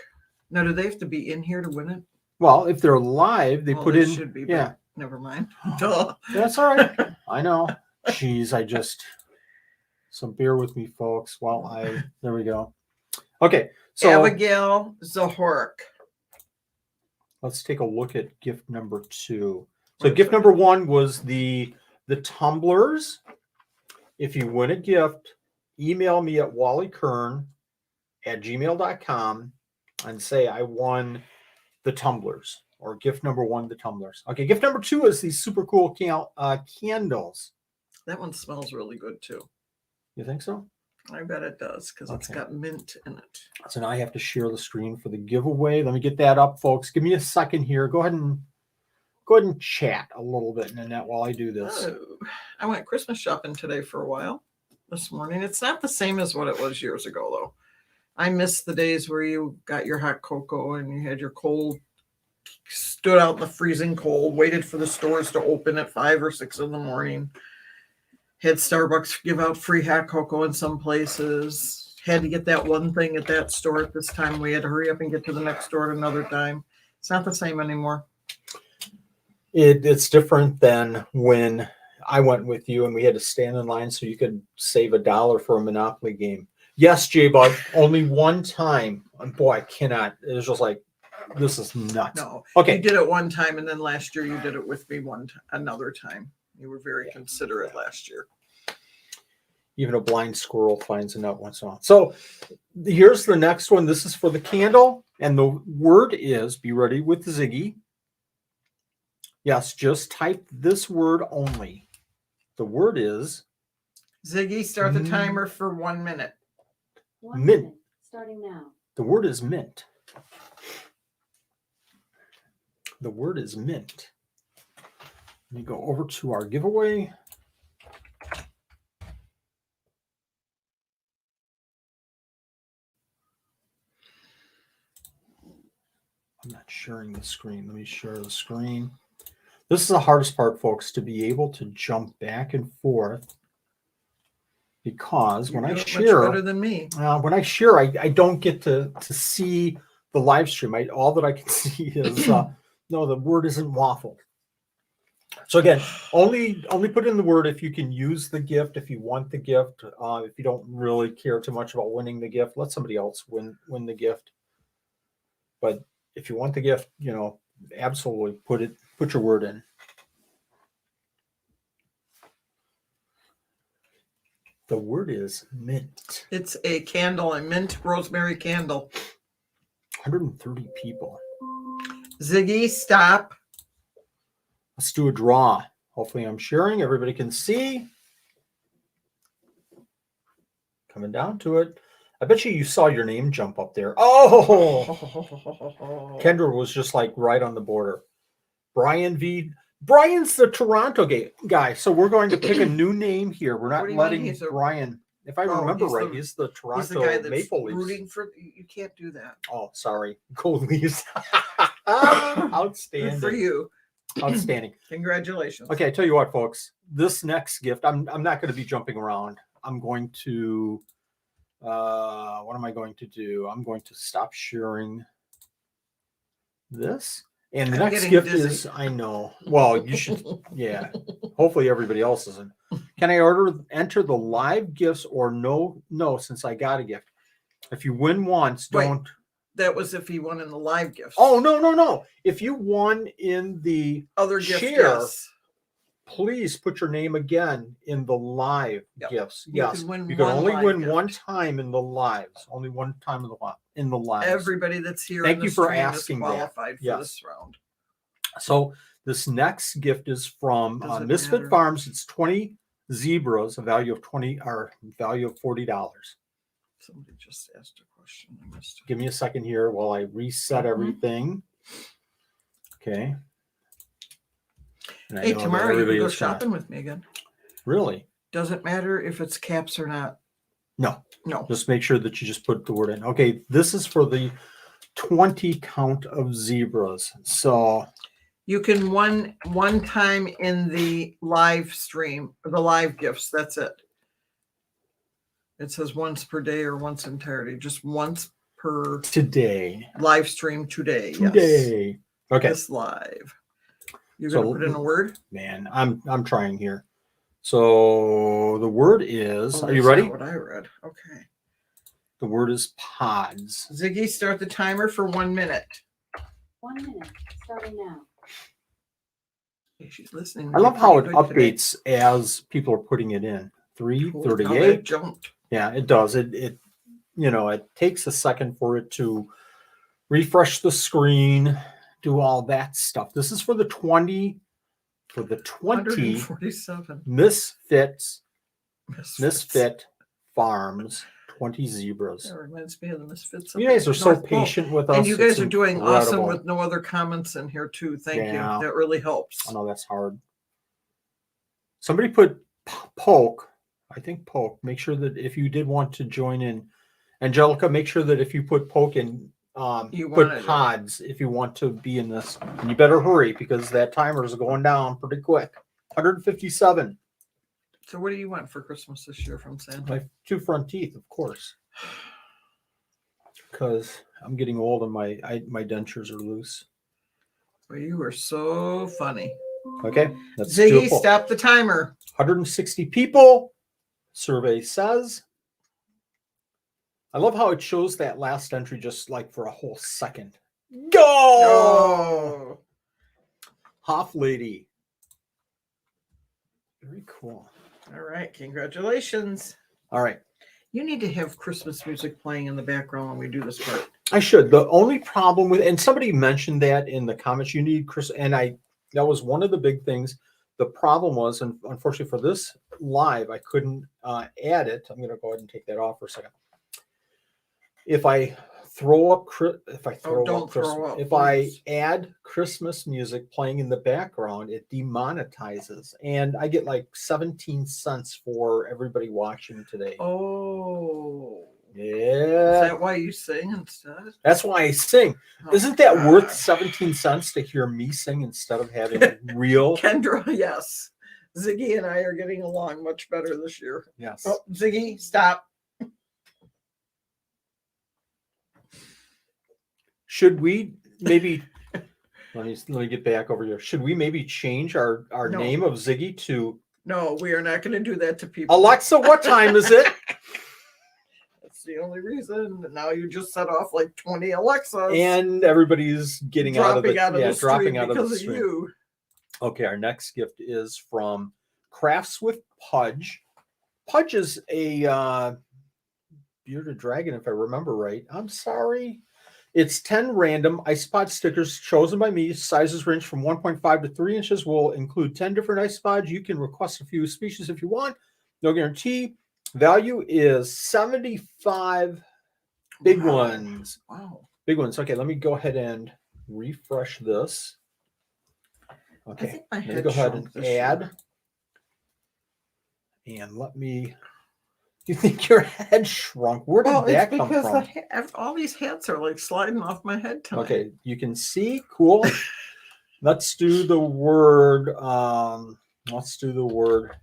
[SPEAKER 2] Now, do they have to be in here to win it?
[SPEAKER 1] Well, if they're live, they put in.
[SPEAKER 2] Should be,
[SPEAKER 1] yeah.
[SPEAKER 2] Never mind. Duh.
[SPEAKER 1] That's all right. I know. Jeez, so bear with me, folks, there we go. Okay, so
[SPEAKER 2] Abigail Zahoric.
[SPEAKER 1] let's take a look at gift number 2. So gift number 1 was the tumblers. If you win a gift, email me at wallyKern@gmail.com and say I won the tumblers, or gift number 1, the tumblers. Okay, gift number 2 is these super cool candles.
[SPEAKER 2] That one smells really good too.
[SPEAKER 1] You think so?
[SPEAKER 2] I bet it does because it's got mint in it.
[SPEAKER 1] So now I have to share the screen for the giveaway. Let me get that up, folks. Give me a second here. Go ahead and chat a little bit, Nanette, while I do this.
[SPEAKER 2] Oh, I went Christmas shopping today for a while this morning. It's not the same as what it was years ago, though. I miss the days where you got your hot cocoa and you had your cold, stood out in the freezing cold, waited for the stores to open at 5 or 6 in the morning. Had Starbucks give out free hot cocoa in some places. Had to get that one thing at that store at this time. We had to hurry up and get to the next store at another time. It's not the same anymore.
[SPEAKER 1] It's different than when I went with you and we had to stand in line so you could save $1 for a Monopoly game. Yes, J-Bug, only one time. And boy, I cannot. It was just like, this is nuts.
[SPEAKER 2] No.
[SPEAKER 1] Okay.
[SPEAKER 2] You did it one time, and then last year you did it with me another time. You were very considerate last year.
[SPEAKER 1] Even a blind squirrel finds a nut once in a while. So here's the next one. This is for the candle. And the word is, be ready with Ziggy. Yes, just type this word only. The word is
[SPEAKER 2] Ziggy, start the timer for 1 minute.
[SPEAKER 3] 1
[SPEAKER 1] Mint.
[SPEAKER 3] minute, starting now.
[SPEAKER 1] the word is mint. The word is mint. Let me go over to our giveaway. I'm not sharing the screen. Let me share the screen. This is the hardest part, folks, to be able to jump back and forth, because
[SPEAKER 2] You're
[SPEAKER 1] when I
[SPEAKER 2] doing
[SPEAKER 1] share,
[SPEAKER 2] much better than me.
[SPEAKER 1] I don't get to see the live stream. All that I can see is no, the word isn't waffle. So again, only put in the word if you can use the gift, if you want the gift. If you don't really care too much about winning the gift, let somebody else win the gift. But if you want the gift, absolutely put your word in. The word is mint.
[SPEAKER 2] It's a candle, a mint rosemary candle.
[SPEAKER 1] 130 people.
[SPEAKER 2] Ziggy, stop.
[SPEAKER 1] Let's do a draw. Hopefully I'm sharing. Everybody can see. Coming down to it. I bet you saw your name jump up there. Oh! Kendra was just like right on the border. Brian's the Toronto guy. So we're going to pick a new name here. We're not letting Brian. If I remember right, he's the Toronto
[SPEAKER 2] He's the guy that's
[SPEAKER 1] Maple Leafs.
[SPEAKER 2] rooting for. You can't do that.
[SPEAKER 1] Oh, sorry. Go Leafs. Outstanding.
[SPEAKER 2] Good for you.
[SPEAKER 1] Outstanding.
[SPEAKER 2] Congratulations.
[SPEAKER 1] Okay, I tell you what, folks. This next gift, I'm not going to be jumping around. I'm going to. What am I going to do? I'm going to stop sharing this. And the next gift is, I know. Well, you should, yeah. Hopefully everybody else isn't. Can I enter the live gifts or no, since I got a gift? If you win once, don't.
[SPEAKER 2] That was if he won in the live gifts.
[SPEAKER 1] Oh, no. If you won in the
[SPEAKER 2] other gift,
[SPEAKER 1] yes. Please put your name again in the live gifts. Yes, you can only win one time in the lives. Only one time in the lives.
[SPEAKER 2] Everybody that's here.
[SPEAKER 1] Thank you for asking.
[SPEAKER 2] Is qualified
[SPEAKER 1] that.
[SPEAKER 2] For this round.
[SPEAKER 1] So this next gift is from Misfit Farms. It's 20 zebras, a value of $40.
[SPEAKER 2] Somebody just asked a question. I missed it.
[SPEAKER 1] Give me a second here while I reset everything. Okay.
[SPEAKER 2] Hey, tomorrow you can go shopping with me again.
[SPEAKER 1] Really?
[SPEAKER 2] Doesn't matter if it's caps or not.
[SPEAKER 1] No.
[SPEAKER 2] No.
[SPEAKER 1] Just make sure that you just put the word in. Okay, this is for the 20 count of zebras. So
[SPEAKER 2] you can one time in the live stream or the live gifts. That's it. It says once per day or once entirety. Just once per
[SPEAKER 1] today.
[SPEAKER 2] Live stream today.
[SPEAKER 1] Today.
[SPEAKER 2] Yes.
[SPEAKER 1] Okay.
[SPEAKER 2] This live. You're gonna put in a word?
[SPEAKER 1] Man, I'm trying here. So the word is, are you ready?
[SPEAKER 2] Not what I read. Okay.
[SPEAKER 1] The word is pods.
[SPEAKER 2] Ziggy, start the timer for 1 minute.
[SPEAKER 3] 1 minute, starting now.
[SPEAKER 2] Okay, she's listening.
[SPEAKER 1] I love how it updates as people are putting it in. 3:38.
[SPEAKER 2] Jumped.
[SPEAKER 1] Yeah, it does. It takes a second for it to refresh the screen, do all that stuff. This is for the 20
[SPEAKER 2] 147
[SPEAKER 1] Misfit Farms 20 zebras.
[SPEAKER 2] That reminds me of the Misfits.
[SPEAKER 1] You guys are so patient with us.
[SPEAKER 2] And you guys are doing awesome with no other comments in here too. Thank you. That really helps.
[SPEAKER 1] I know that's hard. Somebody put poke. I think poke. Make sure that if you did want to join in, Angelica, make sure that if you put poke in, you put pods if you want to be in this. And you better hurry because that timer is going down pretty quick. 157.
[SPEAKER 2] So what do you want for Christmas this year from Santa?
[SPEAKER 1] My 2 front teeth, of course. Because I'm getting old and my dentures are loose.
[SPEAKER 2] Well, you are so funny.
[SPEAKER 1] Okay.
[SPEAKER 2] Ziggy, stop the timer.
[SPEAKER 1] 160 people. Survey says. I love how it shows that last entry just like for a whole second. Go! Hoff Lady. Very cool.
[SPEAKER 2] All right. Congratulations.
[SPEAKER 1] All right.
[SPEAKER 2] You need to have Christmas music playing in the background when we do this part.
[SPEAKER 1] I should. The only problem with, and somebody mentioned that in the comments, you need Chris, and that was one of the big things The problem was, and unfortunately for this live, I couldn't add it. I'm going to go ahead and take that off for a second. If I throw up,
[SPEAKER 2] Don't throw up,
[SPEAKER 1] if
[SPEAKER 2] please.
[SPEAKER 1] I add Christmas music playing in the background, it demonetizes, and I get like 17 cents for everybody watching today.
[SPEAKER 2] Oh. Is
[SPEAKER 1] Yeah,
[SPEAKER 2] that why you sing instead?
[SPEAKER 1] that's why I sing.
[SPEAKER 2] Oh,
[SPEAKER 1] Isn't that worth
[SPEAKER 2] God.
[SPEAKER 1] 17 cents to hear me sing instead of having real?
[SPEAKER 2] Kendra, yes. Ziggy and I are getting along much better this year.
[SPEAKER 1] Yes.
[SPEAKER 2] Oh, Ziggy, stop.
[SPEAKER 1] Should we maybe let me get back over here. Should we maybe change our
[SPEAKER 2] No.
[SPEAKER 1] name of Ziggy to
[SPEAKER 2] No, we are not going to do that to people.
[SPEAKER 1] Alexa? What time is it?
[SPEAKER 2] That's the only reason. Now you just set off like 20 Alexas.
[SPEAKER 1] And everybody's getting
[SPEAKER 2] dropping
[SPEAKER 1] dropping out of the
[SPEAKER 2] because of
[SPEAKER 1] stream.
[SPEAKER 2] you.
[SPEAKER 1] Okay, our next gift is from Crafts with Pudge. Pudge is a bearded dragon, if I remember right. I'm sorry. It's 10 random ice-pod stickers chosen by me. Sizes range from 1.5 to 3 inches. Will include 10 different ice-pods. You can request a few species if you want. No guarantee. Value is 75. Big
[SPEAKER 2] Wow.
[SPEAKER 1] ones.
[SPEAKER 2] Wow.
[SPEAKER 1] Big ones. Okay, let me go ahead and refresh this.
[SPEAKER 2] I
[SPEAKER 1] Okay,
[SPEAKER 2] think my
[SPEAKER 1] let me
[SPEAKER 2] head
[SPEAKER 1] go ahead
[SPEAKER 2] shrunk
[SPEAKER 1] and
[SPEAKER 2] this year.
[SPEAKER 1] add. And let me. You think your head shrunk? Where did
[SPEAKER 2] Well, it's
[SPEAKER 1] that come
[SPEAKER 2] because
[SPEAKER 1] from?
[SPEAKER 2] all these hats are like sliding off my head tonight.
[SPEAKER 1] Okay, you can see. Cool. Let's do the word. Let's do the word.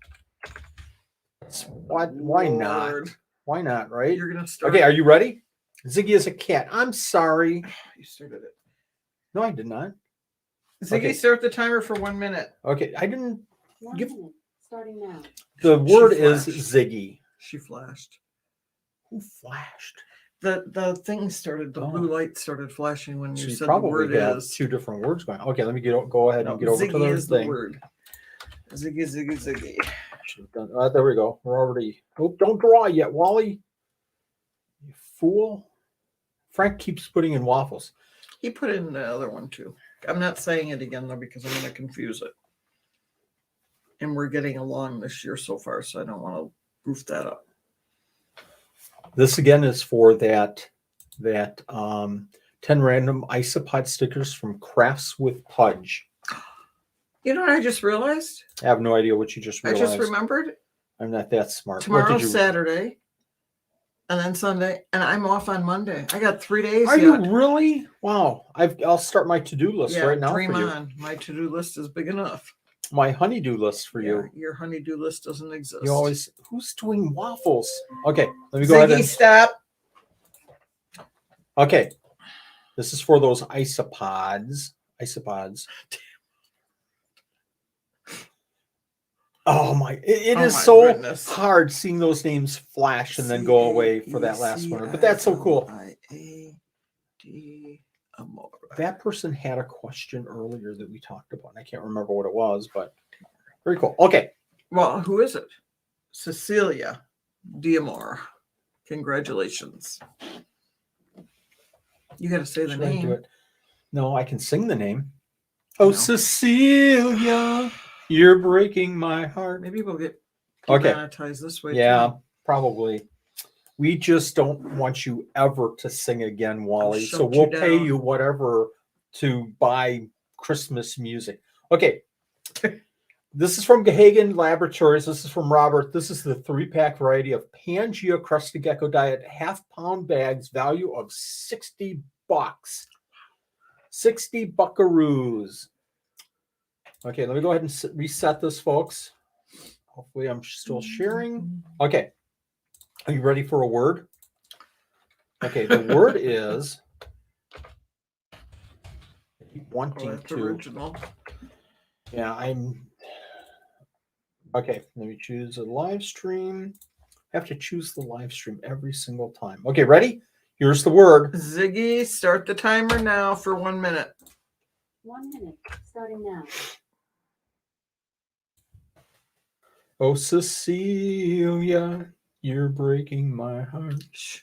[SPEAKER 1] Why not?
[SPEAKER 2] Lord.
[SPEAKER 1] Why not? Right?
[SPEAKER 2] You're gonna start.
[SPEAKER 1] Okay, are you ready? Ziggy is a cat. I'm sorry.
[SPEAKER 2] You started it.
[SPEAKER 1] No, I did not.
[SPEAKER 2] Ziggy,
[SPEAKER 1] Okay.
[SPEAKER 2] start the timer for 1 minute.
[SPEAKER 1] Okay, I didn't.
[SPEAKER 3] 1
[SPEAKER 1] Give-
[SPEAKER 3] minute, starting now.
[SPEAKER 1] The
[SPEAKER 2] She
[SPEAKER 1] word is
[SPEAKER 2] flashed.
[SPEAKER 1] Ziggy.
[SPEAKER 2] She flashed.
[SPEAKER 1] Who flashed?
[SPEAKER 2] The thing started. The blue light started flashing when you
[SPEAKER 1] So you
[SPEAKER 2] said the
[SPEAKER 1] probably
[SPEAKER 2] word
[SPEAKER 1] have
[SPEAKER 2] is.
[SPEAKER 1] two different words going. Okay, let me go ahead
[SPEAKER 2] No,
[SPEAKER 1] and get over to
[SPEAKER 2] Ziggy
[SPEAKER 1] the
[SPEAKER 2] is the
[SPEAKER 1] thing.
[SPEAKER 2] word. Ziggy, Ziggy, Ziggy.
[SPEAKER 1] Should've done- there we go. We're already. Oh, don't draw yet, Wally. You fool. Frank keeps putting in waffles.
[SPEAKER 2] He put in the other one too. I'm not saying it again though because I'm going to confuse it. And we're getting along this year so far, so I don't want to goof that up.
[SPEAKER 1] This again is for that 10 random isopod stickers from Crafts with Pudge.
[SPEAKER 2] You know what I just realized?
[SPEAKER 1] I have no idea what you just realized.
[SPEAKER 2] I just remembered.
[SPEAKER 1] I'm not that smart.
[SPEAKER 2] Tomorrow's Saturday, and then Sunday, and I'm off on Monday. I got 3 days.
[SPEAKER 1] Are
[SPEAKER 2] yet.
[SPEAKER 1] you really? Wow. I'll start my to-do list
[SPEAKER 2] Yeah,
[SPEAKER 1] right now
[SPEAKER 2] dream
[SPEAKER 1] for you.
[SPEAKER 2] on. My to-do list is big enough.
[SPEAKER 1] My honey-do list for you.
[SPEAKER 2] Your honey-do list doesn't exist.
[SPEAKER 1] You always. Who's doing waffles? Okay, let me go ahead
[SPEAKER 2] Ziggy,
[SPEAKER 1] and
[SPEAKER 2] stop.
[SPEAKER 1] Okay. This is for those isopods. Oh my! It
[SPEAKER 2] Oh
[SPEAKER 1] is
[SPEAKER 2] my
[SPEAKER 1] so
[SPEAKER 2] goodness.
[SPEAKER 1] hard seeing those names flash and then go away for that last one. But that's so cool.
[SPEAKER 2] C-I-L-I-A-D Amore.
[SPEAKER 1] That person had a question earlier that we talked about. I can't remember what it was, but very cool. Okay.
[SPEAKER 2] Well, who is it? Cecilia Diamore. Congratulations. You got to say the
[SPEAKER 1] Should I do
[SPEAKER 2] name.
[SPEAKER 1] it? No, I can sing the name. Oh,
[SPEAKER 2] No.
[SPEAKER 1] Cecilia, you're breaking my heart.
[SPEAKER 2] Maybe we'll get
[SPEAKER 1] Okay.
[SPEAKER 2] demonetized this way.
[SPEAKER 1] Yeah,
[SPEAKER 2] too.
[SPEAKER 1] probably. We just don't want you ever to sing again, Wally.
[SPEAKER 2] shut
[SPEAKER 1] So
[SPEAKER 2] you
[SPEAKER 1] we'll pay
[SPEAKER 2] down.
[SPEAKER 1] you whatever to buy Christmas music. Okay. This is from Gahagan Laboratories. This is from Robert. This is the 3-pack variety of Pangea Crusted Gecko Diet half-pound bags, value of $60. 60 buckaroos. Okay, let me go ahead and reset this, folks. Hopefully I'm still sharing. Okay. Are you ready for a word? Okay, the word is wanting
[SPEAKER 2] That's
[SPEAKER 1] to.
[SPEAKER 2] original.
[SPEAKER 1] Yeah, I'm. Okay, let me choose a live stream. I have to choose the live stream every single time. Okay, ready? Here's the word.
[SPEAKER 2] Ziggy, start the timer now for 1 minute.
[SPEAKER 3] 1 minute, starting now.
[SPEAKER 1] Oh, Cecilia, you're breaking my heart.
[SPEAKER 2] Shh.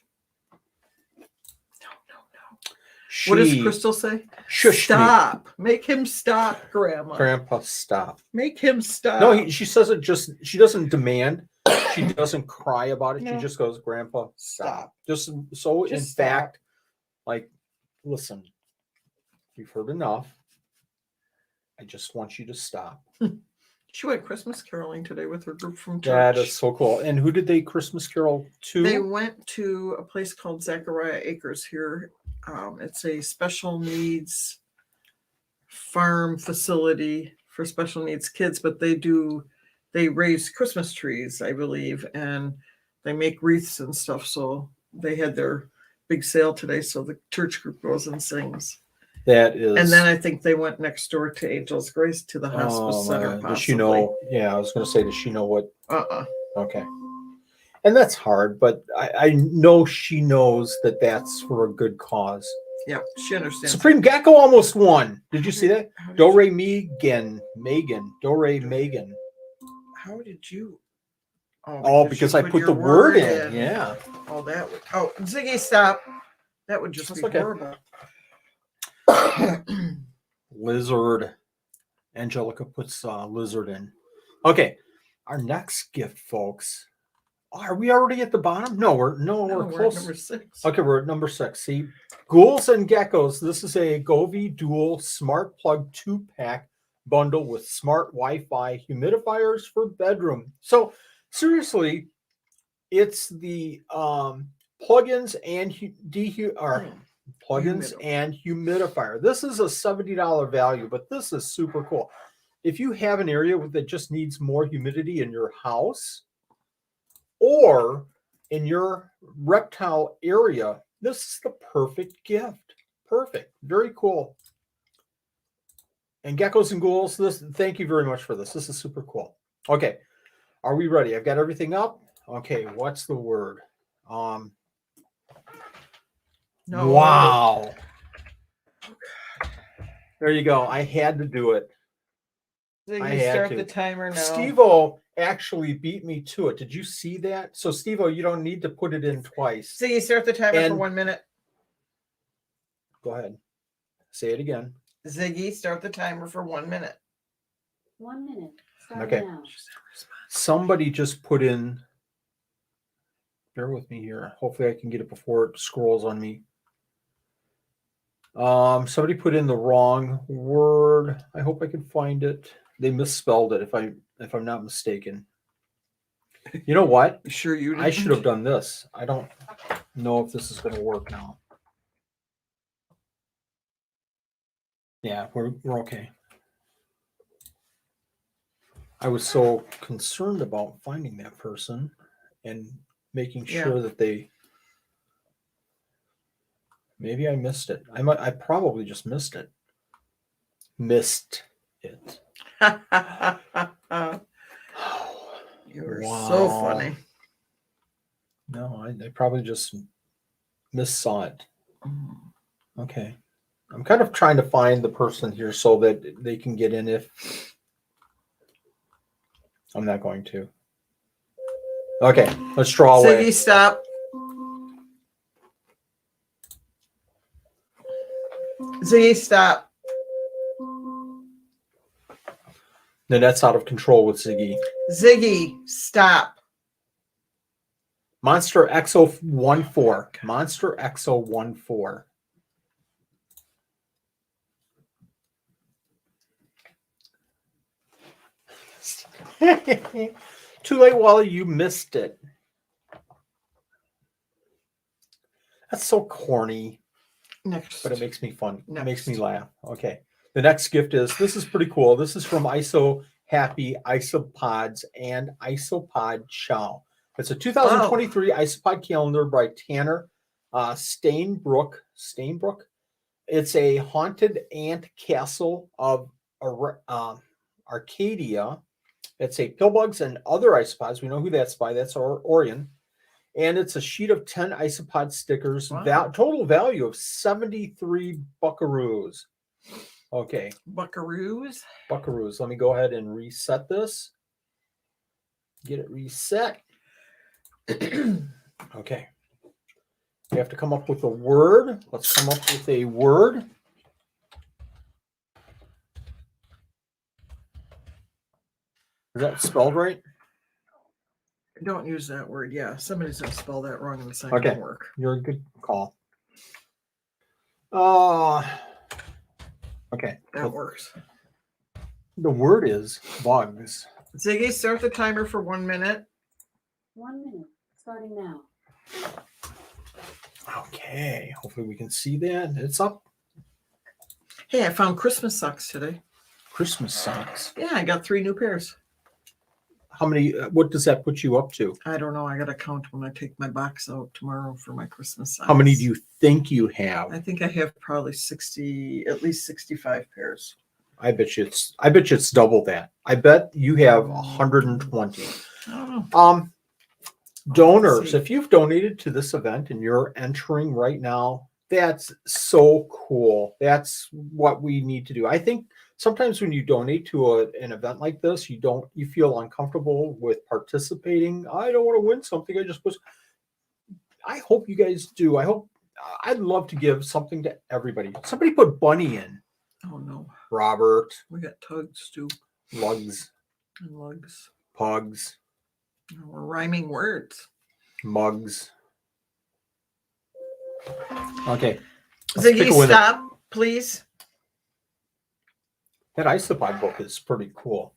[SPEAKER 2] No. What does
[SPEAKER 1] She
[SPEAKER 2] Crystal say?
[SPEAKER 1] shushed me.
[SPEAKER 2] Stop. Make him stop, Grandma.
[SPEAKER 1] Grandpa, stop.
[SPEAKER 2] Make him stop.
[SPEAKER 1] No, she says it just, she doesn't demand. She doesn't cry about it.
[SPEAKER 2] No.
[SPEAKER 1] She just goes, Grandpa, stop.
[SPEAKER 2] Stop.
[SPEAKER 1] Just so, in
[SPEAKER 2] Just stop.
[SPEAKER 1] fact, like, listen, you've heard enough. I just want you to stop.
[SPEAKER 2] She went Christmas caroling today with her group from church.
[SPEAKER 1] That is so cool. And who did they Christmas carol to?
[SPEAKER 2] They went to a place called Zachariah Acres here. It's a special needs farm facility for special needs kids, but they raise Christmas trees, I believe, and they make wreaths and stuff. So they had their big sale today. So the church group goes and sings.
[SPEAKER 1] That is.
[SPEAKER 2] And then I think they went next door to Angel's Grace to the hospice center.
[SPEAKER 1] Does she know? Yeah, I was going to say, does she know what? Okay. And that's hard, but I know she knows that that's for a good cause.
[SPEAKER 2] Yeah, she understands.
[SPEAKER 1] Supreme Gecko almost won. Did you see that?
[SPEAKER 2] How did
[SPEAKER 1] Do
[SPEAKER 2] you-
[SPEAKER 1] Re Megan. Do Re Megan.
[SPEAKER 2] How did you?
[SPEAKER 1] Oh, because
[SPEAKER 2] you
[SPEAKER 1] I
[SPEAKER 2] put
[SPEAKER 1] put
[SPEAKER 2] your
[SPEAKER 1] the word in.
[SPEAKER 2] in.
[SPEAKER 1] Yeah.
[SPEAKER 2] Oh, that would. Oh, Ziggy, stop. That would just
[SPEAKER 1] That's
[SPEAKER 2] be
[SPEAKER 1] okay.
[SPEAKER 2] horrible.
[SPEAKER 1] Lizard. Angelica puts lizard in. Okay. Our next gift, folks. Are we already at the bottom? No, we're
[SPEAKER 2] We're
[SPEAKER 1] close.
[SPEAKER 2] at number 6.
[SPEAKER 1] Okay, we're at number 6. See, Ghouls and Geckos. This is a Govee Dual Smart Plug 2-pack bundle with smart Wi-Fi humidifiers for bedroom. So seriously, it's the plugins and plugins and humidifier. This is a $70 value, but this is super cool. If you have an area that just needs more humidity in your house or in your reptile area, this is the perfect gift. Perfect. Very cool. And Geckos and Ghouls, thank you very much for this. This is super cool. Okay. Are we ready? I've got everything up. Okay, what's the word?
[SPEAKER 2] No.
[SPEAKER 1] Wow. There you go. I had to do it. I
[SPEAKER 2] Ziggy,
[SPEAKER 1] had
[SPEAKER 2] start
[SPEAKER 1] to.
[SPEAKER 2] the timer now.
[SPEAKER 1] Steve-O actually beat me to it. Did you see that? So Steve-O, you don't need to put it in twice.
[SPEAKER 2] Ziggy, start the timer for
[SPEAKER 1] And-
[SPEAKER 2] 1 minute.
[SPEAKER 1] Go ahead. Say it again.
[SPEAKER 2] Ziggy, start the timer for 1 minute.
[SPEAKER 3] 1 minute. Starting
[SPEAKER 1] Okay.
[SPEAKER 3] now.
[SPEAKER 1] Somebody just put in, bear with me here. Hopefully I can get it before it scrolls on me. Somebody put in the wrong word. I hope I can find it. They misspelled it if I'm not mistaken. You know what?
[SPEAKER 2] You sure you didn't?
[SPEAKER 1] I should have done this. I don't know if this is going to work now. Yeah, we're okay. I was so concerned about finding that person and making sure that they. Maybe I missed it. I probably just missed it. Missed it.
[SPEAKER 2] You're so
[SPEAKER 1] Wow.
[SPEAKER 2] funny.
[SPEAKER 1] No, I probably just missaw it. Okay. I'm kind of trying to find the person here so that they can get in if I'm not going to. Okay, let's draw away.
[SPEAKER 2] Ziggy, stop. Ziggy, stop.
[SPEAKER 1] The net's out of control with Ziggy.
[SPEAKER 2] Ziggy, stop.
[SPEAKER 1] Monster XO14. Monster XO14. Too late, Wally. You missed it. That's so corny,
[SPEAKER 2] Next.
[SPEAKER 1] but it makes me fun. It makes me
[SPEAKER 2] Next.
[SPEAKER 1] laugh. Okay. The next gift is, this is pretty cool. This is from ISO Happy Isopods and Isopod Chow. It's a 2023 Isopod calendar by Tanner Stainbrook. It's a haunted ant castle of Arcadia. It's a Pillbugs and other isopods. We know who that's by. That's Orion. And it's a sheet of 10 isopod stickers.
[SPEAKER 2] Wow.
[SPEAKER 1] Total value of 73 buckaroos. Okay.
[SPEAKER 2] Buckaroos.
[SPEAKER 1] Buckaroos. Let me go ahead and reset this. Get it reset. Okay. We have to come up with a word. Let's come up with a word. Is that spelled right?
[SPEAKER 2] Don't use that word. Yeah, somebody's gonna spell that wrong and it's not
[SPEAKER 1] Okay.
[SPEAKER 2] gonna work.
[SPEAKER 1] You're a good call. Okay.
[SPEAKER 2] That works.
[SPEAKER 1] The word is bugs.
[SPEAKER 2] Ziggy, start the timer for 1 minute.
[SPEAKER 3] 1 minute, starting now.
[SPEAKER 1] Okay. Hopefully we can see that. It's up.
[SPEAKER 2] Hey, I found Christmas socks today.
[SPEAKER 1] Christmas socks.
[SPEAKER 2] Yeah, I got 3 new pairs.
[SPEAKER 1] How many? What does that put you up to?
[SPEAKER 2] I don't know. I gotta count when I take my box out tomorrow for my Christmas socks.
[SPEAKER 1] How many do you think you have?
[SPEAKER 2] I think I have probably 60, at least 65 pairs.
[SPEAKER 1] I bet you it's double that. I bet you have 120.
[SPEAKER 2] I don't know.
[SPEAKER 1] Donors,
[SPEAKER 2] see.
[SPEAKER 1] if you've donated to this event and you're entering right now, that's so cool. That's what we need to do. I think sometimes when you donate to an event like this, you feel uncomfortable with participating. I don't want to win something. I hope you guys do. I'd love to give something to everybody. Somebody put bunny in.
[SPEAKER 2] Oh no.
[SPEAKER 1] Robert,
[SPEAKER 2] We got tugs too.
[SPEAKER 1] lugs,
[SPEAKER 2] And lugs.
[SPEAKER 1] pugs,
[SPEAKER 2] We're rhyming words.
[SPEAKER 1] mugs. Okay. Let's pick a
[SPEAKER 2] Ziggy,
[SPEAKER 1] winner.
[SPEAKER 2] stop, please.
[SPEAKER 1] That Isopod book is pretty cool.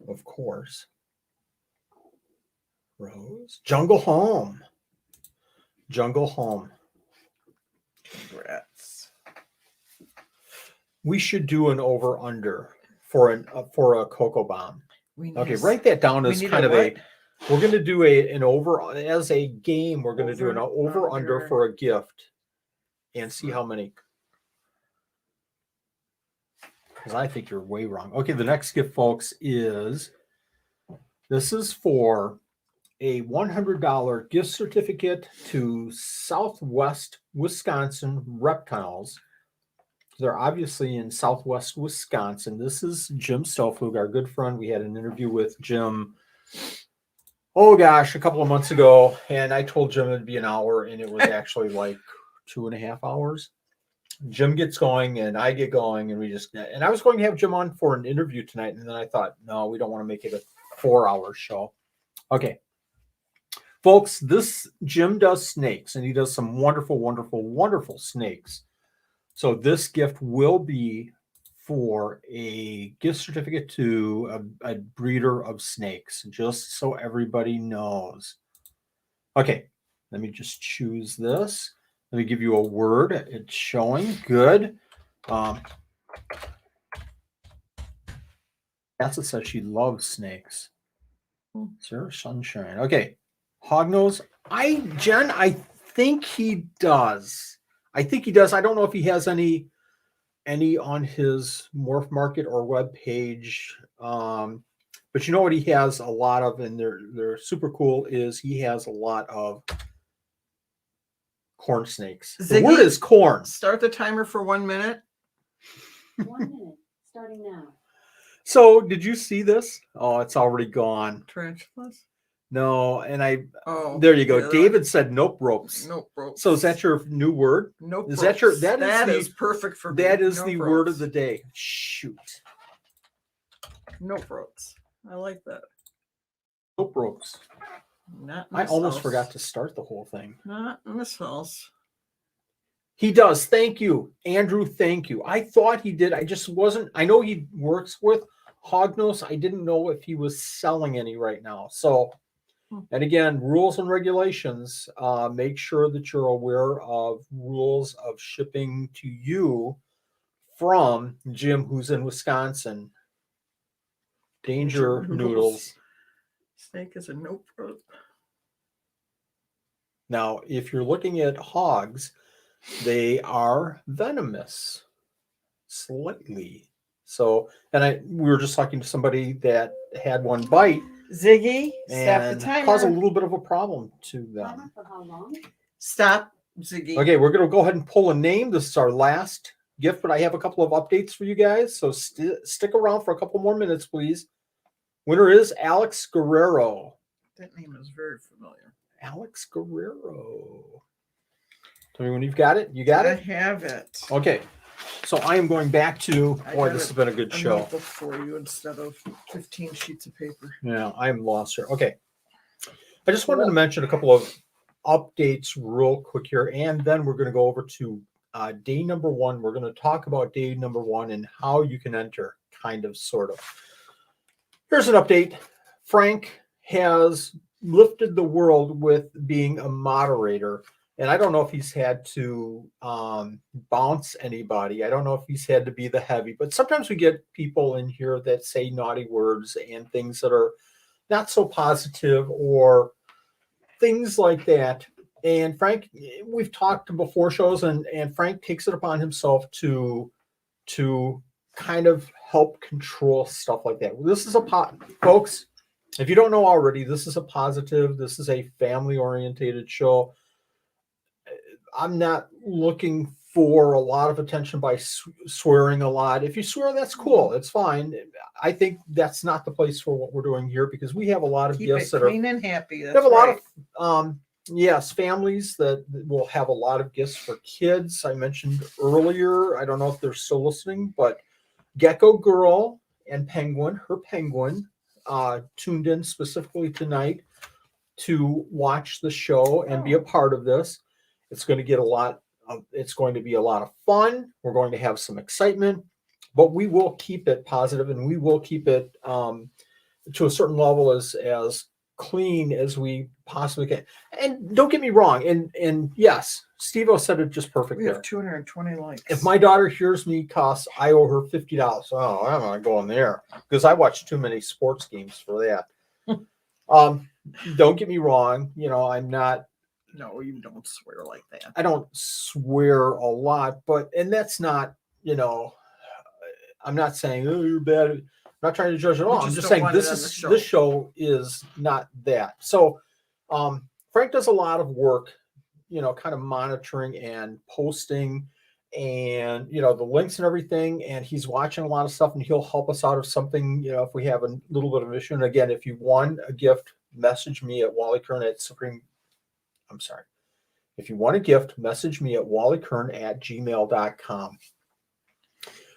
[SPEAKER 1] Of course. Rose. Jungle Home. Jungle Home.
[SPEAKER 2] Congrats.
[SPEAKER 1] We should do an over under for a Cocoa Bomb.
[SPEAKER 2] We
[SPEAKER 1] Okay,
[SPEAKER 2] need-
[SPEAKER 1] write that down
[SPEAKER 2] we
[SPEAKER 1] as
[SPEAKER 2] need
[SPEAKER 1] kind of
[SPEAKER 2] what?
[SPEAKER 1] we're going to do an over as a game. We're going to do an over under
[SPEAKER 2] Over-under.
[SPEAKER 1] for a gift and see how many. Because I think you're way wrong. Okay, the next gift, folks, is for a $100 gift certificate to Southwest Wisconsin Reptiles. They're obviously in Southwest Wisconsin. This is Jim Stelflug, our good friend. We had an interview with Jim, oh gosh, a couple of months ago. And I told Jim it'd be an hour, and it was actually like 2.5 hours. Jim gets going, and I get going, and I was going to have Jim on for an interview tonight. And then I thought, no, we don't want to make it a 4-hour show. Okay. Folks, this Jim does snakes, and he does some wonderful, wonderful, wonderful snakes. So this gift will be for a gift certificate to a breeder of snakes, just so everybody knows. Okay, let me just choose this. Let me give you a word. It's showing. Good. Tessa says she loves snakes. Sarah Sunshine. Okay. Hognose. Jen, I think he does. I don't know if he has any on his Morph Market or web page. But you know what he has a lot of, and they're super cool, is he has a lot of corn snakes. The
[SPEAKER 2] Ziggy?
[SPEAKER 1] word is corn.
[SPEAKER 2] Start the timer for 1 minute.
[SPEAKER 3] 1 minute, starting now.
[SPEAKER 1] So did you see this? Oh, it's already gone.
[SPEAKER 2] Tarantulas.
[SPEAKER 1] No, and
[SPEAKER 2] Oh,
[SPEAKER 1] there you go.
[SPEAKER 2] yeah.
[SPEAKER 1] David said nope ropes.
[SPEAKER 2] Nope ropes.
[SPEAKER 1] So is that your new word?
[SPEAKER 2] Nope.
[SPEAKER 1] Is that your
[SPEAKER 2] ropes.
[SPEAKER 1] that is
[SPEAKER 2] perfect for me.
[SPEAKER 1] that is
[SPEAKER 2] Nope
[SPEAKER 1] the
[SPEAKER 2] ropes.
[SPEAKER 1] word of the day. Shoot.
[SPEAKER 2] Nope ropes. I like that.
[SPEAKER 1] Nope ropes.
[SPEAKER 2] Not in
[SPEAKER 1] I
[SPEAKER 2] this
[SPEAKER 1] almost
[SPEAKER 2] house.
[SPEAKER 1] forgot to start the whole thing.
[SPEAKER 2] Not in this house.
[SPEAKER 1] He does. Thank you, Andrew. Thank you. I thought he did. I just wasn't. I know he works with Hognose. I didn't know if he was selling any right now. So, and again, rules and regulations. Make sure that you're aware of rules of shipping to you from Jim, who's in Wisconsin. Danger noodles.
[SPEAKER 2] Snake is a nope rope.
[SPEAKER 1] Now, if you're looking at hogs, they are venomous, slightly. So, and we were just talking to somebody that had one bite
[SPEAKER 2] Ziggy, stop the
[SPEAKER 1] and
[SPEAKER 2] timer.
[SPEAKER 1] caused a little bit of a problem to
[SPEAKER 3] Timer
[SPEAKER 1] them.
[SPEAKER 3] for how long?
[SPEAKER 2] Stop, Ziggy.
[SPEAKER 1] Okay, we're going to go ahead and pull a name. This is our last gift, but I have a couple of updates for you guys. So stick around for a couple more minutes, please. Winner is Alex Guerrero.
[SPEAKER 2] That name is very familiar.
[SPEAKER 1] Alex Guerrero. Tell me when you've got it. You got
[SPEAKER 2] I
[SPEAKER 1] it?
[SPEAKER 2] have it.
[SPEAKER 1] Okay. So I am going back to,
[SPEAKER 2] I
[SPEAKER 1] boy,
[SPEAKER 2] got
[SPEAKER 1] this
[SPEAKER 2] it.
[SPEAKER 1] has been a good
[SPEAKER 2] A
[SPEAKER 1] show.
[SPEAKER 2] notebook for you instead of 15 sheets of paper.
[SPEAKER 1] Yeah, I'm lost here. Okay. I just wanted to mention a couple of updates real quick here, and then we're going to go over to day number 1. We're going to talk about day number 1 and how you can enter, kind of, sort of. Here's an update. Frank has lifted the world with being a moderator, and I don't know if he's had to bounce anybody. I don't know if he's had to be the heavy, but sometimes we get people in here that say naughty words and things that are not so positive or things like that. And Frank, we've talked before shows, and Frank takes it upon himself to kind of help control stuff like that. This is folks, if you don't know already, this is a positive, this is a family orientated show. I'm not looking for a lot of attention by swearing a lot. If you swear, that's cool. It's fine. I think that's not the place for what we're doing here, because we have a lot of
[SPEAKER 2] Keep
[SPEAKER 1] gifts
[SPEAKER 2] it
[SPEAKER 1] that are
[SPEAKER 2] clean and happy.
[SPEAKER 1] we
[SPEAKER 2] That's
[SPEAKER 1] have a
[SPEAKER 2] right.
[SPEAKER 1] lot of yes, families that will have a lot of gifts for kids. I mentioned earlier, I don't know if they're still listening, but Gecko Girl and Penguin, her penguin, tuned in specifically tonight to watch the show and be a part of this. It's going to get it's going to be a lot of fun. We're going to have some excitement, but we will keep it positive, and we will keep it to a certain level as clean as we possibly can. And don't get me wrong, and yes, Steve-O said it just perfect
[SPEAKER 2] We
[SPEAKER 1] there.
[SPEAKER 2] have 220 likes.
[SPEAKER 1] If my daughter hears me cuss, I owe her $50. Oh, I'm not going there, because I watch too many sports games for that. Don't get me wrong, I'm not.
[SPEAKER 2] No, you don't swear like that.
[SPEAKER 1] I don't swear a lot, and that's not, I'm not saying, oh, you're bad. I'm not trying to judge at all. I'm just saying this show is not that. So Frank does a lot of work, kind of monitoring and posting and, the links and everything. And he's watching a lot of stuff, and he'll help us out of something, if we have a little bit of issue. And again, if you want a gift, message me at if you want a gift, message me at wallyKern@gmail.com.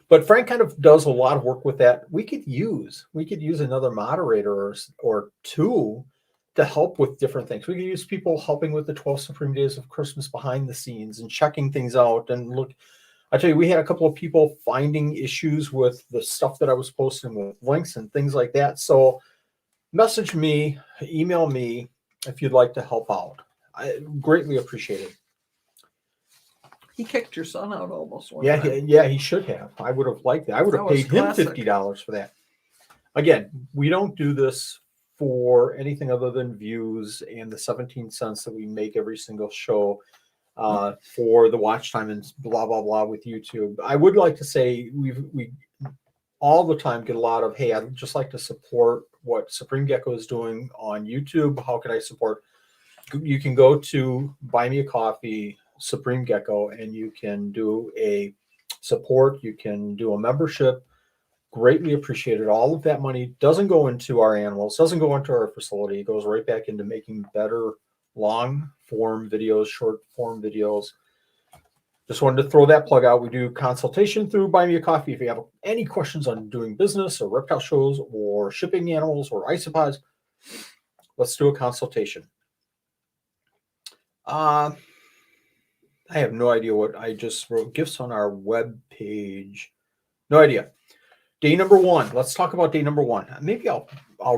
[SPEAKER 1] But Frank kind of does a lot of work with that. We could use another moderator or two to help with different things. We could use people helping with the 12 Supreme Days of Christmas behind the scenes and checking things out. And look, I tell you, we had a couple of people finding issues with the stuff that I was posting with links and things like that. So message me, email me if you'd like to help out. I greatly appreciate it.
[SPEAKER 2] He kicked your son out almost one
[SPEAKER 1] Yeah,
[SPEAKER 2] time.
[SPEAKER 1] he should have. I would have liked that. I would have
[SPEAKER 2] That was
[SPEAKER 1] paid him
[SPEAKER 2] classic.
[SPEAKER 1] $50 for that. Again, we don't do this for anything other than views and the 17 cents that we make every single show for the watch time and blah, blah, blah with YouTube. I would like to say we all the time get a lot of, hey, I'd just like to support what Supreme Gecko is doing on YouTube. How can I support? You can go to Buy Me a Coffee, Supreme Gecko, and you can do a support. You can do a membership. Greatly appreciated. All of that money doesn't go into our animals, doesn't go into our facility. It goes right back into making better long form videos, short form videos. Just wanted to throw that plug out. We do consultation through Buy Me a Coffee. If you have any questions on doing business or reptile shows or shipping animals or isopods, let's do a consultation. I have no idea what I just wrote. Gifts on our web page. No idea. Day number 1. Let's talk about day number 1. Maybe I'll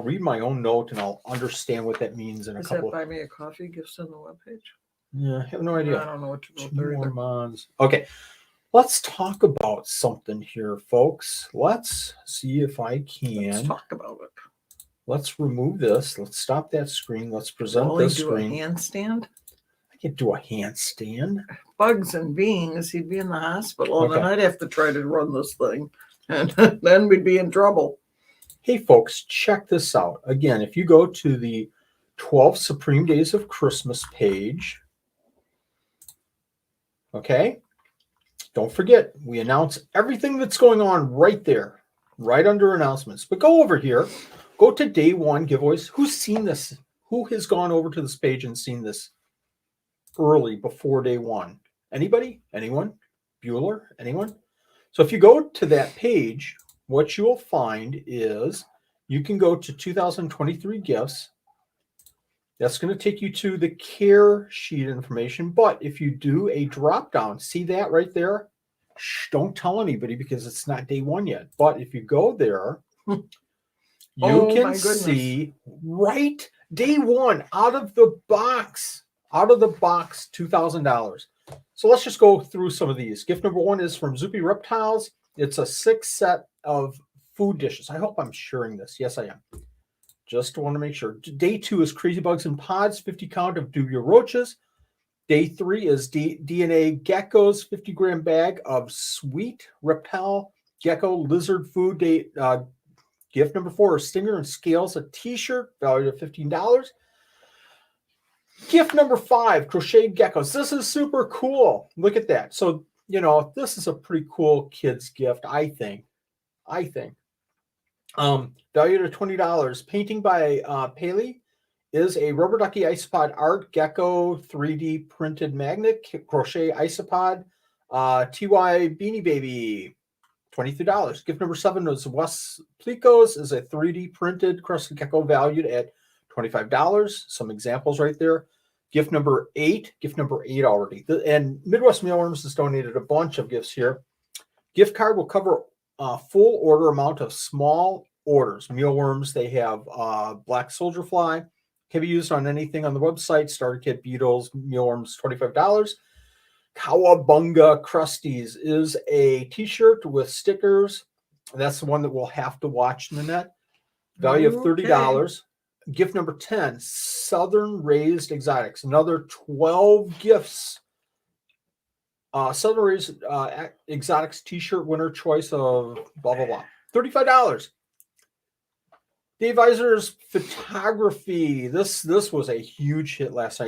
[SPEAKER 1] read my own note and I'll understand what that means in a couple.
[SPEAKER 2] Is that Buy Me a Coffee gifts on the webpage?
[SPEAKER 1] Yeah, I have no idea.
[SPEAKER 2] I don't know what to wrote there either.
[SPEAKER 1] Okay, let's talk about something here, folks. Let's see if I can.
[SPEAKER 2] Let's talk about it.
[SPEAKER 1] Let's remove this. Let's stop that screen. Let's present this screen.
[SPEAKER 2] Do a handstand?
[SPEAKER 1] I can do a handstand.
[SPEAKER 2] Bugs and beings, he'd be in the hospital, and
[SPEAKER 1] Okay.
[SPEAKER 2] then I'd have to try to run this thing, and then we'd be in trouble.
[SPEAKER 1] Hey, folks, check this out. Again, if you go to the 12 Supreme Days of Christmas page, okay, don't forget, we announce everything that's going on right there, right under announcements. But go over here, go to day 1 giveaways. Who's seen this? Who has gone over to this page and seen this early before day one? Anybody? Anyone? Bueller? Anyone? So if you go to that page, what you'll find is you can go to 2023 gifts. That's going to take you to the care sheet information. But if you do a drop down, see that right there? Shh, don't tell anybody because it's not day one yet. But if you go there, you
[SPEAKER 2] Oh, my
[SPEAKER 1] can
[SPEAKER 2] goodness.
[SPEAKER 1] see right day one out of the box, $2,000. So let's just go through some of these. Gift number one is from Zoopy Reptiles. It's a 6 set of food dishes. I hope I'm sharing this. Yes, I am. Just want to make sure. Day two is Crazy Bugs and Pods, 50 count of Dubia Roaches. Day three is DNA Geckos, 50-gram bag of sweet reptile gecko lizard food. Gift number four is Stinger and Scales, a t-shirt valued at $15. Gift number five, crocheted geckos. This is super cool. Look at that. So, this is a pretty cool kid's gift, I think. Valued at $20. Painting by Paley is a rubber ducky isopod art gecko 3D printed magnet crochet isopod TY Beanie Baby, $23. Gift number seven is Wes Plicos is a 3D printed crescent gecko valued at $25. Some examples right there. Gift number eight already. And Midwest Mealworms has donated a bunch of gifts here. Gift card will cover a full order amount of small orders. Mealworms, they have black soldier fly. Can be used on anything on the website. Starter kit, beetles, mealworms, $25. Cowabunga Crusties is a t-shirt with stickers. That's the one that we'll have to watch in the net. Value of $30. Gift number 10, Southern Raised Exotics. Another 12 gifts. Southern Raised Exotics t-shirt winner choice of blah, blah, blah. $35. Dave Iser's photography. This was a huge hit last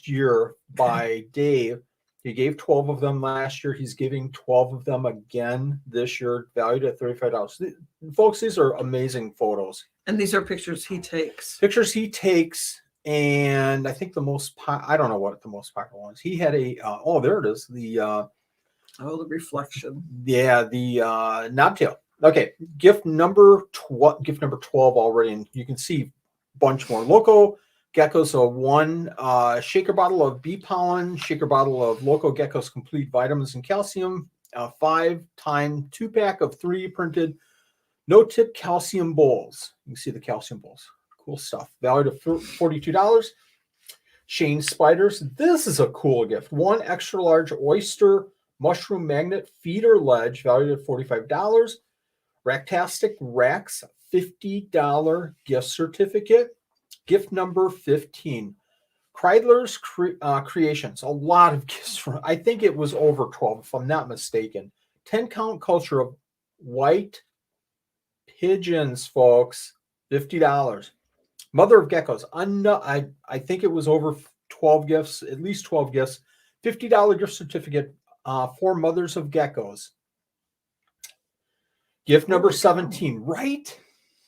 [SPEAKER 1] year by Dave. He gave 12 of them last year. He's giving 12 of them again this year, valued at $35. Folks, these are amazing photos.
[SPEAKER 2] And these are pictures he takes.
[SPEAKER 1] And I think I don't know what the most popular one is. He had there it is. The
[SPEAKER 2] reflection.
[SPEAKER 1] Yeah, the knobtail. Okay, gift number 12 already, and you can see a bunch more. Loco Geckos, so one shaker bottle of bee pollen, shaker bottle of Loco Geckos complete vitamins and calcium, 5-time 2-pack of 3D printed no-tip calcium bowls. You can see the calcium bowls. Cool stuff. Valued at $42. Shane Spiders. This is a cool gift. One extra large oyster mushroom magnet feeder ledge valued at $45. Racktastic Racks, $50 gift certificate. Gift number 15. Kreidler's Creations. A lot of gifts. I think it was over 12, if I'm not mistaken. 10-count culture of white pigeons, folks. $50. Mother of Geckos. I think it was over 12 gifts, at least 12 gifts. $50 gift certificate for Mothers of Geckos. Gift number 17, right?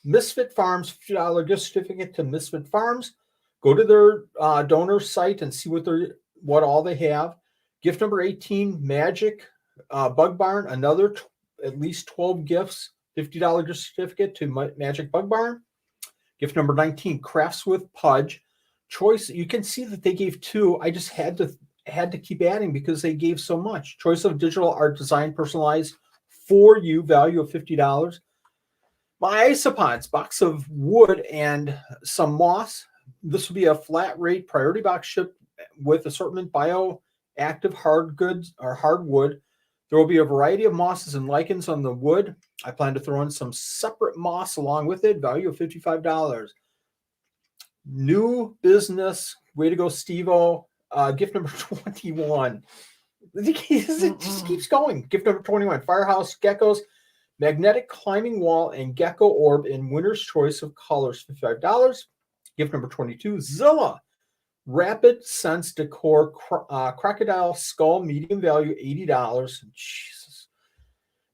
[SPEAKER 1] Misfit Farms, $50 gift certificate to Misfit Farms. Go to their donor site and see what all they have. Gift number 18, Magic Bug Barn, another at least 12 gifts, $50 gift certificate to Magic Bug Barn. Gift number 19, Crafts with Pudge. Choice, you can see that they gave 2. I just had to keep adding because they gave so much. Choice of digital art design personalized for you, value of $50. My isopods, box of wood and some moss. This will be a flat rate priority box shipped with assortment bioactive hard goods or hardwood. There will be a variety of mosses and lichens on the wood. I plan to throw in some separate moss along with it, value of $55. New business, way to go, Steve-O. Gift number 21. It just keeps going. Gift number 21, Firehouse Geckos, magnetic climbing wall and gecko orb in winner's choice of colors, $55. Gift number 22, Zilla, rapid sense decor crocodile skull, medium value, $80. Jesus.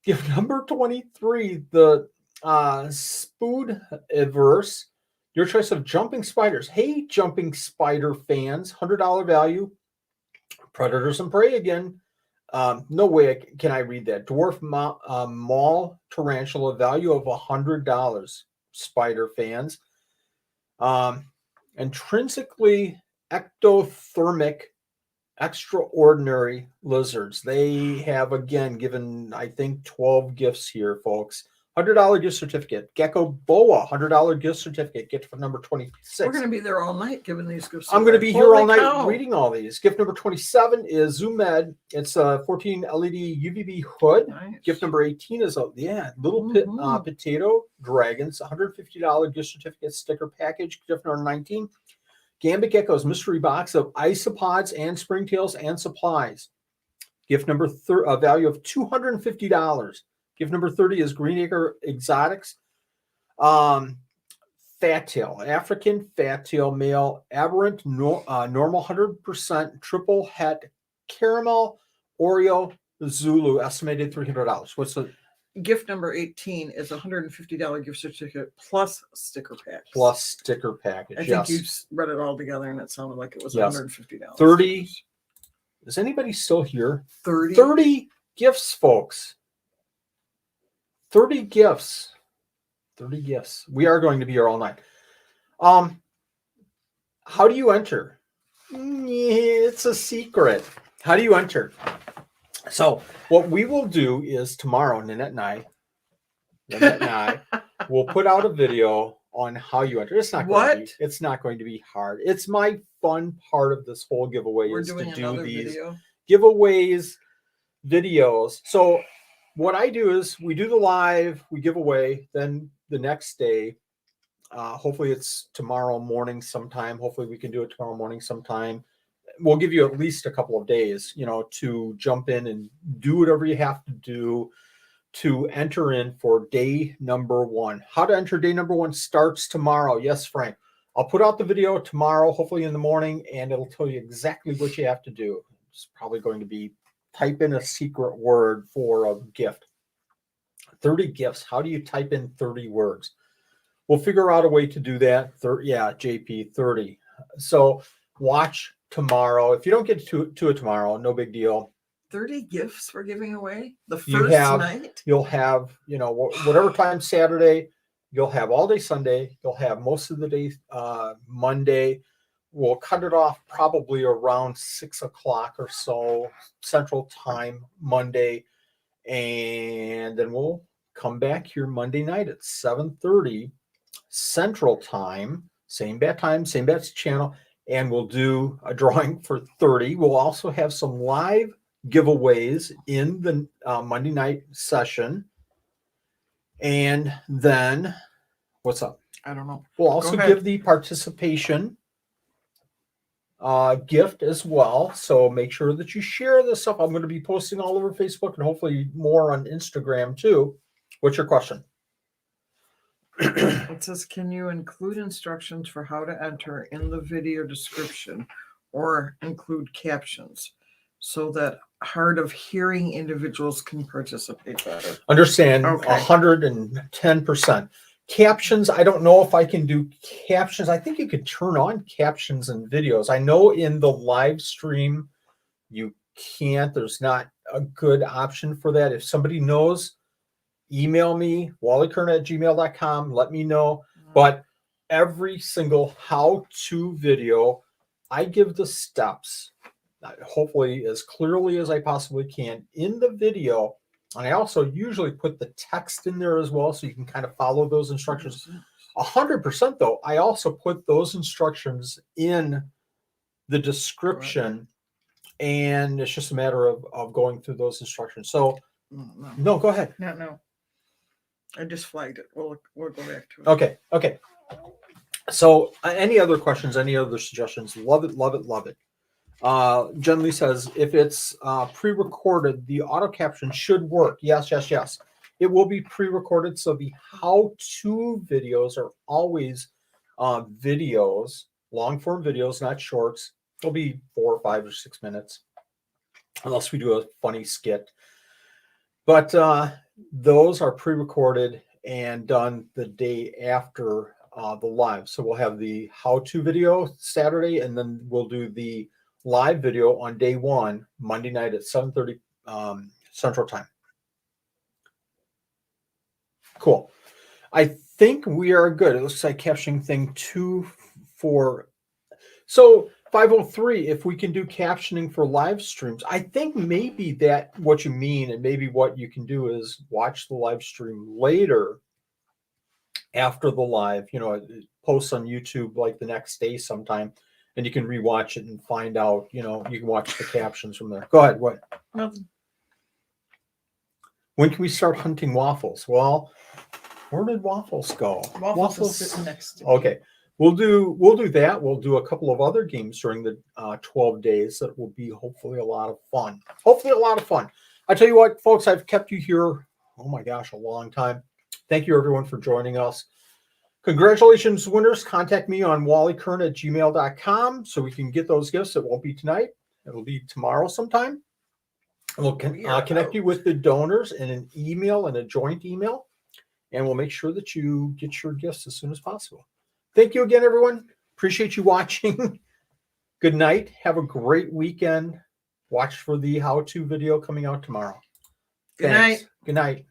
[SPEAKER 1] Gift number 23, the Spoodiverse Your choice of jumping spiders. Hey, jumping spider fans, $100 value. Predators and Prey again. No way can I read that. Dwarf mall tarantula, value of $100. Spider fans. Intrinsically ectothermic, extraordinary lizards. They have again given, I think, 12 gifts here, folks. $100 gift certificate. Gecko boa, $100 gift certificate. Get for number 26.
[SPEAKER 2] We're going to be there all night giving these gifts.
[SPEAKER 1] I'm going to be here
[SPEAKER 2] Holy
[SPEAKER 1] all night
[SPEAKER 2] cow.
[SPEAKER 1] reading all these. Gift number 27 is Zoom Med. It's a 14 LED UVB hood.
[SPEAKER 2] Nice.
[SPEAKER 1] Gift number 18 is a little potato dragons, $150 gift certificate sticker package. Gift number 19, Gambit Gecko's mystery box of isopods and springtails and supplies. Gift number value of $250. Gift number 30 is Greenacre Exotics. Fat tail, African fat tail male, aberrant, normal 100%, triple het, caramel, Oreo, Zulu, estimated $300. What's the
[SPEAKER 2] gift number 18 is $150 gift certificate plus sticker pack.
[SPEAKER 1] Plus sticker package.
[SPEAKER 2] I think you read it all together and it sounded like it was $150.
[SPEAKER 1] 30. Is anybody still here?
[SPEAKER 2] 30.
[SPEAKER 1] 30 gifts, folks. 30 gifts. 30 gifts. We are going to be here all night. How do you enter? It's a secret. How do you enter? So what we will do is tomorrow, Nanette and I will put out a video on how you enter. It's not going to be hard. It's my fun part of this whole giveaway.
[SPEAKER 2] We're
[SPEAKER 1] is
[SPEAKER 2] doing
[SPEAKER 1] to do these
[SPEAKER 2] video.
[SPEAKER 1] giveaways, videos. So what I do is we do the live, we give away, then the next day, hopefully it's tomorrow morning sometime. Hopefully we can do it tomorrow morning sometime. We'll give you at least a couple of days, to jump in and do whatever you have to do to enter in for day number 1. How to enter day number 1 starts tomorrow. Yes, Frank. I'll put out the video tomorrow, hopefully in the morning, and it'll tell you exactly what you have to do. It's probably going to be type in a secret word for a gift. 30 gifts. How do you type in 30 words? We'll figure out a way to do that. JP, 30. So watch tomorrow. If you don't get to it tomorrow, no big deal.
[SPEAKER 2] 30 gifts we're giving away the first night.
[SPEAKER 1] You'll have, whatever time Saturday, you'll have all day Sunday. You'll have most of the day Monday. We'll cut it off probably around 6 o'clock or so Central Time Monday. And then we'll come back here Monday night at 7:30 Central Time. Same bat time, same bat channel. And we'll do a drawing for 30. We'll also have some live giveaways in the Monday night session. And then, what's up?
[SPEAKER 2] I don't know.
[SPEAKER 1] We'll also give the participation gift as well. So make sure that you share this stuff. I'm going to be posting all over Facebook and hopefully more on Instagram too. What's your question?
[SPEAKER 2] It says, can you include instructions for how to enter in the video description or include captions so that hard of hearing individuals can participate better?
[SPEAKER 1] Understand. 110%. Captions, I don't know if I can do captions. I think you could turn on captions in videos. I know in the live stream you can't. There's not a good option for that. If somebody knows, email me, wallykerner@gmail.com. Let me know. But every single how-to video, I give the steps, hopefully as clearly as I possibly can in the video. And I also usually put the text in there as well, so you can kind of follow those instructions. 100% though, I also put those instructions in the description, and it's just a matter of going through those instructions. So, no, go ahead.
[SPEAKER 2] No. I just flagged it. We'll go back to it.
[SPEAKER 1] Okay. So, any other questions? Any other suggestions? Love it. Jen Lee says, if it's pre-recorded, the auto caption should work. Yes. It will be pre-recorded. So the how-to videos are always videos, long-form videos, not shorts. They'll be 4 or 5 or 6 minutes, unless we do a funny skit. But those are pre-recorded and done the day after the live. So we'll have the how-to video Saturday, and then we'll do the live video on day one, Monday night at 7:30 Central Time. Cool. I think we are good. It looks like captioning thing 2 for. So 503, if we can do captioning for live streams, I think maybe that what you mean, and maybe what you can do is watch the live stream later after the live, it posts on YouTube like the next day sometime, and you can rewatch it and find out, you can watch the captions from there. Go ahead. What?
[SPEAKER 2] Nothing.
[SPEAKER 1] When can we start hunting Waffles? Well, where did Waffles go?
[SPEAKER 2] Waffles is sitting next to me.
[SPEAKER 1] Okay. We'll do that. We'll do a couple of other games during the 12 days that will be hopefully a lot of fun. I tell you what, folks, I've kept you here, oh my gosh, a long time. Thank you, everyone, for joining us. Congratulations, winners. Contact me on wallyKern@gmail.com so we can get those gifts. It won't be tonight. It'll be tomorrow sometime. We'll connect you with the donors in an email, and a joint email, and we'll make sure that you get your gifts as soon as possible. Thank you again, everyone. Appreciate you watching. Good night. Have a great weekend. Watch for the how-to video coming out tomorrow.
[SPEAKER 2] Good night.
[SPEAKER 1] Good night.